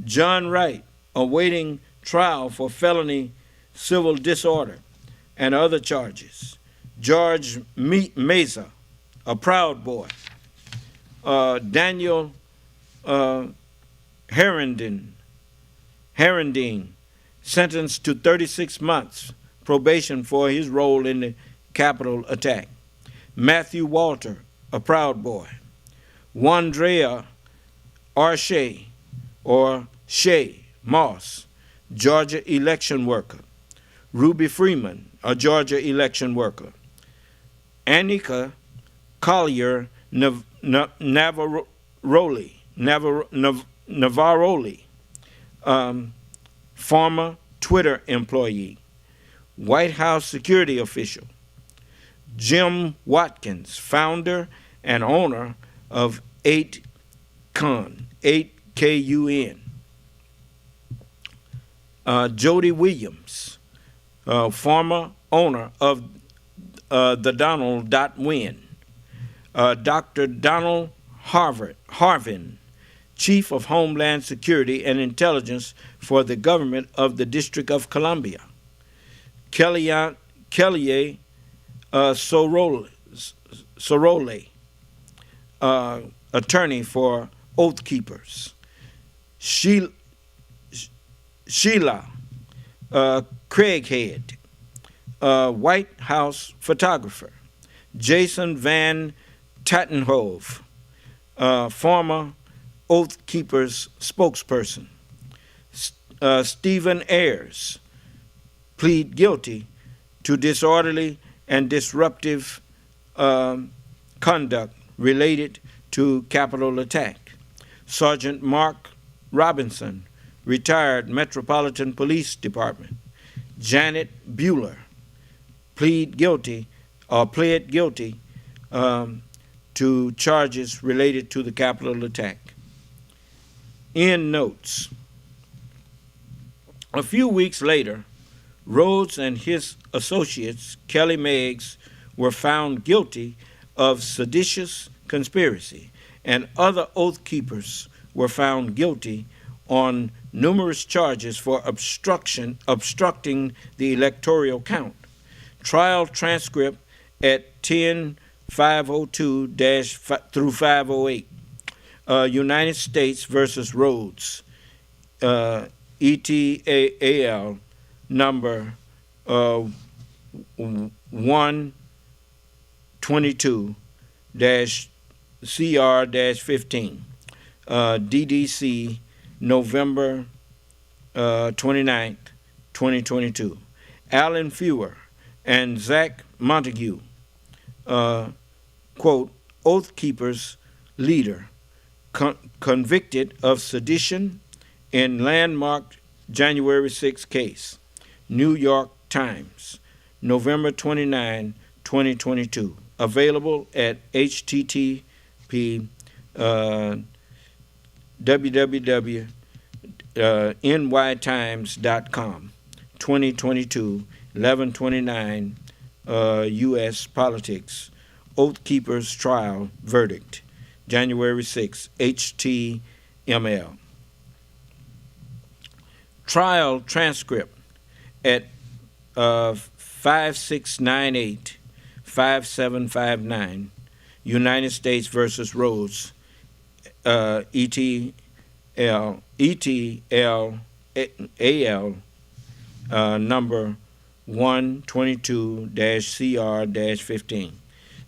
John Wright, awaiting trial for felony civil disorder and other charges. George Meza, a Proud Boy. Daniel Herendeen, sentenced to 36 months probation for his role in the Capitol attack. Matthew Walter, a Proud Boy. Wandrea Arshey, or Shay Moss, Georgia election worker. Ruby Freeman, a Georgia election worker. Annika Collier Navaroli, former Twitter employee. White House security official. Jim Watkins, founder and owner of 8kun, 8KUN. Jody Williams, former owner of the Donald.win. Dr. Donald Harvin, Chief of Homeland Security and Intelligence for the government of the District of Columbia. Kelly Sorole, attorney for Oath Keepers. Sheila Craighead, White House photographer. Jason Van Tattenhove, former Oath Keepers spokesperson. Stephen Ayers, plead guilty to disorderly and disruptive conduct related to Capitol attack. Sergeant Mark Robinson, retired Metropolitan Police Department. Janet Bueller, pled guilty to charges related to the Capitol attack. End notes. A few weeks later, Rhodes and his associates, Kelly Meggs, were found guilty of seditious conspiracy, and other Oath Keepers were found guilty on numerous charges for obstructing the electoral count. Trial transcript at 10-502- through 508. United States versus Rhodes, ETAL number 122-CR-15, DDC November 29th, 2022. Alan Fewer and Zach Montague, quote, Oath Keepers leader, convicted of sedition in landmark January 6 case. New York Times, November 29, 2022. Available at http www.nytimes.com. 2022, 11/29, U.S. Politics. Oath Keepers Trial Verdict, January 6, HTML. Trial transcript at 5698-5759, United States versus Rhodes, ETL number 122-CR-15,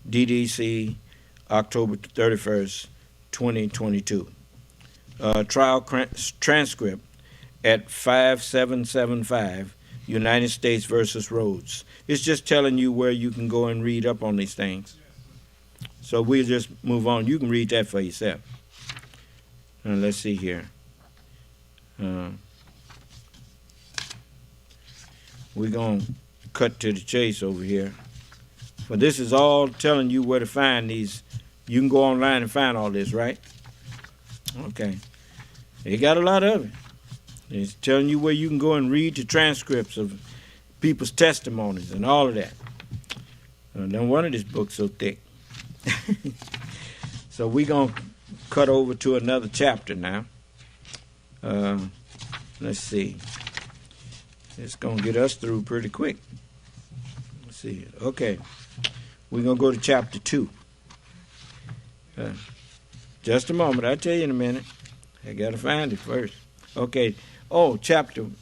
DDC October 31st, 2022. Trial transcript at 5775, United States versus Rhodes. It's just telling you where you can go and read up on these things. So we'll just move on. You can read that for yourself. Let's see here. We're going to cut to the chase over here. But this is all telling you where to find these. You can go online and find all this, right? Okay. They got a lot of it. It's telling you where you can go and read the transcripts of people's testimonies and all of that. No wonder this book's so thick. So we're going to cut over to another chapter now. Let's see. It's going to get us through pretty quick. Let's see. Okay. We're going to go to chapter 2. Just a moment. I'll tell you in a minute. I got to find it first. Okay. Oh,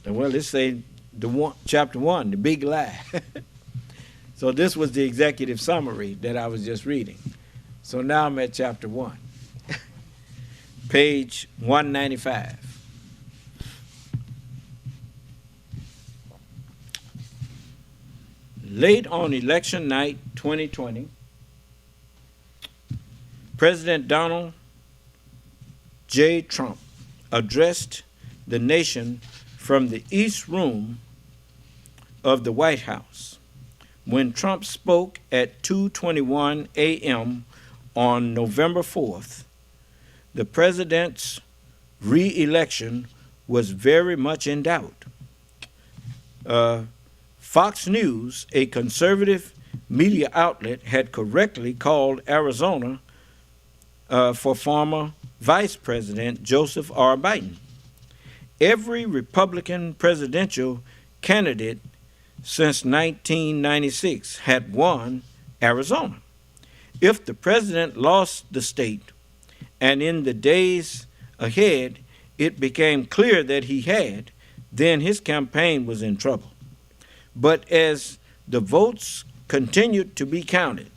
let's say chapter 1, the big lie. So this was the executive summary that I was just reading. So now I'm at chapter 1. Page 195. Late on election night 2020, President Donald J. Trump addressed the nation from the East Room of the White House. When Trump spoke at 2:21 a.m. on November 4th, the president's re-election was very much in doubt. Fox News, a conservative media outlet, had correctly called Arizona for former Vice President Joseph R. Biden. Every Republican presidential candidate since 1996 had won Arizona. If the president lost the state, and in the days ahead it became clear that he had, then his campaign was in trouble. But as the votes continued to be counted,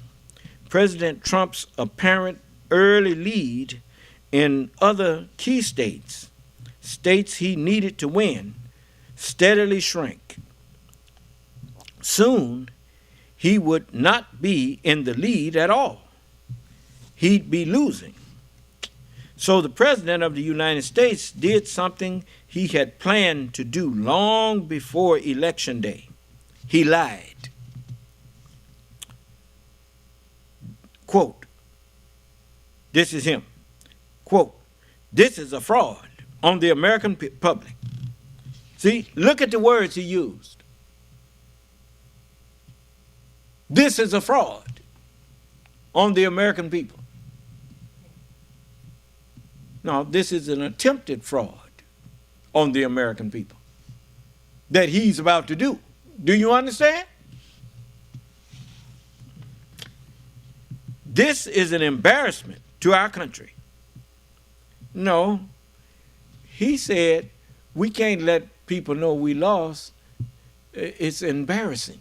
President Trump's apparent early lead in other key states he needed to win, steadily shrank. Soon, he would not be in the lead at all. He'd be losing. So the President of the United States did something he had planned to do long before Election Day. He lied. Quote, this is him. Quote, this is a fraud on the American public. See, look at the words he used. This is a fraud on the American people. No, this is an attempted fraud on the American people that he's about to do. Do you understand? This is an embarrassment to our country. No, he said we can't let people know we lost. It's embarrassing.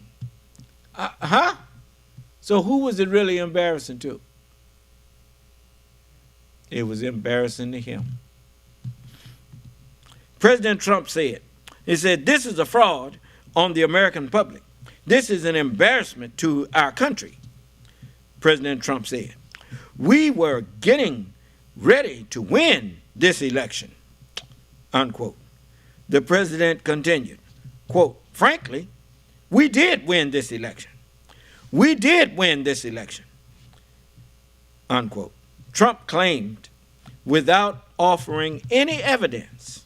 So who was it really embarrassing to? It was embarrassing to him. President Trump said, this is a fraud on the American public. This is an embarrassment to our country. President Trump said, we were getting ready to win this election, unquote. The president continued, quote, frankly, we did win this election. We did win this election, unquote. Trump claimed, without offering any evidence,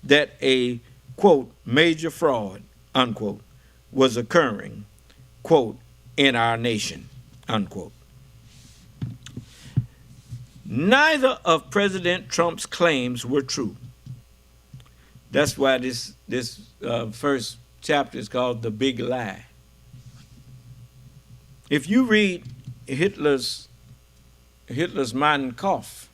that a, quote, major fraud, unquote, was occurring, quote, in our nation, unquote. Neither of President Trump's claims were true. That's why this first chapter is called The Big Lie. If you read Hitler's Mein Kampf,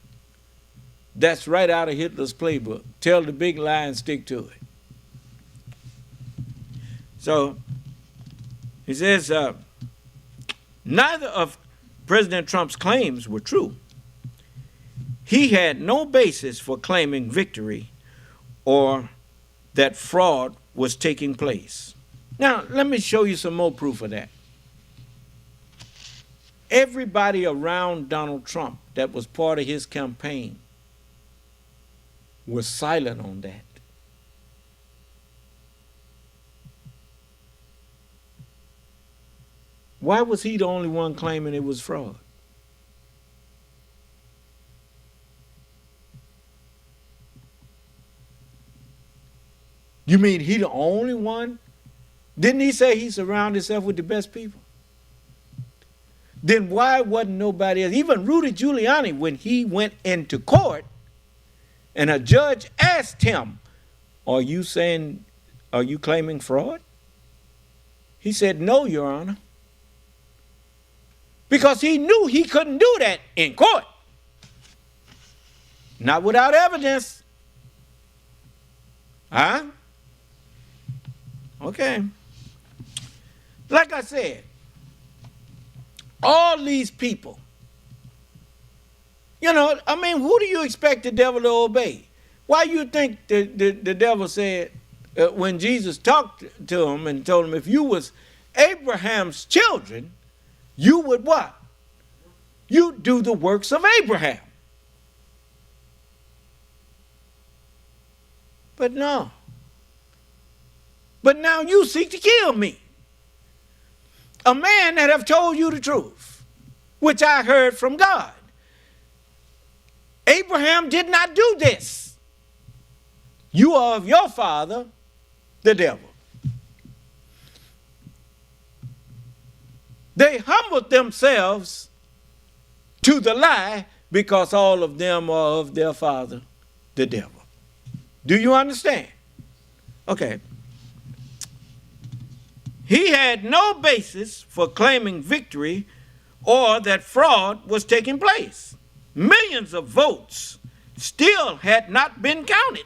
that's right out of Hitler's playbook. Tell the big lie and stick to it. So he says, neither of President Trump's claims were true. He had no basis for claiming victory or that fraud was taking place. Now, let me show you some more proof of that. Everybody around Donald Trump that was part of his campaign was silent on that. Why was he the only one claiming it was fraud? You mean he the only one? Didn't he say he surrounded himself with the best people? Then why wasn't nobody else? Even Rudy Giuliani, when he went into court and a judge asked him, are you claiming fraud? He said, no, Your Honor. Because he knew he couldn't do that in court. Not without evidence. Huh? Okay. Like I said, all these people, who do you expect the devil to obey? Why you think the devil said, when Jesus talked to him and told him, if you was Abraham's children, you would what? You'd do the works of Abraham. But no. But now you seek to kill me. A man that have told you the truth, which I heard from God. Abraham did not do this. You are of your father, the devil. They humbled themselves to the lie because all of them are of their father, the devil. Do you understand? Okay. He had no basis for claiming victory or that fraud was taking place. Millions of votes still had not been counted.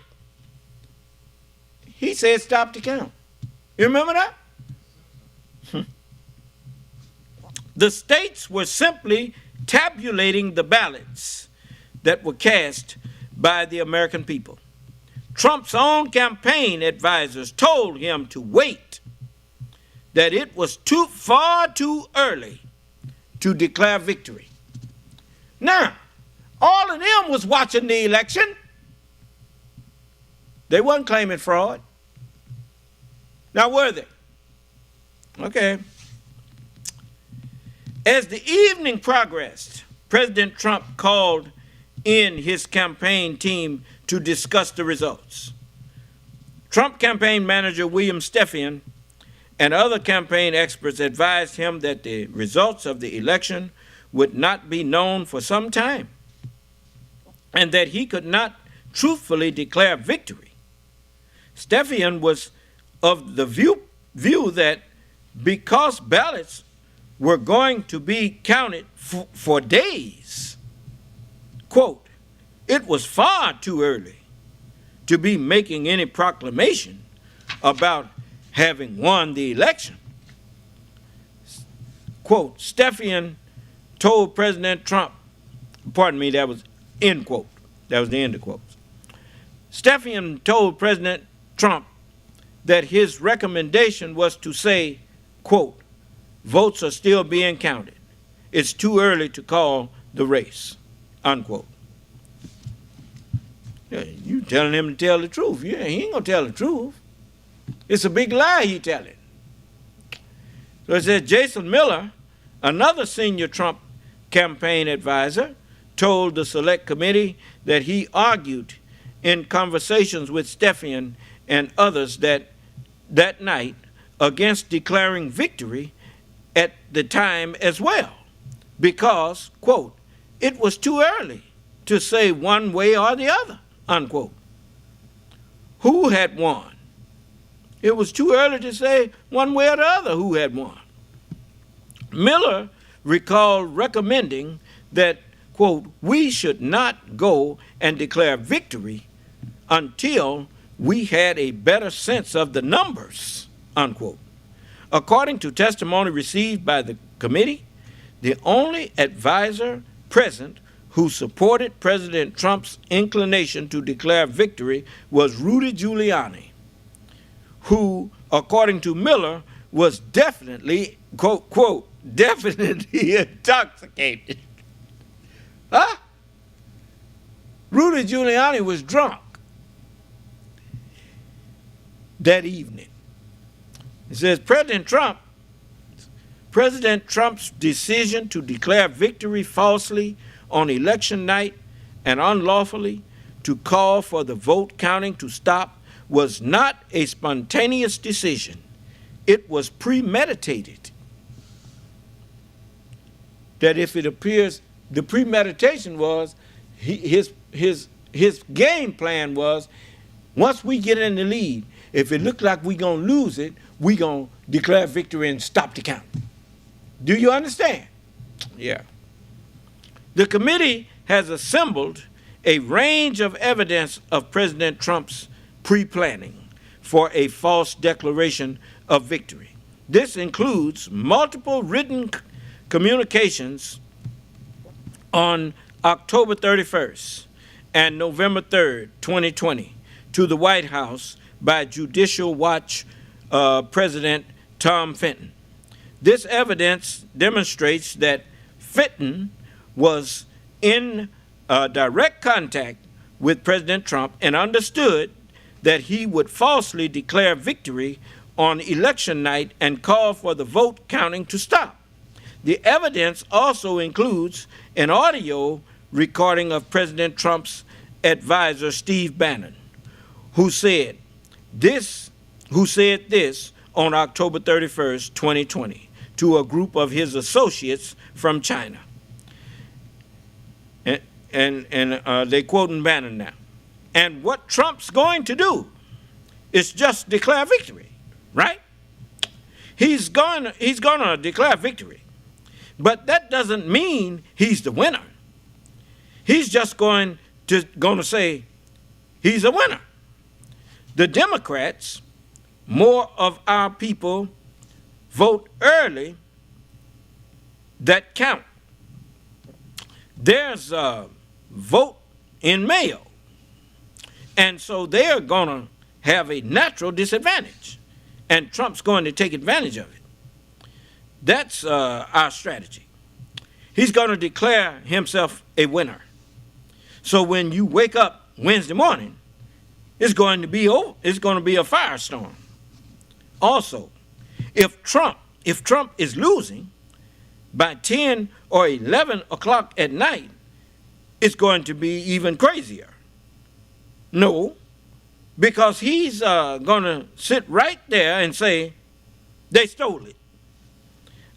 He said, stop the count. You remember that? The states were simply tabulating the ballots that were cast by the American people. Trump's own campaign advisors told him to wait, that it was far too early to declare victory. Now, all of them was watching the election. They wasn't claiming fraud. Now, were they? Okay. As the evening progressed, President Trump called in his campaign team to discuss the results. Trump campaign manager William Stepien and other campaign experts advised him that the results of the election would not be known for some time and that he could not truthfully declare victory. Stepien was of the view that because ballots were going to be counted for days. Quote, it was far too early to be making any proclamation about having won the election. Quote, Stepien told President Trump, pardon me, that was end quote. That was the end of quotes. Stepien told President Trump that his recommendation was to say, quote, votes are still being counted. It's too early to call the race, unquote. Yeah, you telling him to tell the truth. Yeah, he ain't gonna tell the truth. It's a big lie he telling. So it says Jason Miller, another senior Trump campaign advisor, told the select committee that he argued in conversations with Stepien and others that night against declaring victory at the time as well, because, quote, it was too early to say one way or the other, unquote. Who had won? It was too early to say one way or the other who had won. Miller recalled recommending that, quote, we should not go and declare victory until we had a better sense of the numbers, unquote. According to testimony received by the committee, the only advisor present who supported President Trump's inclination to declare victory was Rudy Giuliani, who, according to Miller, was definitely, quote, definitely intoxicated. Huh? Rudy Giuliani was drunk that evening. It says President Trump's decision to declare victory falsely on election night and unlawfully to call for the vote counting to stop was not a spontaneous decision. It was premeditated. That if it appears, the premeditation was, his game plan was, once we get in the lead, if it looks like we're going to lose it, we're going to declare victory and stop the count. Do you understand? Yeah. The committee has assembled a range of evidence of President Trump's pre-planning for a false declaration of victory. This includes multiple written communications on October 31st and November 3rd, 2020, to the White House by Judicial Watch President Tom Fitton. This evidence demonstrates that Fitton was in direct contact with President Trump and understood that he would falsely declare victory on election night and call for the vote counting to stop. The evidence also includes an audio recording of President Trump's advisor, Steve Bannon, who said this on October 31st, 2020, to a group of his associates from China. And they quoting Bannon now. And what Trump's going to do is just declare victory, right? He's going to declare victory. But that doesn't mean he's the winner. He's just going to say he's a winner. The Democrats, more of our people vote early that count. There's a vote in mail. And so they're going to have a natural disadvantage. And Trump's going to take advantage of it. That's our strategy. He's going to declare himself a winner. So when you wake up Wednesday morning, it's going to be a firestorm. Also, if Trump is losing by 10 or 11 o'clock at night, it's going to be even crazier. No, because he's going to sit right there and say, they stole it.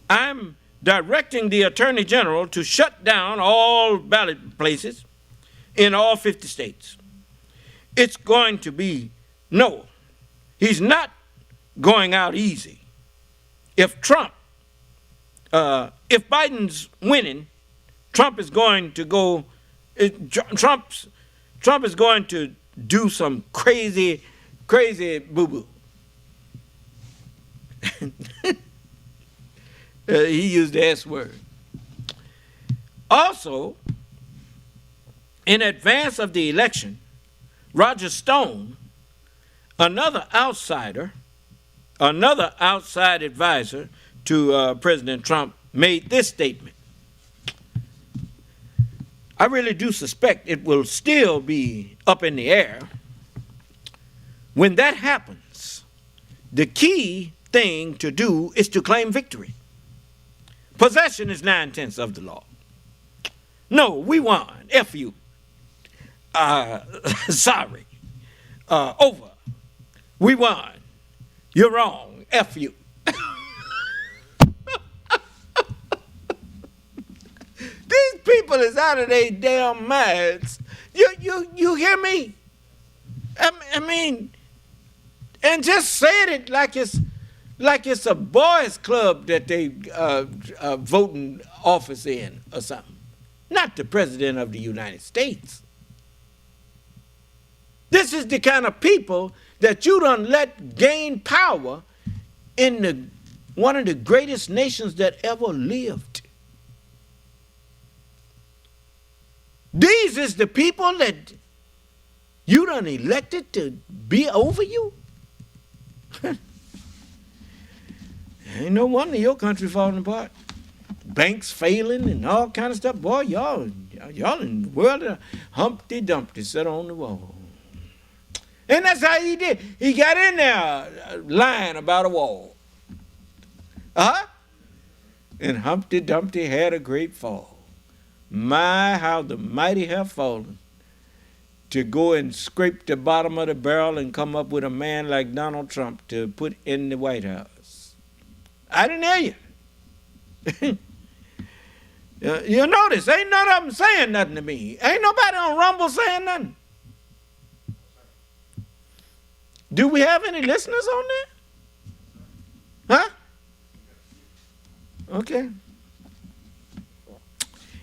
I'm directing the Attorney General to shut down all ballot places in all 50 states. It's going to be, no, he's not going out easy. If Trump if Biden's winning, Trump is going to go. Trump is going to do some crazy boo-boo. He used the S word. Also, in advance of the election, Roger Stone, another outside advisor to President Trump, made this statement. I really do suspect it will still be up in the air. When that happens, the key thing to do is to claim victory. Possession is 9/10 of the law. No, we won. F you. Sorry. Over. We won. You're wrong. F you. These people is out of their damn minds. You hear me? I mean, and just said it like it's a boys' club that they voting office in or something. Not the President of the United States. This is the kind of people that you done let gain power in one of the greatest nations that ever lived. These is the people that you done elected to be over you? Ain't no wonder your country falling apart. Banks failing and all kind of stuff. Boy, y'all in the world of Humpty Dumpty sat on the wall. And that's how he did. He got in there lying about a wall. And Humpty Dumpty had a great fall. My, how the mighty have fallen to go and scrape the bottom of the barrel and come up with a man like Donald Trump to put in the White House. I didn't hear you. You notice, ain't none of them saying nothing to me. Ain't nobody on Rumble saying nothing. Do we have any listeners on there? Huh? Okay.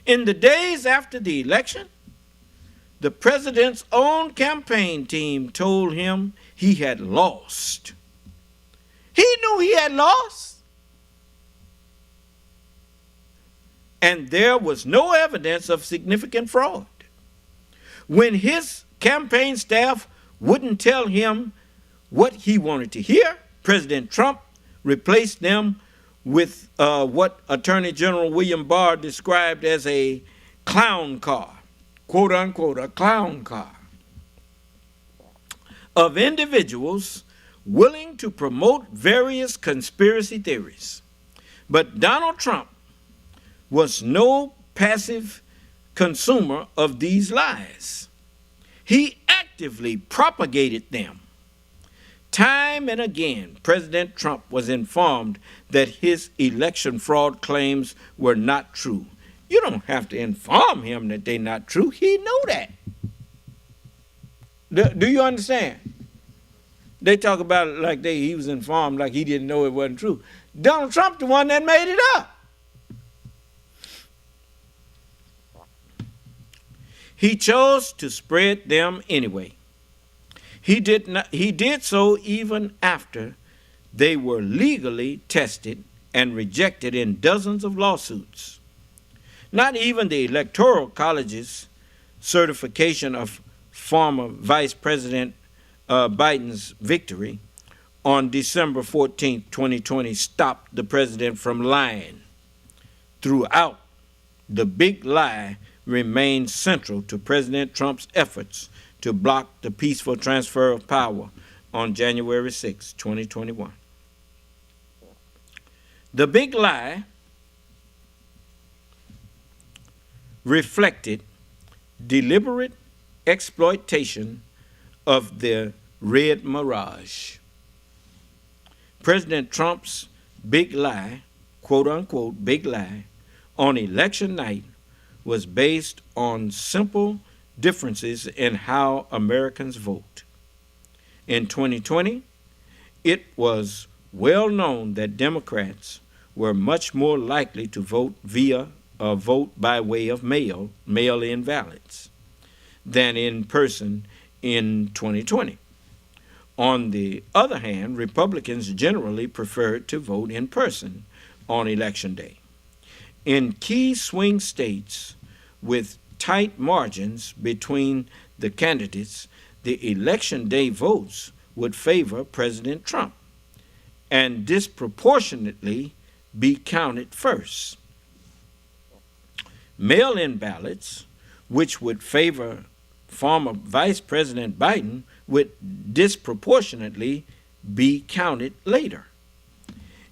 In the days after the election, the president's own campaign team told him he had lost. He knew he had lost. And there was no evidence of significant fraud. When his campaign staff wouldn't tell him what he wanted to hear, President Trump replaced them with what Attorney General William Barr described as a clown car, quote unquote, a clown car, of individuals willing to promote various conspiracy theories. But Donald Trump was no passive consumer of these lies. He actively propagated them. Time and again, President Trump was informed that his election fraud claims were not true. You don't have to inform him that they're not true. He knew that. Do you understand? They talk about it like he was informed, like he didn't know it wasn't true. Donald Trump, the one that made it up. He chose to spread them anyway. He did so even after they were legally tested and rejected in dozens of lawsuits. Not even the Electoral College's certification of former Vice President Biden's victory on December 14, 2020, stopped the president from lying. Throughout, the big lie remained central to President Trump's efforts to block the peaceful transfer of power on January 6, 2021. The big lie reflected deliberate exploitation of the red mirage. President Trump's big lie, quote unquote, big lie, on election night was based on simple differences in how Americans vote. In 2020, it was well known that Democrats were much more likely to vote via a vote by way of mail-in ballots, than in person in 2020. On the other hand, Republicans generally preferred to vote in person on Election Day. In key swing states with tight margins between the candidates, the Election Day votes would favor President Trump and disproportionately be counted first. Mail-in ballots, which would favor former Vice President Biden, would disproportionately be counted later.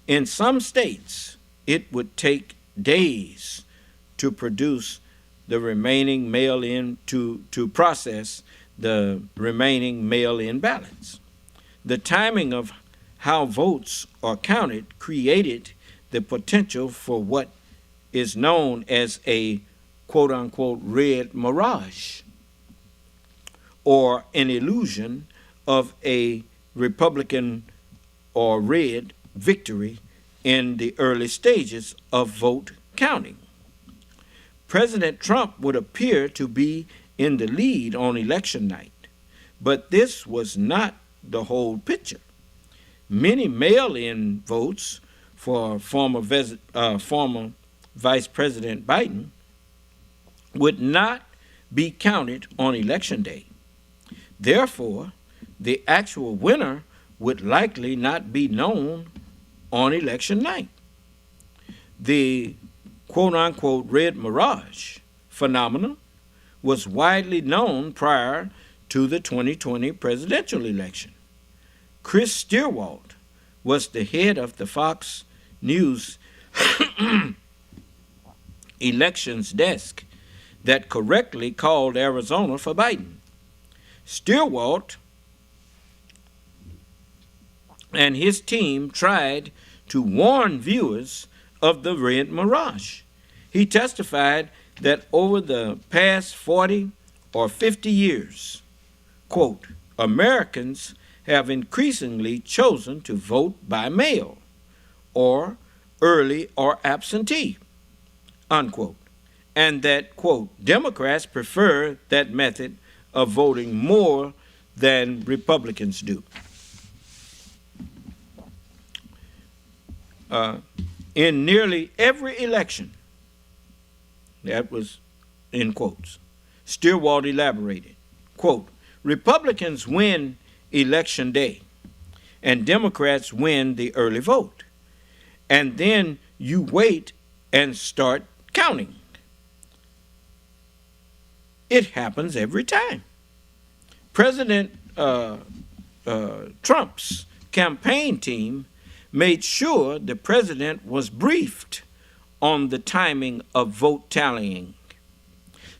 In some states, it would take days to produce the remaining mail-in to process the remaining mail-in ballots. The timing of how votes are counted created the potential for what is known as a quote-unquote red mirage, or an illusion of a Republican or red victory in the early stages of vote counting. President Trump would appear to be in the lead on election night, but this was not the whole picture. Many mail-in votes for former Vice President Biden would not be counted on Election Day. Therefore, the actual winner would likely not be known on election night. The quote-unquote red mirage phenomenon was widely known prior to the 2020 presidential election. Chris Stewart was the head of the Fox News elections desk that correctly called Arizona for Biden. Stewart and his team tried to warn viewers of the red mirage. He testified that over the past 40 or 50 years, quote, Americans have increasingly chosen to vote by mail or early or absentee, unquote, and that, quote, Democrats prefer that method of voting more than Republicans do. In nearly every election, that was in quotes, Stewart elaborated, quote, Republicans win Election Day and Democrats win the early vote. And then you wait and start counting. It happens every time. President Trump's campaign team made sure the president was briefed on the timing of vote tallying.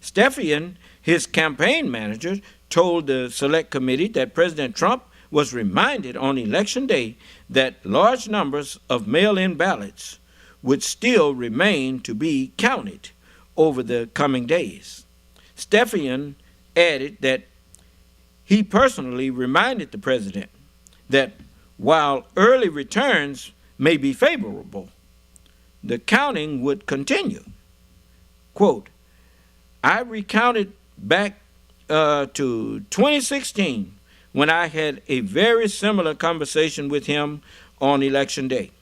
Stepien, his campaign manager, told the Select Committee that President Trump was reminded on Election Day that large numbers of mail-in ballots would still remain to be counted over the coming days. Stepien added that he personally reminded the president that while early returns may be favorable, the counting would continue. Quote, I recounted back to 2016 when I had a very similar conversation with him on Election Day.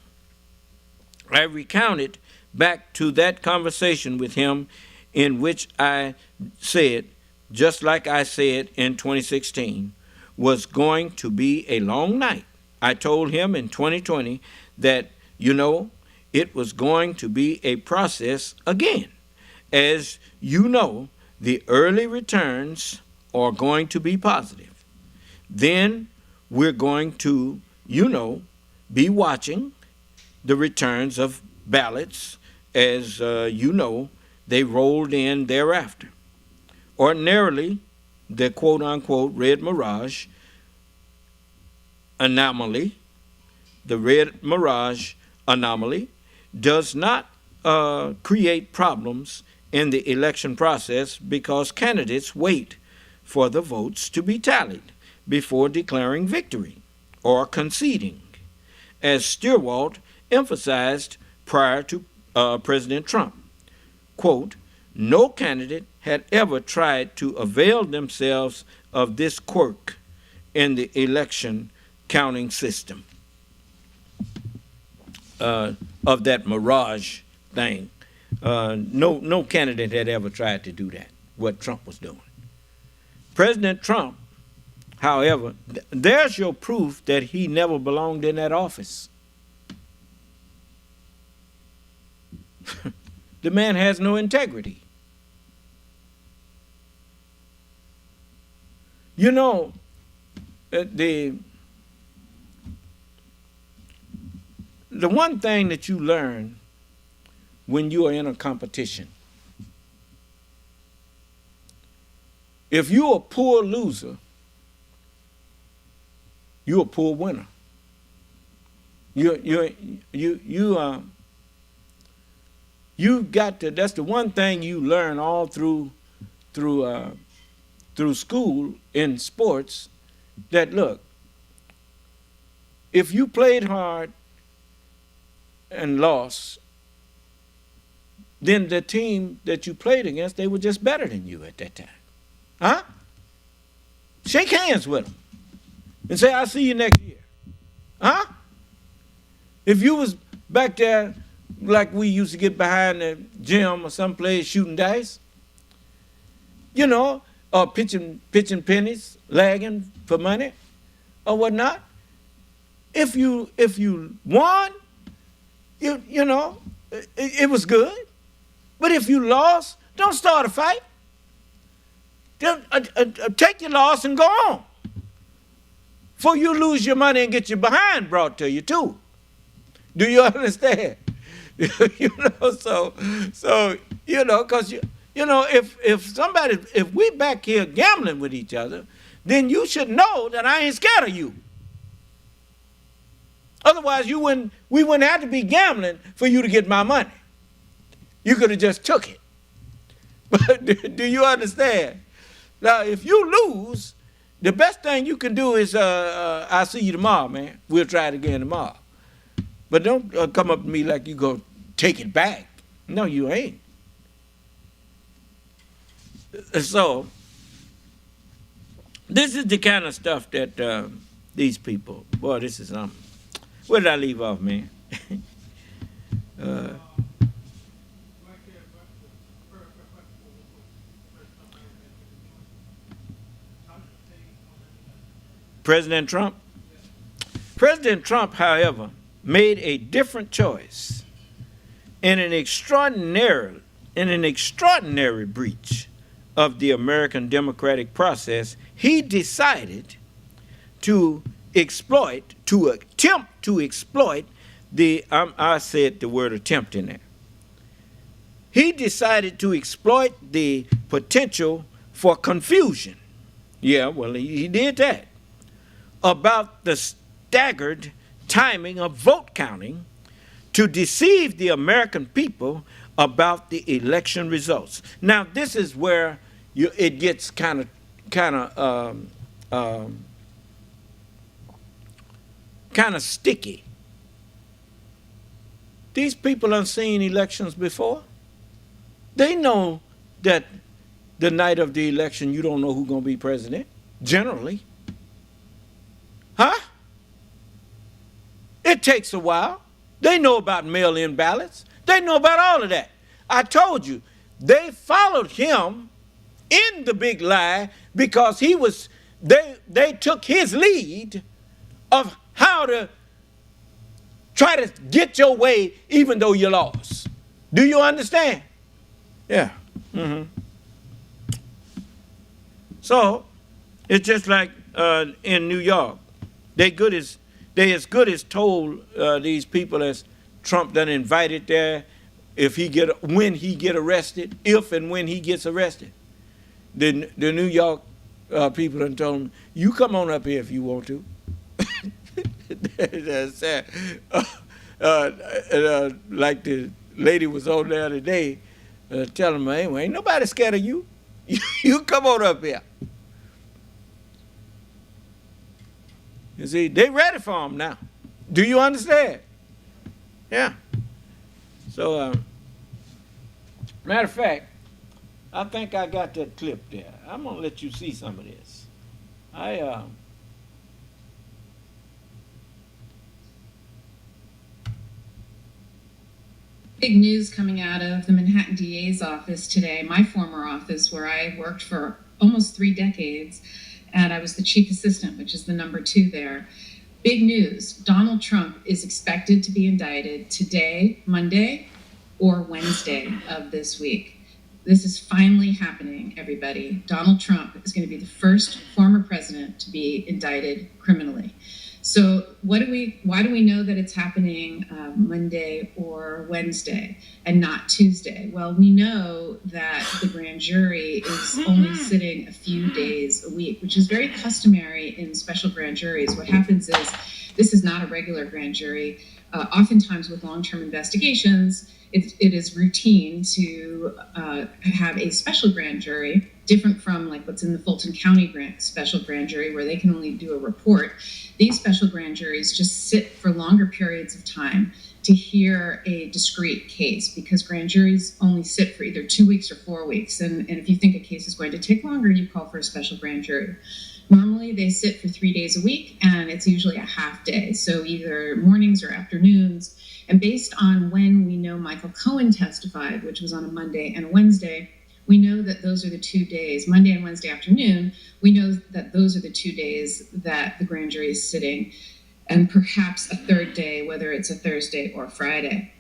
I recounted back to that conversation with him in which I said, just like I said in 2016, was going to be a long night. I told him in 2020 that, it was going to be a process again. As you know, the early returns are going to be positive. Then we're going to, be watching the returns of ballots as, they rolled in thereafter. Ordinarily, the quote-unquote red mirage anomaly, does not create problems in the election process because candidates wait for the votes to be tallied before declaring victory or conceding. As Stewart emphasized, prior to President Trump. Quote, no candidate had ever tried to avail themselves of this quirk in the election counting system, of that mirage thing. No candidate had ever tried to do that, what Trump was doing. President Trump, however, there's your proof that he never belonged in that office. The man has no integrity. You know, the one thing that you learn when you are in a competition, if you're a poor loser, you're a poor winner. You got to. That's the one thing you learn all through school in sports. That look, if you played hard and lost, then the team that you played against, they were just better than you at that time. Huh? Shake hands with them and say, I'll see you next year. Huh? If you was back there like we used to get behind the gym or someplace shooting dice, you know, or pitching pennies, lagging for money or whatnot, if you won, you know, it was good. But if you lost, don't start a fight. Take your loss and go on. Before you lose your money and get your behind brought to you too. Do you understand? You know, so you know, because you know, if we back here gambling with each other, then you should know that I ain't scared of you. Otherwise, we wouldn't have to be gambling for you to get my money. You could have just took it. But do you understand? Now, if you lose, the best thing you can do is, I'll see you tomorrow, man. We'll try it again tomorrow. But don't come up to me like you go take it back. No, you ain't. So, this is the kind of stuff that these people, boy, this is something. Where did I leave off, man? President Trump? President Trump, however, made a different choice in an extraordinary breach of the American democratic process. He decided to attempt to exploit I said the word attempt in there. He decided to exploit the potential for confusion. Yeah, well, he did that. About the staggered timing of vote counting to deceive the American people about the election results. Now, this is where it gets kind of sticky. These people have seen elections before. They know that the night of the election, you don't know who's going to be president, generally. Huh? It takes a while. They know about mail-in ballots. They know about all of that. I told you, they followed him in the big lie because they took his lead of how to try to get your way even though you lost. Do you understand? Yeah. Mm-hmm. So, it's just like in New York. They as good as told these people as Trump done invited there when he get arrested, if and when he gets arrested. The New York people done told him, you come on up here if you want to. That's sad. Like the lady was on there today telling me, hey, ain't nobody scared of you. You come on up here. You see, they ready for him now. Do you understand? Yeah. So, matter of fact, I think I got that clip there. I'm going to let you see some of this. Big news coming out of the Manhattan DA's office today, my former office where I worked for almost 3 decades, and I was the chief assistant, which is the number 2 there. Big news, Donald Trump is expected to be indicted today, Monday, or Wednesday of this week. This is finally happening, everybody. Donald Trump is going to be the first former president to be indicted criminally. So why do we know that it's happening Monday or Wednesday and not Tuesday? Well, we know that the grand jury is only sitting a few days a week, which is very customary in special grand juries. What happens is this is not a regular grand jury. Oftentimes with long-term investigations, it is routine to have a special grand jury, different from like what's in the Fulton County special grand jury where they can only do a report. These special grand juries just sit for longer periods of time to hear a discrete case, because grand juries only sit for either 2 weeks or 4 weeks. And if you think a case is going to take longer, you call for a special grand jury. Normally they sit for 3 days a week, and it's usually a half day, so either mornings or afternoons. And based on when we know Michael Cohen testified, which was on a Monday and a Wednesday, we know that those are the 2 days, Monday and Wednesday afternoon, we know that those are the 2 days that the grand jury is sitting, and perhaps a third day, whether it's a Thursday or Friday.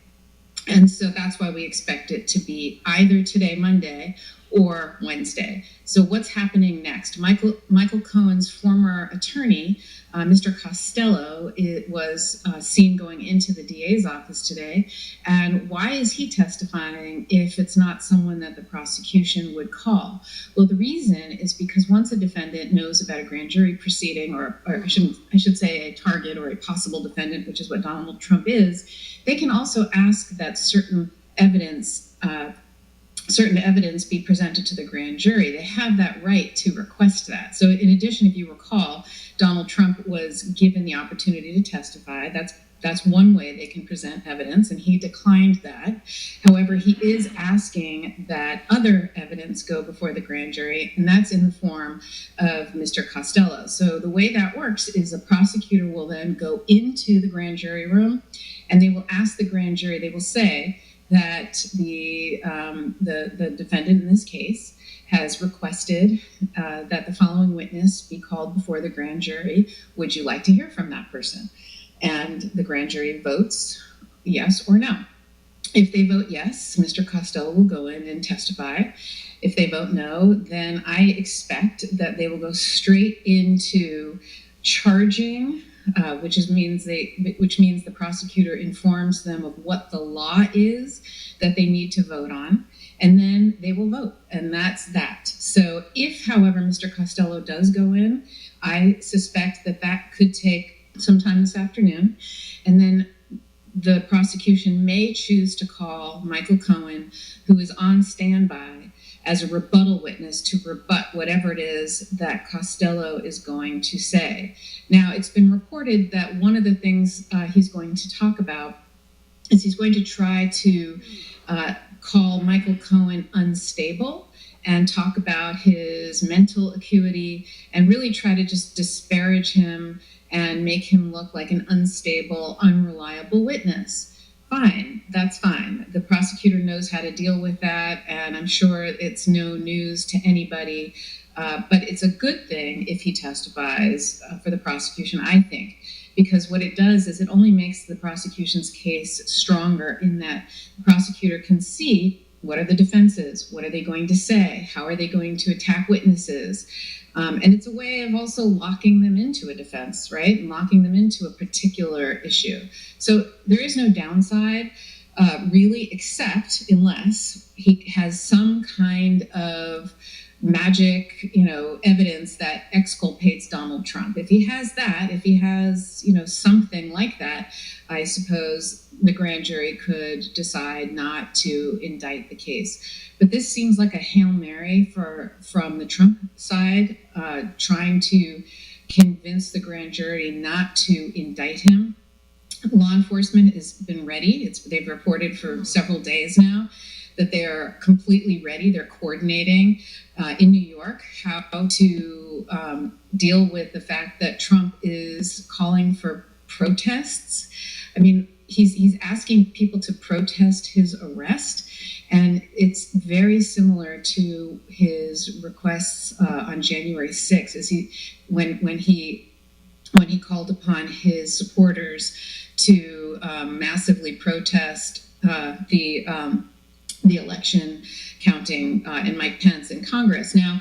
And so that's why we expect it to be either today, Monday, or Wednesday. So what's happening next? Michael Cohen's former attorney, Mr. Costello, was seen going into the DA's office today. And why is he testifying if it's not someone that the prosecution would call? Well, the reason is because once a defendant knows about a grand jury proceeding, or I should say a target or a possible defendant, which is what Donald Trump is, they can also ask that certain evidence be presented to the grand jury. They have that right to request that. So in addition, if you recall, Donald Trump was given the opportunity to testify. That's one way they can present evidence, and he declined that. However, he is asking that other evidence go before the grand jury, and that's in the form of Mr. Costello. So the way that works is a prosecutor will then go into the grand jury room, and they will ask the grand jury, they will say that the defendant in this case has requested that the following witness be called before the grand jury. Would you like to hear from that person? And the grand jury votes yes or no. If they vote yes, Mr. Costello will go in and testify. If they vote no, then I expect that they will go straight into charging, which means the prosecutor informs them of what the law is that they need to vote on, and then they will vote, and that's that. So if, however, Mr. Costello does go in, I suspect that could take sometime this afternoon, and then the prosecution may choose to call Michael Cohen, who is on standby, as a rebuttal witness to rebut whatever it is that Costello is going to say. Now, it's been reported that one of the things he's going to talk about is he's going to try to call Michael Cohen unstable and talk about his mental acuity and really try to just disparage him and make him look like an unstable, unreliable witness. Fine, that's fine. The prosecutor knows how to deal with that, and I'm sure it's no news to anybody, but it's a good thing if he testifies for the prosecution, I think, because what it does is it only makes the prosecution's case stronger in that the prosecutor can see what are the defenses, what are they going to say, how are they going to attack witnesses, and it's a way of also locking them into a defense, right? And locking them into a particular issue. So there is no downside, really, except unless he has some kind of magic, evidence that exculpates Donald Trump. If he has that, if he has, something like that, I suppose the grand jury could decide not to indict the case. But this seems like a Hail Mary from the Trump side, trying to convince the grand jury not to indict him. Law enforcement has been ready. They've reported for several days now that they're completely ready. They're coordinating in New York how to deal with the fact that Trump is calling for protests. I mean, he's asking people to protest his arrest, and it's very similar to his requests on January 6th, when he called upon his supporters to massively protest the election counting and Mike Pence in Congress. Now,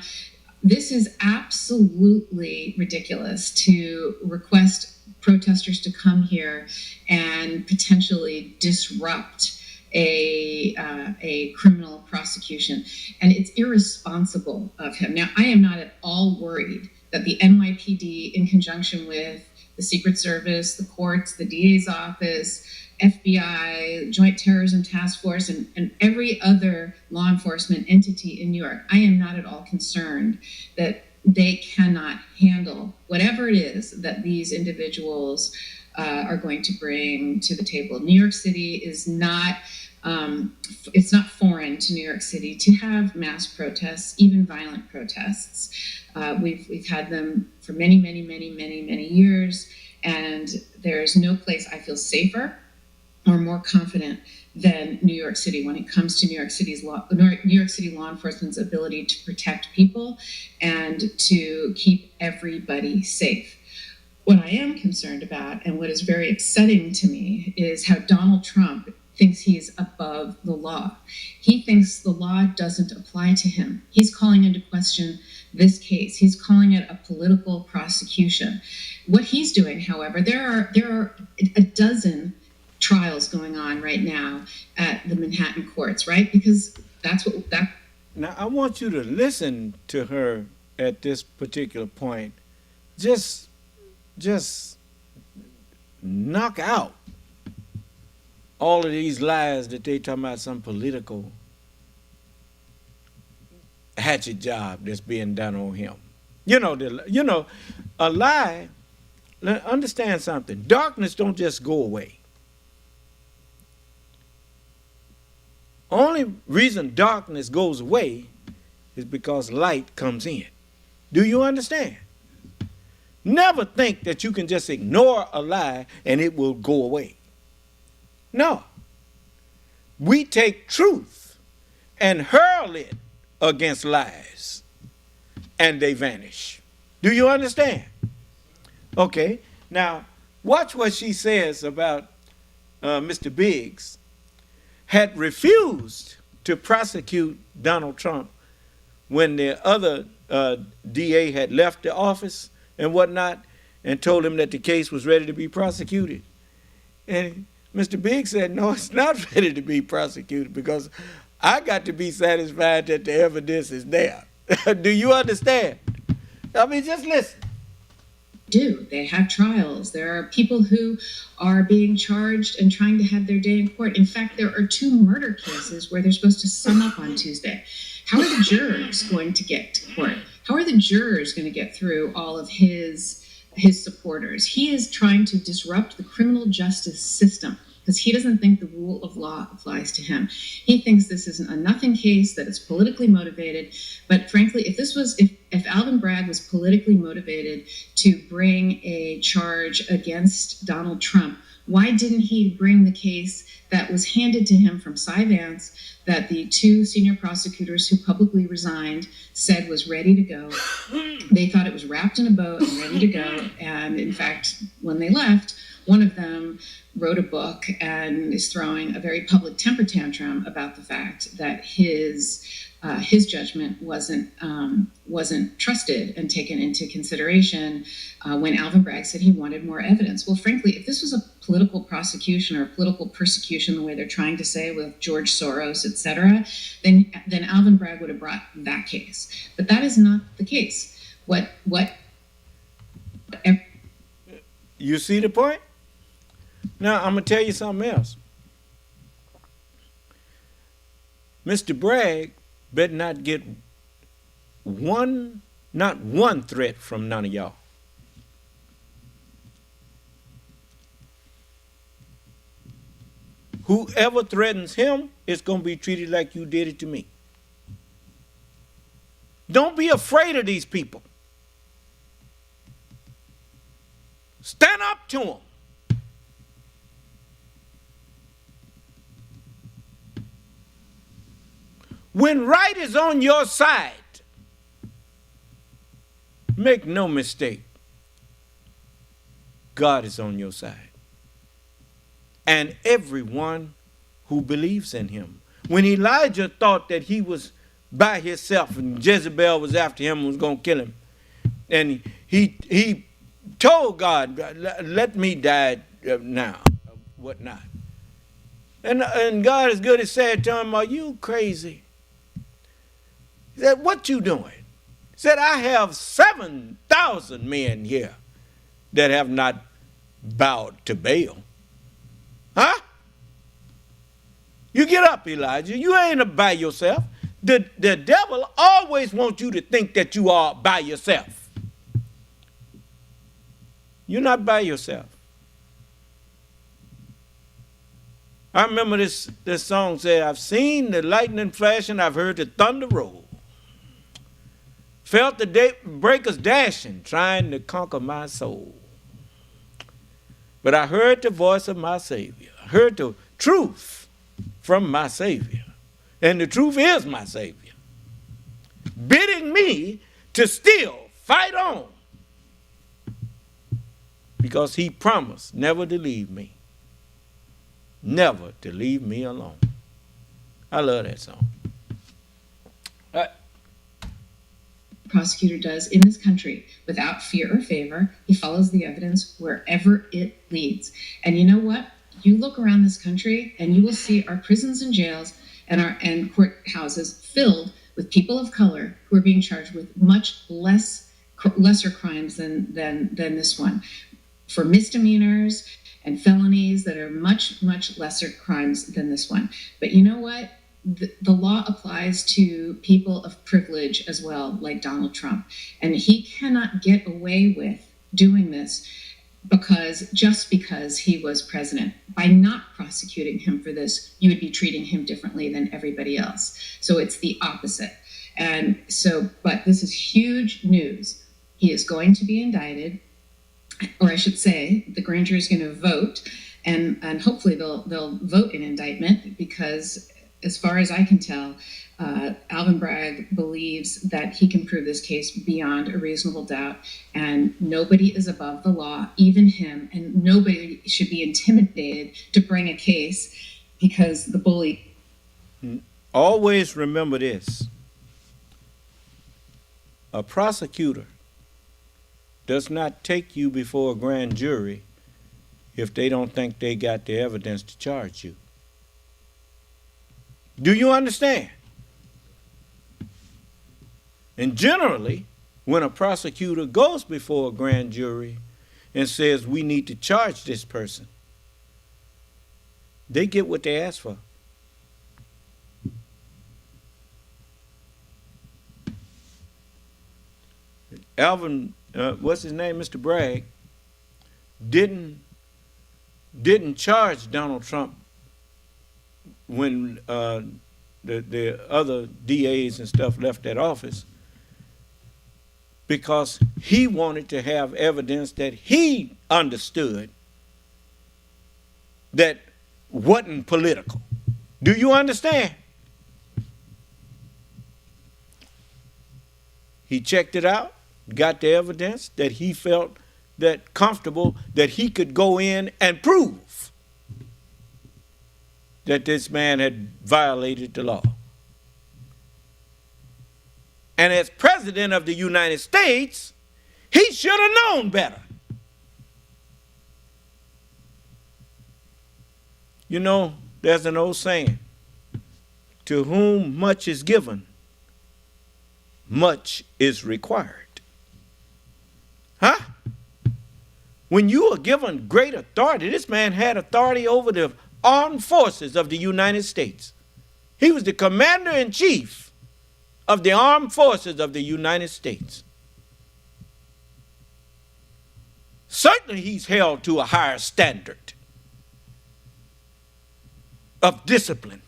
this is absolutely ridiculous to request protesters to come here and potentially disrupt a criminal prosecution. And it's irresponsible of him. Now, I am not at all worried that the NYPD, in conjunction with the Secret Service, the courts, the DA's office, FBI, Joint Terrorism Task Force, and every other law enforcement entity in New York, I am not at all concerned that they cannot handle whatever it is that these individuals are going to bring to the table. New York City is not, it's not foreign to New York City to have mass protests, even violent protests. We've had them for many years, and there's no place I feel safer or more confident than New York City when it comes to New York City law enforcement's ability to protect people and to keep everybody safe. What I am concerned about, and what is very upsetting to me, is how Donald Trump thinks he's above the law. He thinks the law doesn't apply to him. He's calling into question this case. He's calling it a political prosecution. What he's doing, however, there are a dozen trials going on right now at the Manhattan courts, right? Because that's what that. Now, I want you to listen to her at this particular point. Just knock out all of these lies that they talking about some political hatchet job that's being done on him. A lie. Understand something. Darkness don't just go away. Only reason darkness goes away is because light comes in. Do you understand? Never think that you can just ignore a lie and it will go away. No. We take truth and hurl it against lies, and they vanish. Do you understand? Okay. Now, watch what she says about Mr. Biggs had refused to prosecute Donald Trump when the other DA had left the office and whatnot, and told him that the case was ready to be prosecuted. And Mr. Biggs said, no, it's not ready to be prosecuted because I got to be satisfied that the evidence is there. Do you understand? I mean, just listen. They have trials. There are people who are being charged and trying to have their day in court. In fact, there are 2 murder cases where they're supposed to sum up on Tuesday. How are the jurors going to get to court? How are the jurors going to get through all of his supporters? He is trying to disrupt the criminal justice system because he doesn't think the rule of law applies to him. He thinks this is a nothing case, that it's politically motivated. But frankly, if Alvin Bragg was politically motivated to bring a charge against Donald Trump, why didn't he bring the case that was handed to him from Cy Vance that the 2 senior prosecutors who publicly resigned said was ready to go? They thought it was wrapped in a bow and ready to go. And in fact, when they left, one of them wrote a book and is throwing a very public temper tantrum about the fact that his judgment wasn't trusted and taken into consideration when Alvin Bragg said he wanted more evidence. Well, frankly, if this was a political prosecution or political persecution, the way they're trying to say with George Soros, et cetera, then Alvin Bragg would have brought that case. But that is not the case. You see the point? Now, I'm going to tell you something else. Mr. Bragg better not get not one threat from none of y'all. Whoever threatens him is going to be treated like you did it to me. Don't be afraid of these people. Stand up to them. When right is on your side, make no mistake, God is on your side. And everyone who believes in him. When Elijah thought that he was by himself and Jezebel was after him and was going to kill him, and he told God, let me die now, whatnot. And God is good as said to him, are you crazy? He said, what you doing? He said, I have 7,000 men here that have not bowed to Baal. Huh? You get up, Elijah. You ain't by yourself. The devil always wants you to think that you are by yourself. You're not by yourself. I remember this song said, I've seen the lightning flash and I've heard the thunder roll. Felt the breakers dashing, trying to conquer my soul. But I heard the voice of my Savior. I heard the truth from my Savior. And the truth is my Savior, bidding me to still fight on. Because he promised never to leave me. Never to leave me alone. I love that song. Prosecutor does in this country without fear or favor. He follows the evidence wherever it leads. And you know what? You look around this country and you will see our prisons and jails and courthouses filled with people of color who are being charged with much lesser crimes than this one, for misdemeanors and felonies that are much lesser crimes than this one. But you know what? The law applies to people of privilege as well, like Donald Trump. And he cannot get away with doing this just because he was president. By not prosecuting him for this, you would be treating him differently than everybody else. So it's the opposite. But this is huge news. He is going to be indicted, or I should say, the grand jury is going to vote, and hopefully they'll vote an indictment because, as far as I can tell, Alvin Bragg believes that he can prove this case beyond a reasonable doubt, and nobody is above the law, even him, and nobody should be intimidated to bring a case because the bully. Always remember this. A prosecutor does not take you before a grand jury if they don't think they got the evidence to charge you. Do you understand? And generally, when a prosecutor goes before a grand jury and says we need to charge this person, they get what they ask for. Alvin, what's his name, Mr. Bragg, didn't charge Donald Trump when the other DAs and stuff left that office, because he wanted to have evidence that he understood that wasn't political. Do you understand? He checked it out, got the evidence that he felt that comfortable that he could go in and prove that this man had violated the law. And as president of the United States, he should have known better. You know, there's an old saying, to whom much is given, much is required. Huh? When you are given great authority, this man had authority over the armed forces of the United States. He was the commander-in-chief of the armed forces of the United States. Certainly he's held to a higher standard. of discipline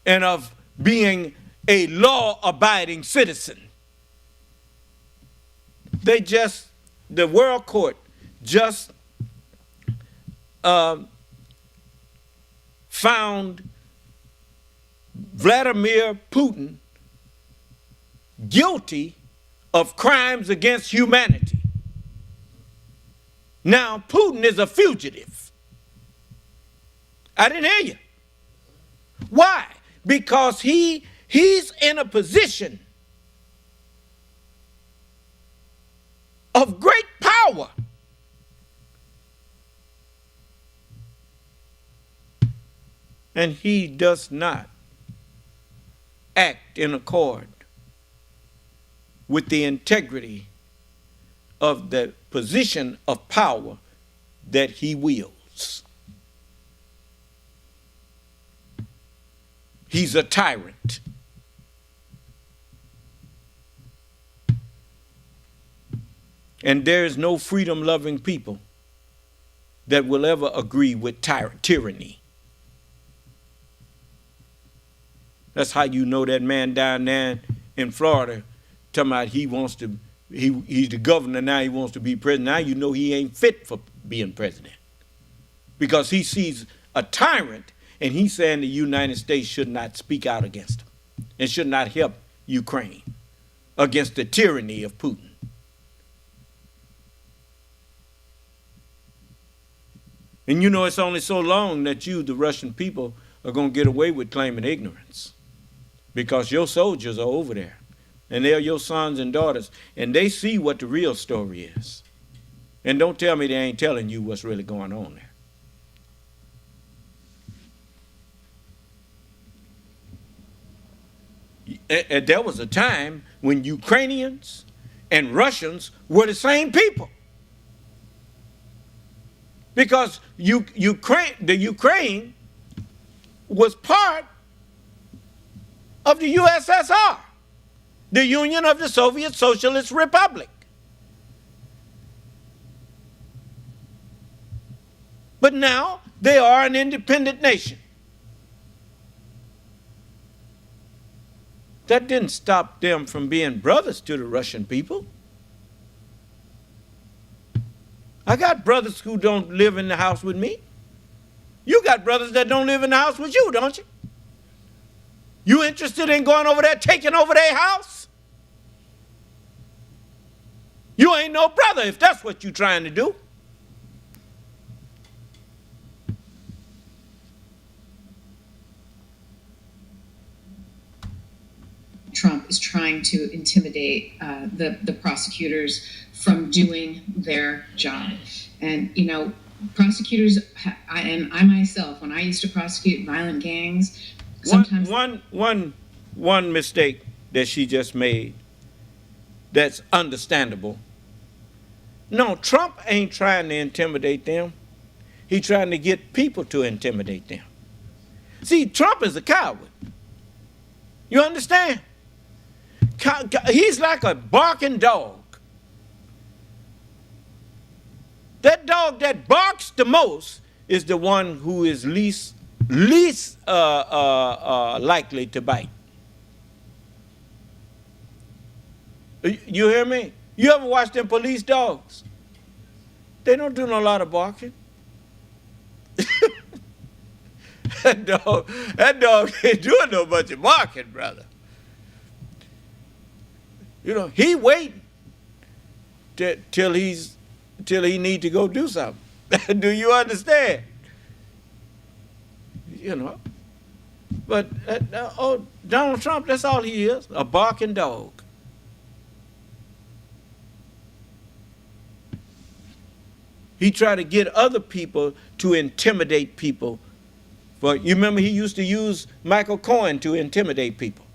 and of being a law-abiding citizen. The world court just found Vladimir Putin guilty of crimes against humanity. Now, Putin is a fugitive. I didn't hear you. Why? Because he's in a position of great power. And he does not act in accord with the integrity of the position of power that he wields. He's a tyrant. And there is no freedom-loving people that will ever agree with tyranny. That's how you know that man down there in Florida talking about he's the governor now, he wants to be president. Now you know he ain't fit for being president. Because he sees a tyrant and he's saying the United States should not speak out against him and should not help Ukraine against the tyranny of Putin. And you know it's only so long that you, the Russian people, are going to get away with claiming ignorance. Because your soldiers are over there. And they're your sons and daughters. And they see what the real story is. And don't tell me they ain't telling you what's really going on there. And there was a time when Ukrainians and Russians were the same people. Because the Ukraine was part of the USSR, the Union of the Soviet Socialist Republic. But now they are an independent nation. That didn't stop them from being brothers to the Russian people. I got brothers who don't live in the house with me. You got brothers that don't live in the house with you, don't you? You interested in going over there, taking over their house? You ain't no brother if that's what you're trying to do. Trump is trying to intimidate the prosecutors from doing their job. And, you know, prosecutors, and I myself, when I used to prosecute violent gangs, sometimes... One mistake that she just made that's understandable. No, Trump ain't trying to intimidate them. He's trying to get people to intimidate them. See, Trump is a coward. You understand? He's like a barking dog. That dog that barks the most is the one who is least likely to bite. You hear me? You ever watch them police dogs? They don't do no lot of barking. That dog ain't doing no much of barking, brother. You know, he waiting till he need to go do something. Do you understand? You know. But Donald Trump, that's all he is, a barking dog. He tried to get other people to intimidate people. But you remember he used to use Michael Cohen to intimidate people.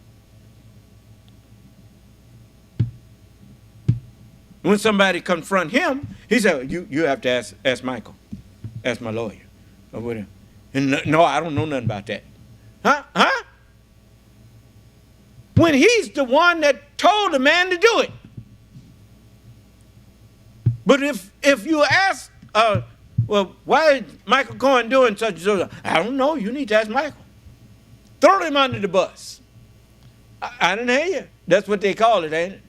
When somebody confront him, he said, you have to ask Michael. Ask my lawyer. Or whatever. And no, I don't know nothing about that. Huh? When he's the one that told the man to do it. But if you ask Well, why is Michael Cohen doing such and such? I don't know. You need to ask Michael. Throw him under the bus. I didn't hear you. That's what they call it, ain't it?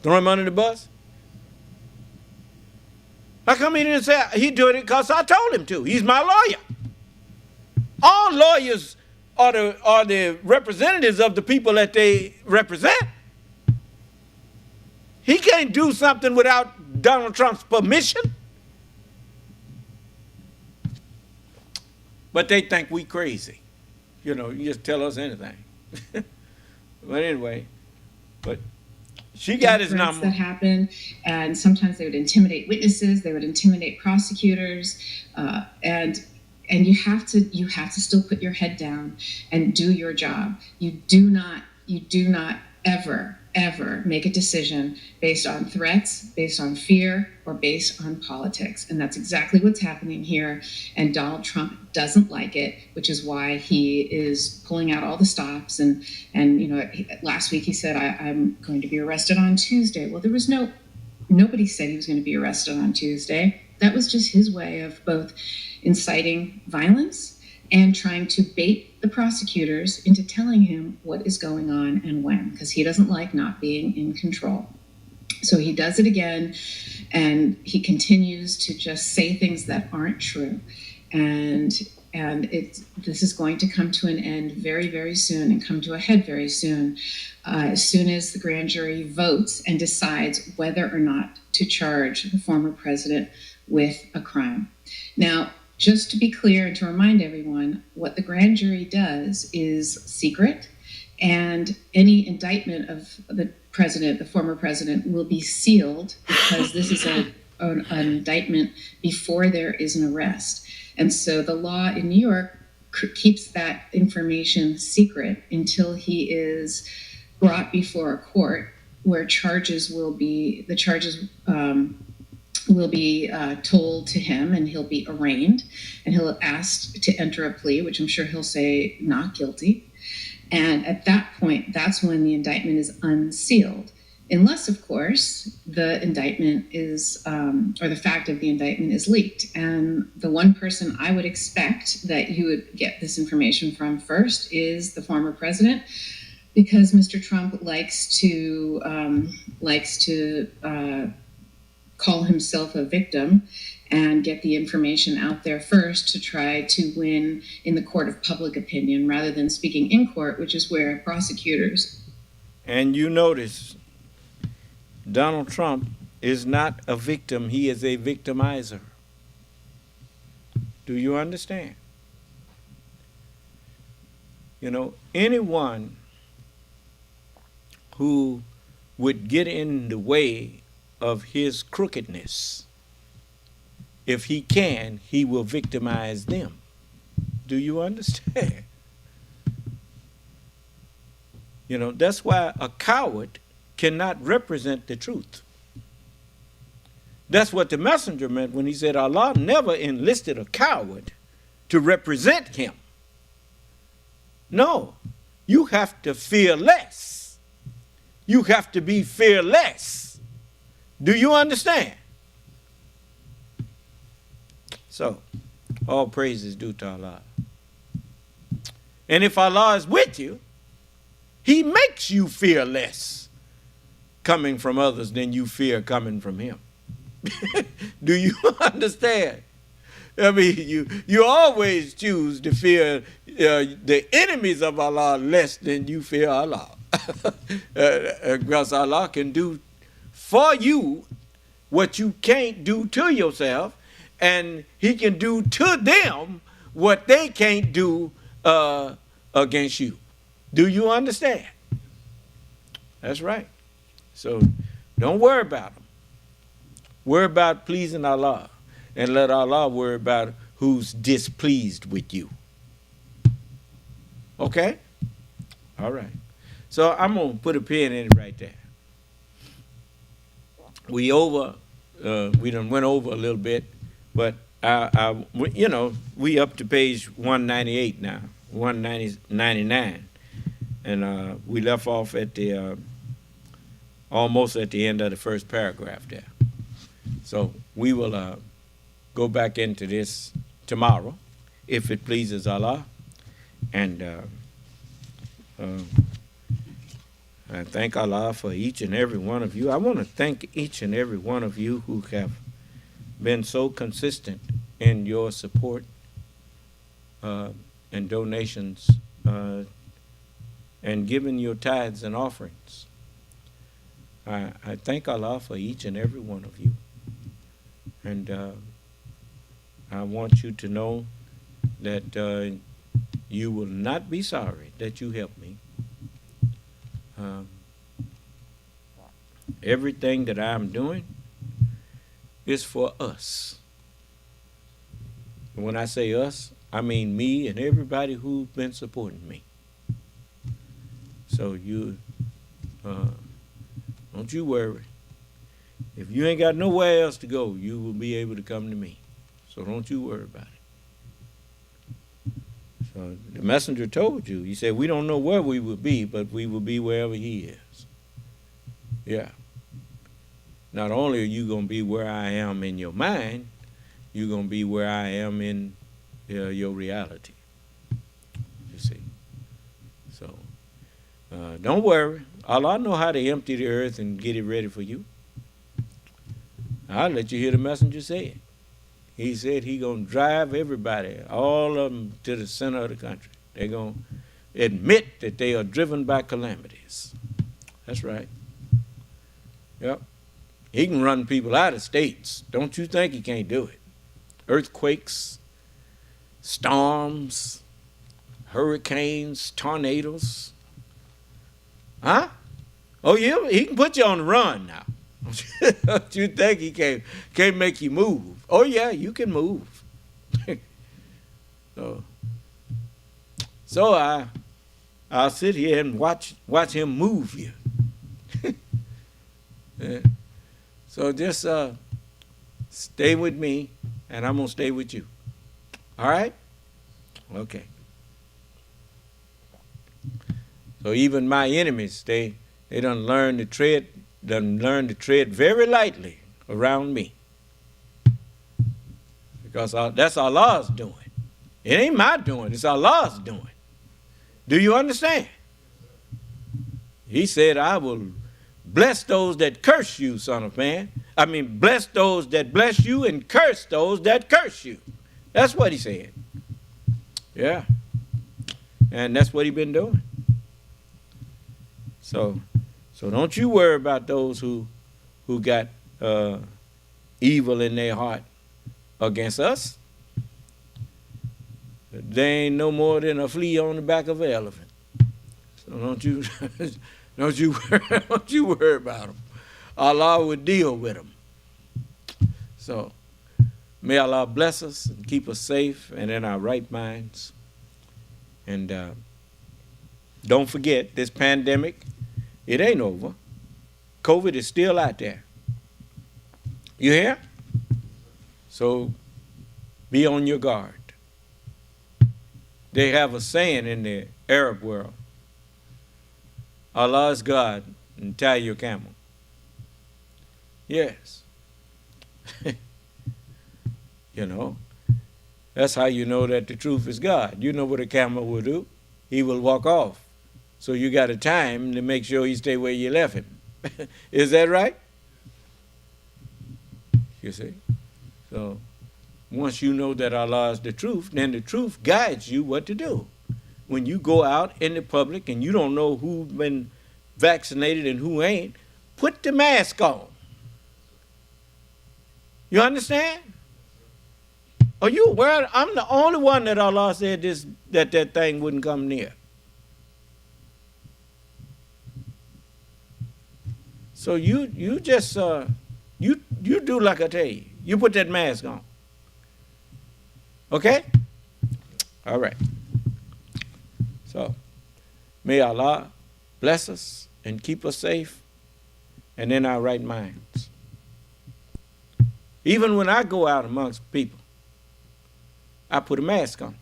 Throw him under the bus. How come he didn't say he did it because I told him to? He's my lawyer. All lawyers are the representatives of the people that they represent. He can't do something without Donald Trump's permission. But they think we crazy. You know, you just tell us anything. But anyway, but she got his number. That happened, and sometimes they would intimidate witnesses. They would intimidate prosecutors, and you have to still put your head down and do your job. You do not ever make a decision based on threats, based on fear, or based on politics. And that's exactly what's happening here. And Donald Trump doesn't like it, which is why he is pulling out all the stops. And you know, last week he said, I'm going to be arrested on Tuesday. Well, nobody said he was going to be arrested on Tuesday. That was just his way of both inciting violence and trying to bait the prosecutors into telling him what is going on and when, because he doesn't like not being in control. So he does it again, and he continues to just say things that aren't true. And this is going to come to an end very, very soon, and come to a head very soon, as soon as the grand jury votes and decides whether or not to charge the former president with a crime. Now, just to be clear and to remind everyone, what the grand jury does is secret, and any indictment of the former president, will be sealed, because this is an indictment before there is an arrest. And so the law in New York keeps that information secret until he is brought before a court, where will be told to him, and he'll be arraigned, and he'll asked to enter a plea, which I'm sure he'll say not guilty. And at that point, that's when the indictment is unsealed, unless, of course, the indictment is, or the fact of the indictment is leaked. And the one person I would expect that you would get this information from first is the former president, because Mr. Trump likes to call himself a victim and get the information out there first to try to win in the court of public opinion, rather than speaking in court, which is where prosecutors. And you notice Donald Trump is not a victim, he is a victimizer. Do you understand? You know, anyone who would get in the way of his crookedness, if he can, he will victimize them. Do you understand? You know, that's why a coward cannot represent the truth. That's what the messenger meant when he said Allah never enlisted a coward to represent him. No, you have to fear less. You have to be fearless. Do you understand? So, all praise is due to Allah. And if Allah is with you, he makes you fear less coming from others than you fear coming from him. Do you understand? I mean, you always choose to fear the enemies of Allah less than you fear Allah. Because Allah can do for you what you can't do to yourself, and he can do to them what they can't do against you. Do you understand? That's right. So don't worry about them. Worry about pleasing Allah, and let Allah worry about who's displeased with you. Okay? All right. So I'm going to put a pin in it right there. We done went over a little bit, but we up to page 198 now, 199, and we left off at the almost at the end of the first paragraph there. So we will go back into this tomorrow, if it pleases Allah. And I thank Allah for each and every one of you. I want to thank each and every one of you who have been so consistent in your support and donations and giving your tithes and offerings. I thank Allah for each and every one of you. And I want you to know that you will not be sorry that you helped me. Everything that I'm doing is for us. And when I say us, I mean me and everybody who's been supporting me. So you don't you worry. If you ain't got nowhere else to go, you will be able to come to me. So don't you worry about it. So the messenger told you, he said, we don't know where we will be, but we will be wherever he is. Yeah. Not only are you going to be where I am in your mind, you're going to be where I am in your reality. You see. So don't worry. Allah know how to empty the earth and get it ready for you. I'll let you hear the messenger say it. He said he's going to drive everybody, all of them, to the center of the country. They're going to admit that they are driven by calamities. That's right. Yep. He can run people out of states. Don't you think he can't do it? Earthquakes, storms, hurricanes, tornadoes. Huh? Oh, yeah, he can put you on the run now. Don't you think he can't make you move? Oh, yeah, you can move. So I'll sit here and watch him move you. Yeah. So just stay with me, and I'm going to stay with you. All right? Okay. So even my enemies, they done learn to tread very lightly around me. Because that's Allah's doing. It ain't my doing, it's Allah's doing. Do you understand? He said, I will bless those that curse you, son of man. I mean, bless those that bless you and curse those that curse you. That's what he said. Yeah. And that's what he's been doing. So don't you worry about those who got evil in their heart against us. They ain't no more than a flea on the back of an elephant. So don't you worry about them. Allah will deal with them. So may Allah bless us and keep us safe and in our right minds. And don't forget, this pandemic, it ain't over. COVID is still out there. You hear? So be on your guard. They have a saying in the Arab world, Allah is God, and tie your camel. Yes. You know, that's how you know that the truth is God. You know what a camel will do? He will walk off. So you got to tie him to make sure he stay where you left him. Is that right? You see? So once you know that Allah is the truth, then the truth guides you what to do. When you go out in the public and you don't know who's been vaccinated and who ain't, put the mask on. You understand? Are you aware? I'm the only one that Allah said that thing wouldn't come near. So you just you do like I tell you. You put that mask on. Okay? All right. So may Allah bless us and keep us safe and in our right minds. Even when I go out amongst people, I put a mask on.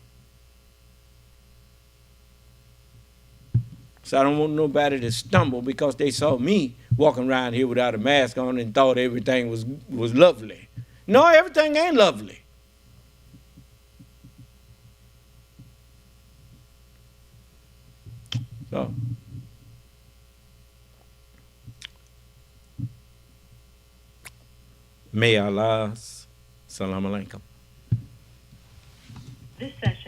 So I don't want nobody to stumble because they saw me walking around here without a mask on and thought everything was lovely. No, everything ain't lovely. So, may Allah's salam alaikum. This session